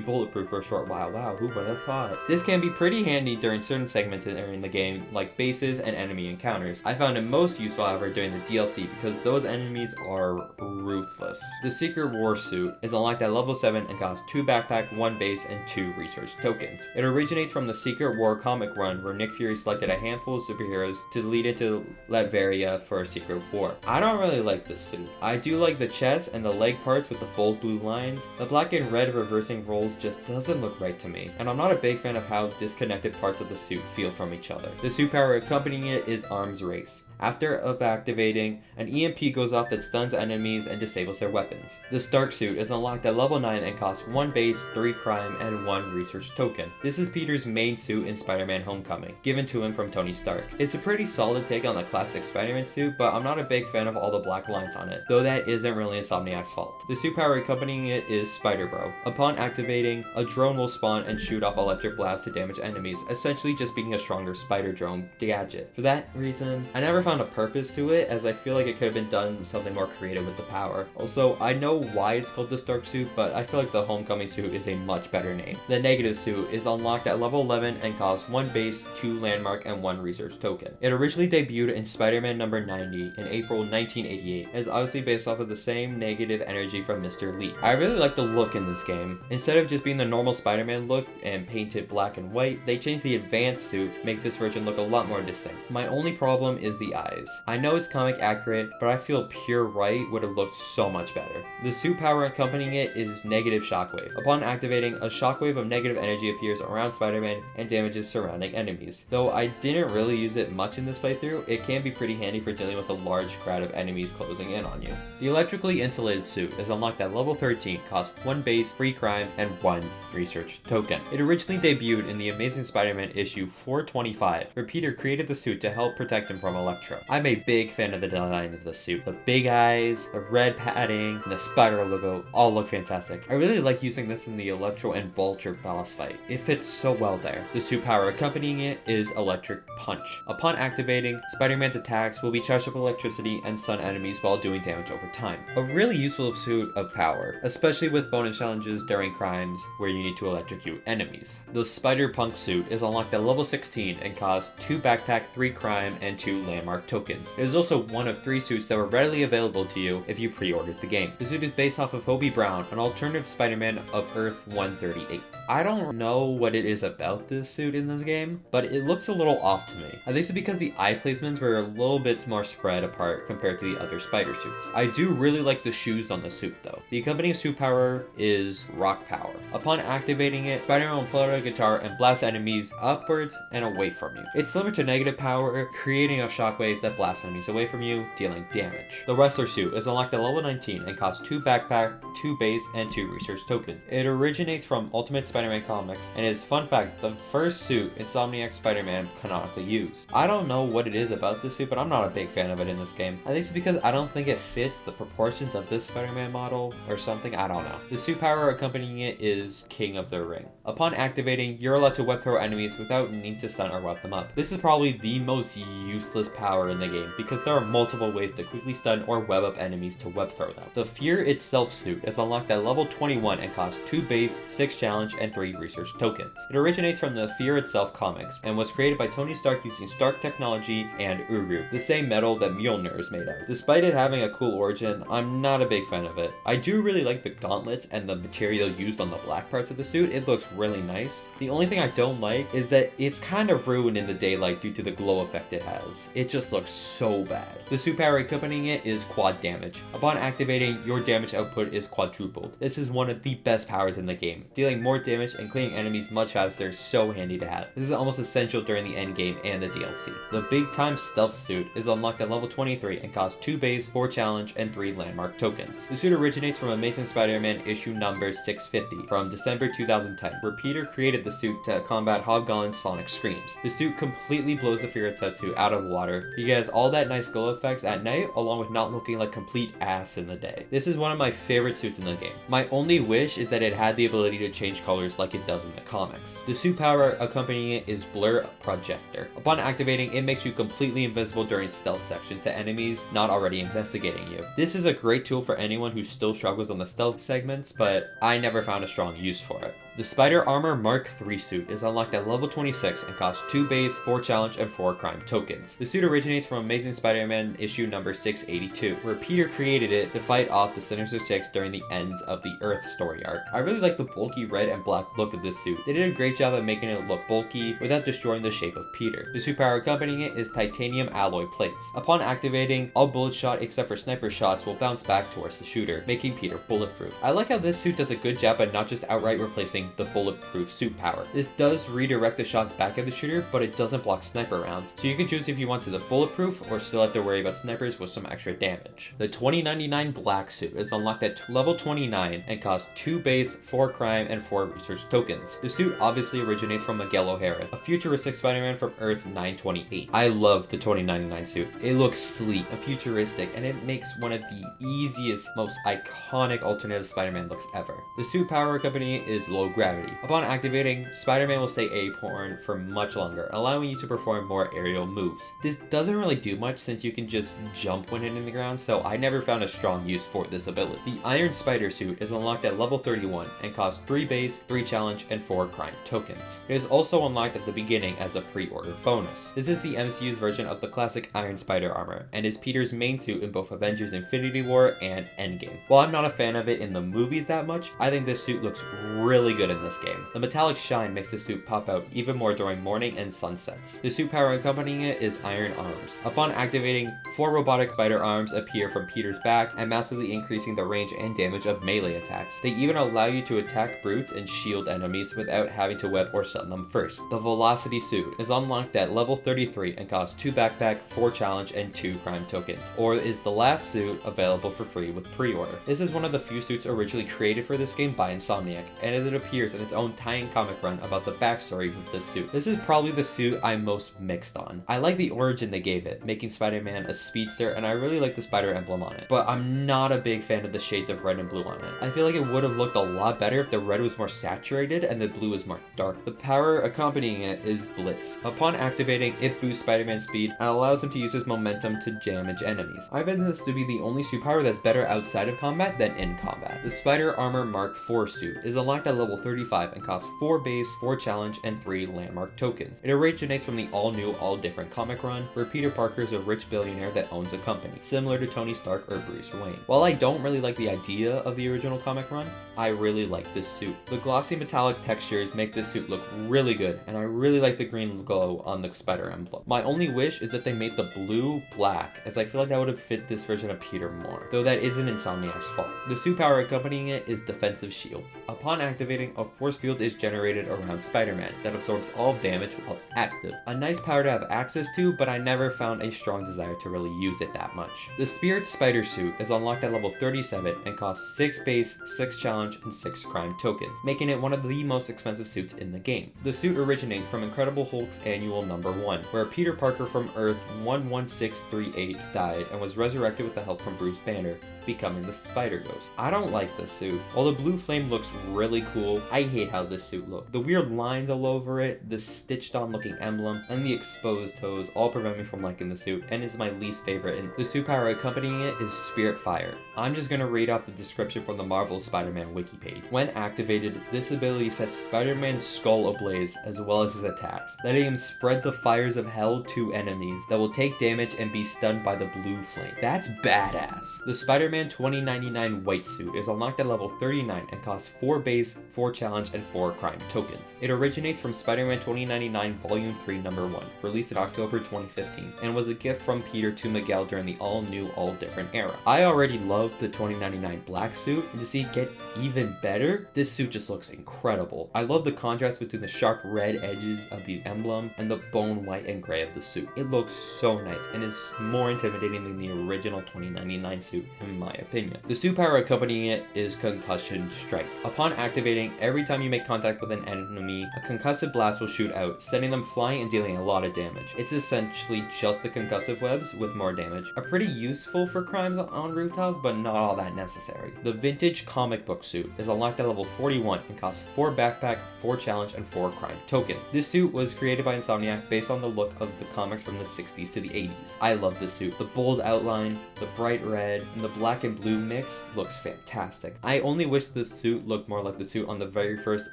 bulletproof for a short while. Wow, who would have thought? This can be pretty handy during certain segments in the game, like bases and enemy encounters. I found it most useful however during the DLC because those enemies are ruthless. The Secret War suit is unlocked at level 7 and costs 2 backpack, 1 base, and 2 research tokens. It originates from the Secret War comic run where Nick Fury selected a handful of superheroes to lead into Latveria for a secret war. I don't really like this suit. I do like the chest and the leg parts with the bold blue lines. The black and red reversing rolls just doesn't look right to me, and I'm not a big fan of how disconnected parts of the suit feel from each other. The suit power accompanying it is Arms Race. After activating, an EMP goes off that stuns enemies and disables their weapons. The Stark suit is unlocked at level 9 and costs 1 base, 3 crime, and 1 research token. This is Peter's main suit in Spider-Man Homecoming, given to him from Tony Stark. It's a pretty solid take on the classic Spider-Man suit, but I'm not a big fan of all the black lines on it, though that isn't really Insomniac's fault. The suit power accompanying it is Spider-Bro. Upon activating, a drone will spawn and shoot off electric blasts to damage enemies, essentially just being a stronger spider drone gadget. For that reason, I never found found a purpose to it, as I feel like it could have been done something more creative with the power. Also, I know why it's called the Stark suit, but I feel like the Homecoming suit is a much better name. The Negative suit is unlocked at level 11 and costs 1 base, 2 landmark, and 1 research token. It originally debuted in Spider-Man number 90 in April 1988, and is obviously based off of the same negative energy from Mr. Lee. I really like the look in this game. Instead of just being the normal Spider-Man look and painted black and white, they changed the advanced suit, make this version look a lot more distinct. My only problem is the eyes. I know it's comic accurate, but I feel pure white would have looked so much better. The suit power accompanying it is negative shockwave. Upon activating, a shockwave of negative energy appears around Spider-Man and damages surrounding enemies. Though I didn't really use it much in this playthrough, it can be pretty handy for dealing with a large crowd of enemies closing in on you. The electrically insulated suit is unlocked at level 13, costs 1 base, 3 crime, and 1 research token. It originally debuted in the Amazing Spider-Man issue 425, where Peter created the suit to help protect him from Electro. I'm a big fan of the design of the suit. The big eyes, the red padding, and the spider logo all look fantastic. I really like using this in the Electro and Vulture boss fight. It fits so well there. The suit power accompanying it is Electric Punch. Upon activating, Spider-Man's attacks will be charged up with electricity and stun enemies while doing damage over time. A really useful suit of power, especially with bonus challenges during crimes where you need to electrocute enemies. The Spider-Punk suit is unlocked at level 16 and costs 2 backpack, 3 crime, and 2 landmark tokens. It is also one of 3 suits that were readily available to you if you pre-ordered the game. The suit is based off of Hobie Brown, an alternative Spider-Man of Earth 138. I don't know what it is about this suit in this game, but it looks a little off to me. I think it's because the eye placements were a little bit more spread apart compared to the other spider suits. I do really like the shoes on the suit though. The accompanying suit power is Rock Power. Upon activating it, Spider-Man will pull out a guitar and blast enemies upwards and away from you. It's similar to negative power, creating a shockwave that blasts enemies away from you, dealing damage. The Wrestler suit is unlocked at level 19 and costs 2 backpack, 2 base, and 2 research tokens. It originates from Ultimate Spider-Man comics and is, fun fact, the first suit Insomniac Spider-Man canonically used. I don't know what it is about this suit, but I'm not a big fan of it in this game. I think it's because I don't think it fits the proportions of this Spider-Man model or something, I don't know. The suit power accompanying it is King of the Ring. Upon activating, you're allowed to web throw enemies without needing to stun or web them up. This is probably the most useless power in the game because there are multiple ways to quickly stun or web up enemies to web throw them. The Fear Itself suit is unlocked at level 21 and costs 2 base, 6 challenge, and 3 research tokens. It originates from the Fear Itself comics and was created by Tony Stark using Stark technology and Uru, the same metal that Mjolnir is made of. Despite it having a cool origin, I'm not a big fan of it. I do really like the gauntlets and the material used on the black parts of the suit. It looks really nice. The only thing I don't like is that it's kind of ruined in the daylight due to the glow effect it has. It just looks so bad. The suit power accompanying it is Quad Damage. Upon activating, your damage output is quadrupled. This is one of the best powers in the game. Dealing more damage and clearing enemies much faster is so handy to have. This is almost essential during the end game and the DLC. The Big Time Stealth suit is unlocked at level 23 and costs 2 base, 4 challenge, and 3 landmark tokens. The suit originates from Amazing Spider-Man issue number 650 from December 2010, where Peter created the suit to combat Hobgoblin's sonic screams. The suit completely blows the Fear Itself suit out of water. He has all that nice glow effects at night, along with not looking like complete ass in the day. This is one of my favorite suits in the game. My only wish is that it had the ability to change colors like it does in the comics. The suit power accompanying it is Blur Projector. Upon activating, it makes you completely invisible during stealth sections to enemies not already investigating you. This is a great tool for anyone who still struggles on the stealth segments, but I never found a strong use for it. The Spider Armor Mark III suit is unlocked at level 26 and costs 2 base, 4 challenge, and 4 crime tokens. The suit originates from Amazing Spider-Man issue number 682, where Peter created it to fight off the Sinister Six during the ends of the Earth story arc. I really like the bulky red and black look of this suit. They did a great job at making it look bulky without destroying the shape of Peter. The suit power accompanying it is titanium alloy plates. Upon activating, all bullet shot except for sniper shots will bounce back towards the shooter, making Peter bulletproof. I like how this suit does a good job at not just outright replacing the bulletproof suit power. This does redirect the shots back at the shooter, but it doesn't block sniper rounds, so you can choose if you want to the bulletproof or still have to worry about snipers with some extra damage. The 2099 black suit is unlocked at level 29 and costs 2 base, 4 crime, and 4 research tokens. The suit obviously originates from Miguel O'Hara, a futuristic Spider-Man from Earth 928. I love the 2099 suit. It looks sleek and futuristic, and it makes one of the easiest, most iconic alternative Spider-Man looks ever. The suit power accompanying it is Low gravity. Upon activating, Spider-Man will stay airborne for much longer, allowing you to perform more aerial moves. This doesn't really do much since you can just jump when hitting the ground, so I never found a strong use for this ability. The Iron Spider suit is unlocked at level 31 and costs 3 base, 3 challenge, and 4 crime tokens. It is also unlocked at the beginning as a pre-order bonus. This is the MCU's version of the classic Iron Spider armor, and is Peter's main suit in both Avengers Infinity War and Endgame. While I'm not a fan of it in the movies that much, I think this suit looks really good in this game. The metallic shine makes the suit pop out even more during morning and sunsets. The suit power accompanying it is Iron Arms. Upon activating, 4 robotic spider arms appear from Peter's back and massively increasing the range and damage of melee attacks. They even allow you to attack brutes and shield enemies without having to whip or stun them first. The Velocity suit is unlocked at level 33 and costs 2 backpack, 4 challenge, and 2 crime tokens, or is the last suit available for free with pre-order. This is one of the few suits originally created for this game by Insomniac, and as it appears in its own tie-in comic run about the backstory with this suit. This is probably the suit I'm most mixed on. I like the origin they gave it, making Spider-Man a speedster, and I really like the spider emblem on it, but I'm not a big fan of the shades of red and blue on it. I feel like it would have looked a lot better if the red was more saturated and the blue was more dark. The power accompanying it is Blitz. Upon activating, it boosts Spider-Man's speed and allows him to use his momentum to damage enemies. I find this to be the only suit power that's better outside of combat than in combat. The Spider Armor Mark IV suit is unlocked at level 35 and costs 4 base, 4 challenge, and 3 landmark tokens. It originates from the all-new, all-different comic run, where Peter Parker is a rich billionaire that owns a company, similar to Tony Stark or Bruce Wayne. While I don't really like the idea of the original comic run, I really like this suit. The glossy metallic textures make this suit look really good, and I really like the green glow on the spider emblem. My only wish is that they made the blue black, as I feel like that would have fit this version of Peter more, though that isn't Insomniac's fault. The suit power accompanying it is Defensive Shield. Upon activating, a force field is generated around Spider-Man that absorbs all damage while active. A nice power to have access to, but I never found a strong desire to really use it that much. The Spirit Spider suit is unlocked at level 37 and costs 6 base, 6 challenge, and 6 crime tokens, making it one of the most expensive suits in the game. The suit originates from Incredible Hulk's annual #1, where Peter Parker from Earth 11638 died and was resurrected with the help from Bruce Banner, becoming the Spider-Ghost. I don't like this suit. While the blue flame looks really cool, I hate how this suit looks. The weird lines all over it, the stitched on looking emblem, and the exposed toes all prevent me from liking the suit, and is my least favorite. And the suit power accompanying it is Spirit Fire. I'm just gonna read off the description from the Marvel Spider-Man wiki page. When activated, this ability sets Spider-Man's skull ablaze as well as his attacks, letting him spread the fires of hell to enemies that will take damage and be stunned by the blue flame. That's badass. The Spider-Man 2099 white suit is unlocked at level 39 and costs 4 base, 4 challenge, and 4 crime tokens. It originates from Spider-Man 2099 Volume 3 #1, released in October 2015, and was a gift from Peter to Miguel during the all-new, all-different era. I already love the 2099 black suit, and to see it get even better, this suit just looks incredible. I love the contrast between the sharp red edges of the emblem and the bone white and gray of the suit. It looks so nice and is more intimidating than the original 2099 suit in my opinion. The suit power accompanying it is Concussion Strike. Upon activating, every time you make contact with an enemy, a concussive blast will shoot out, sending them flying and dealing a lot of damage. It's essentially just the concussive webs with more damage. Are pretty useful for crimes on rooftops, but not all that necessary. The Vintage Comic Book suit is unlocked at level 41 and costs 4 backpack, 4 challenge, and 4 crime tokens. This suit was created by Insomniac based on the look of the comics from the 60s to the 80s. I love this suit. The bold outline, the bright red, and the black and blue mix looks fantastic. I only wish this suit looked more like the suit on the very first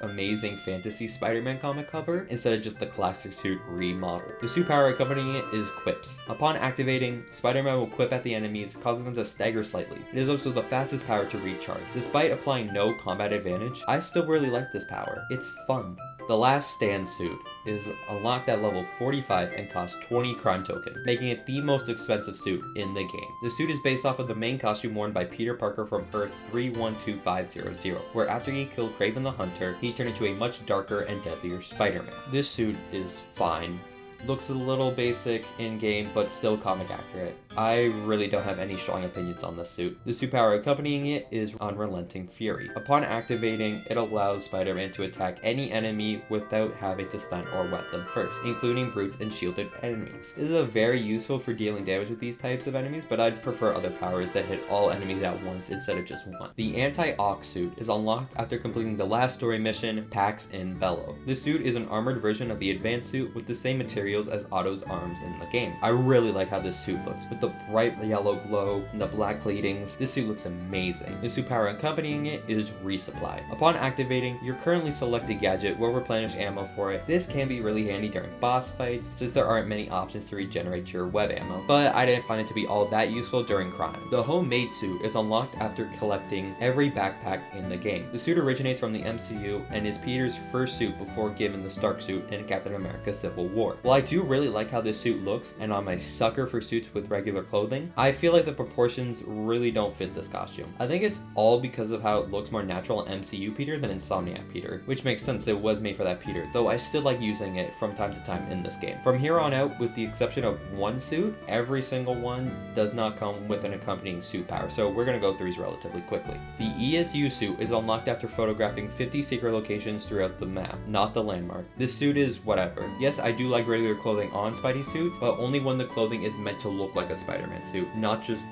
Amazing Fantasy Spider-Man comic cover, instead of just the classic suit remodeled. The suit power accompanying it is Quips. Upon activating, Spider-Man will quip at the enemies, causing them to stagger slightly. It is also the fastest power to recharge. Despite applying no combat advantage, I still really like this power. It's fun. The Last Stand suit is unlocked at level 45 and costs 20 crime tokens, making it the most expensive suit in the game. The suit is based off of the main costume worn by Peter Parker from Earth 312500, where after he killed Kraven the Hunter, he turned into a much darker and deadlier Spider-Man. This suit is fine. Looks a little basic in-game, but still comic accurate. I really don't have any strong opinions on this suit. The superpower accompanying it is Unrelenting Fury. Upon activating, it allows Spider-Man to attack any enemy without having to stun or web them first, including brutes and shielded enemies. This is very useful for dealing damage with these types of enemies, but I'd prefer other powers that hit all enemies at once instead of just one. The Anti-Ox suit is unlocked after completing the last story mission, Pax in Bello. This suit is an armored version of the advanced suit with the same materials as Otto's arms in the game. I really like how this suit looks. With the bright yellow glow and the black pleatings, this suit looks amazing. The superpower accompanying it is Resupply. Upon activating, your currently selected gadget will replenish ammo for it. This can be really handy during boss fights, since there aren't many options to regenerate your web ammo, but I didn't find it to be all that useful during crime. The Homemade suit is unlocked after collecting every backpack in the game. The suit originates from the MCU and is Peter's first suit before given the Stark suit in Captain America Civil War. While I do really like how this suit looks, and I'm a sucker for suits with regular clothing, I feel like the proportions really don't fit this costume. I think it's all because of how it looks more natural in MCU Peter than Insomniac Peter, which makes sense, it was made for that Peter, though I still like using it from time to time in this game. From here on out, with the exception of one suit, every single one does not come with an accompanying suit power, so we're gonna go through these relatively quickly. The ESU suit is unlocked after photographing 50 secret locations throughout the map, not the landmark. This suit is whatever. Yes, I do like regular clothing on Spidey suits, but only when the clothing is meant to look like a Spider-Man suit, not just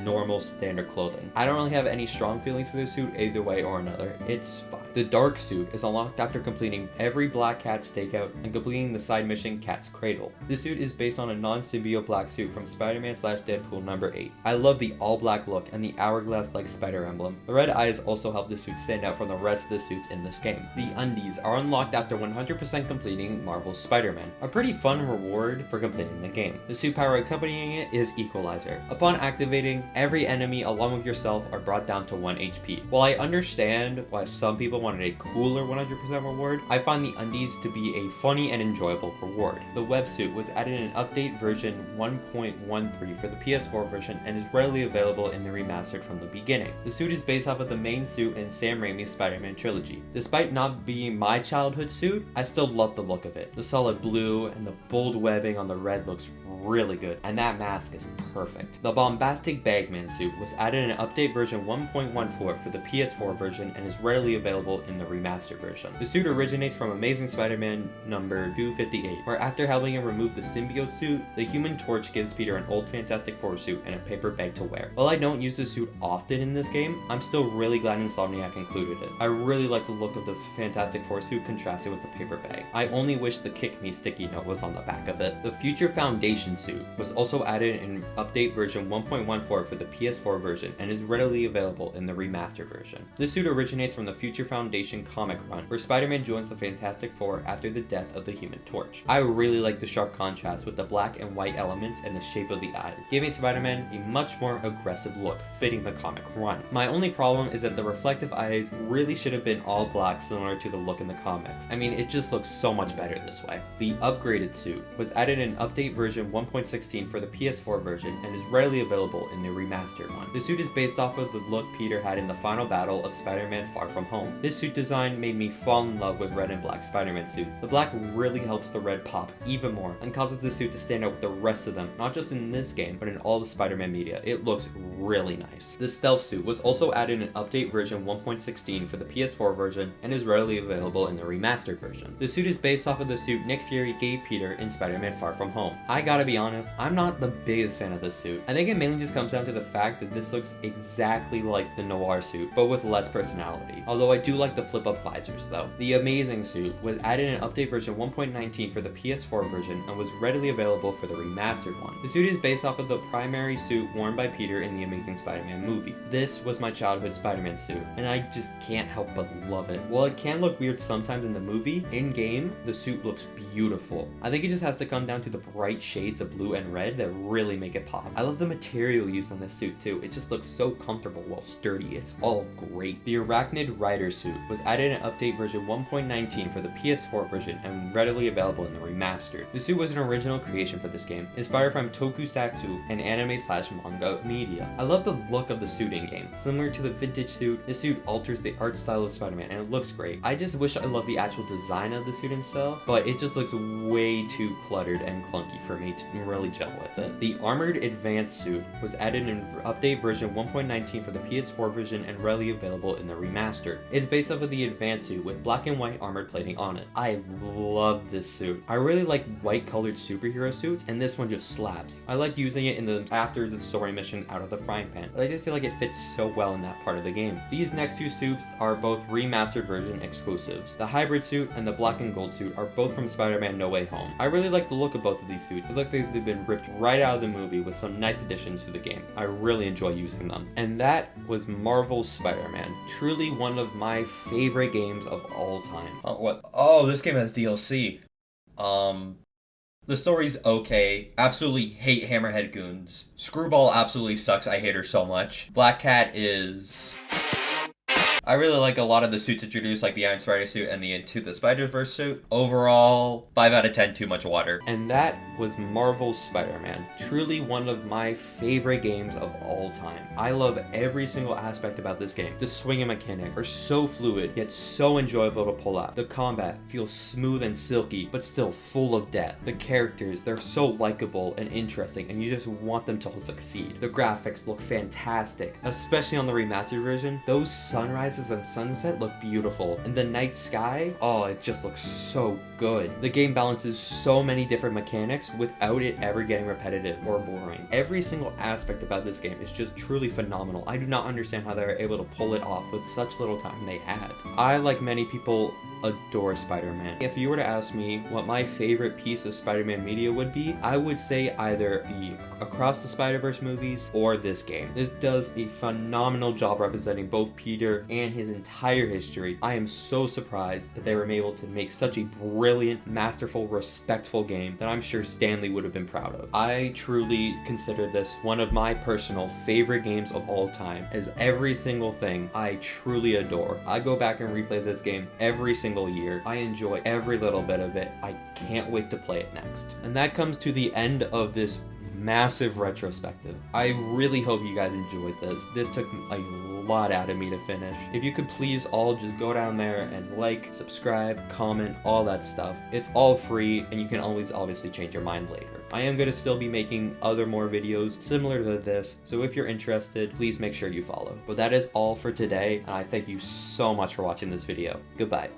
normal standard clothing. I don't really have any strong feelings for this suit either way or another. It's fine. The Dark suit is unlocked after completing every Black Cat stakeout and completing the side mission Cat's Cradle. This suit is based on a non-symbiote black suit from Spider-Man/Deadpool number 8. I love the all-black look and the hourglass-like spider emblem. The red eyes also help the suit stand out from the rest of the suits in this game. The undies are unlocked after 100% completing Marvel's Spider-Man, a pretty fun reward for completing the game. The suit power accompanying it is Equalizer. Upon activating, every enemy along with yourself are brought down to 1 HP. While I understand why some people wanted a cooler 100% reward, I find the undies to be a funny and enjoyable reward. The web suit was added in update version 1.13 for the PS4 version and is readily available in the remastered from the beginning. The suit is based off of the main suit in Sam Raimi's Spider-Man trilogy. Despite not being my childhood suit, I still love the look of it. The solid blue and the bold webbing on the red looks really good, and that mask is perfect. The Bombastic Bagman suit was added in update version 1.14 for the PS4 version and is readily available in the remastered version. The suit originates from Amazing Spider-Man number 258, where after helping him remove the symbiote suit, the Human Torch gives Peter an old Fantastic Four suit and a paper bag to wear. While I don't use the suit often in this game, I'm still really glad Insomniac included it. I really like the look of the Fantastic Four suit contrasted with the paper bag. I only wish the Kick Me sticky note was on the back of it. The Future Foundation suit was also added in update version 1.14 for the PS4 version and is readily available in the remastered version. This suit originates from the Future Foundation comic run, where Spider-Man joins the Fantastic Four after the death of the Human Torch. I really like the sharp contrast with the black and white elements and the shape of the eyes, giving Spider-Man a much more aggressive look, fitting the comic run. My only problem is that the reflective eyes really should have been all black, similar to the look in the comics. I mean, it just looks so much better this way. The upgraded suit was added in update version 1.16 for the PS4 version and is readily available in the remastered one. The suit is based off of the look Peter had in the final battle of Spider-Man Far From Home. This suit design made me fall in love with red and black Spider-Man suits. The black really helps the red pop even more and causes the suit to stand out with the rest of them, not just in this game, but in all the Spider-Man media. It looks really nice. The stealth suit was also added in update version 1.16 for the PS4 version and is readily available in the remastered version. The suit is based off of the suit Nick Fury gave Peter in Spider-Man Far From Home. I gotta be honest, I'm not the biggest fan of this suit. I think it mainly just comes down to the fact that this looks exactly like the Noir suit, but with less personality. Although I do like the flip-up visors though. The Amazing suit was added in update version 1.19 for the PS4 version and was readily available for the remastered one. The suit is based off of the primary suit worn by Peter in the Amazing Spider-Man movie. This was my childhood Spider-Man suit, and I just can't help but love it. While it can look weird sometimes in the movie, in-game, the suit looks beautiful. I think it just has to come down to the bright shades of blue and red that really make it pop. I love the material used on this suit too. It just looks so comfortable while sturdy. It's all great. The Arachnid Rider suit suit was added in update version 1.19 for the PS4 version and readily available in the remastered. The suit was an original creation for this game, inspired from tokusatsu and anime/manga media. I love the look of the suit in-game. Similar to the vintage suit, this suit alters the art style of Spider-Man and it looks great. I just wish I loved the actual design of the suit itself, but it just looks way too cluttered and clunky for me to really gel with it. The Armored Advanced suit was added in update version 1.19 for the PS4 version and readily available in the remastered. It's based off of the Advanced suit with black and white armored plating on it. I love this suit. I really like white colored superhero suits, and this one just slaps. I like using it in the after the story mission Out of the Frying Pan. I just feel like it fits so well in that part of the game. These next two suits are both remastered version exclusives. The hybrid suit and the black and gold suit are both from Spider-Man No Way Home. I really like the look of both of these suits. They look like they've been ripped right out of the movie with some nice additions to the game. I really enjoy using them. And that was Marvel's Spider-Man. Truly one of my favorite games of all time. What? Oh, this game has DLC. The story's okay. Absolutely hate Hammerhead goons. Screwball absolutely sucks. I hate her so much. Black Cat is... I really like a lot of the suits introduced, like the Iron Spider suit and the Into the Spider-Verse suit. Overall, 5 out of 10, too much water. And that was Marvel's Spider-Man. Truly one of my favorite games of all time. I love every single aspect about this game. The swinging mechanics are so fluid, yet so enjoyable to pull out. The combat feels smooth and silky, but still full of depth. The characters, they're so likable and interesting, and you just want them to all succeed. The graphics look fantastic, especially on the remastered version. Those sunrises and sunset look beautiful, and the night sky, oh, it just looks so good. The game balances so many different mechanics without it ever getting repetitive or boring. Every single aspect about this game is just truly phenomenal. I do not understand how they were able to pull it off with such little time they had. I, like many people, adore Spider-Man. If you were to ask me what my favorite piece of Spider-Man media would be, I would say either the Across the Spider-Verse movies or this game. This does a phenomenal job representing both Peter and his entire history. I am so surprised that they were able to make such a brilliant, masterful, respectful game that I'm sure Stanley would have been proud of. I truly consider this one of my personal favorite games of all time, as every single thing I truly adore. I go back and replay this game every single year. I enjoy every little bit of it. I can't wait to play it next. And that comes to the end of this massive retrospective. I really hope you guys enjoyed this. This took a lot out of me to finish. If you could please all just go down there and like, subscribe, comment, all that stuff. It's all free and you can always obviously change your mind later. I am going to still be making other more videos similar to this, so if you're interested, please make sure you follow. But that is all for today, and I thank you so much for watching this video. Goodbye.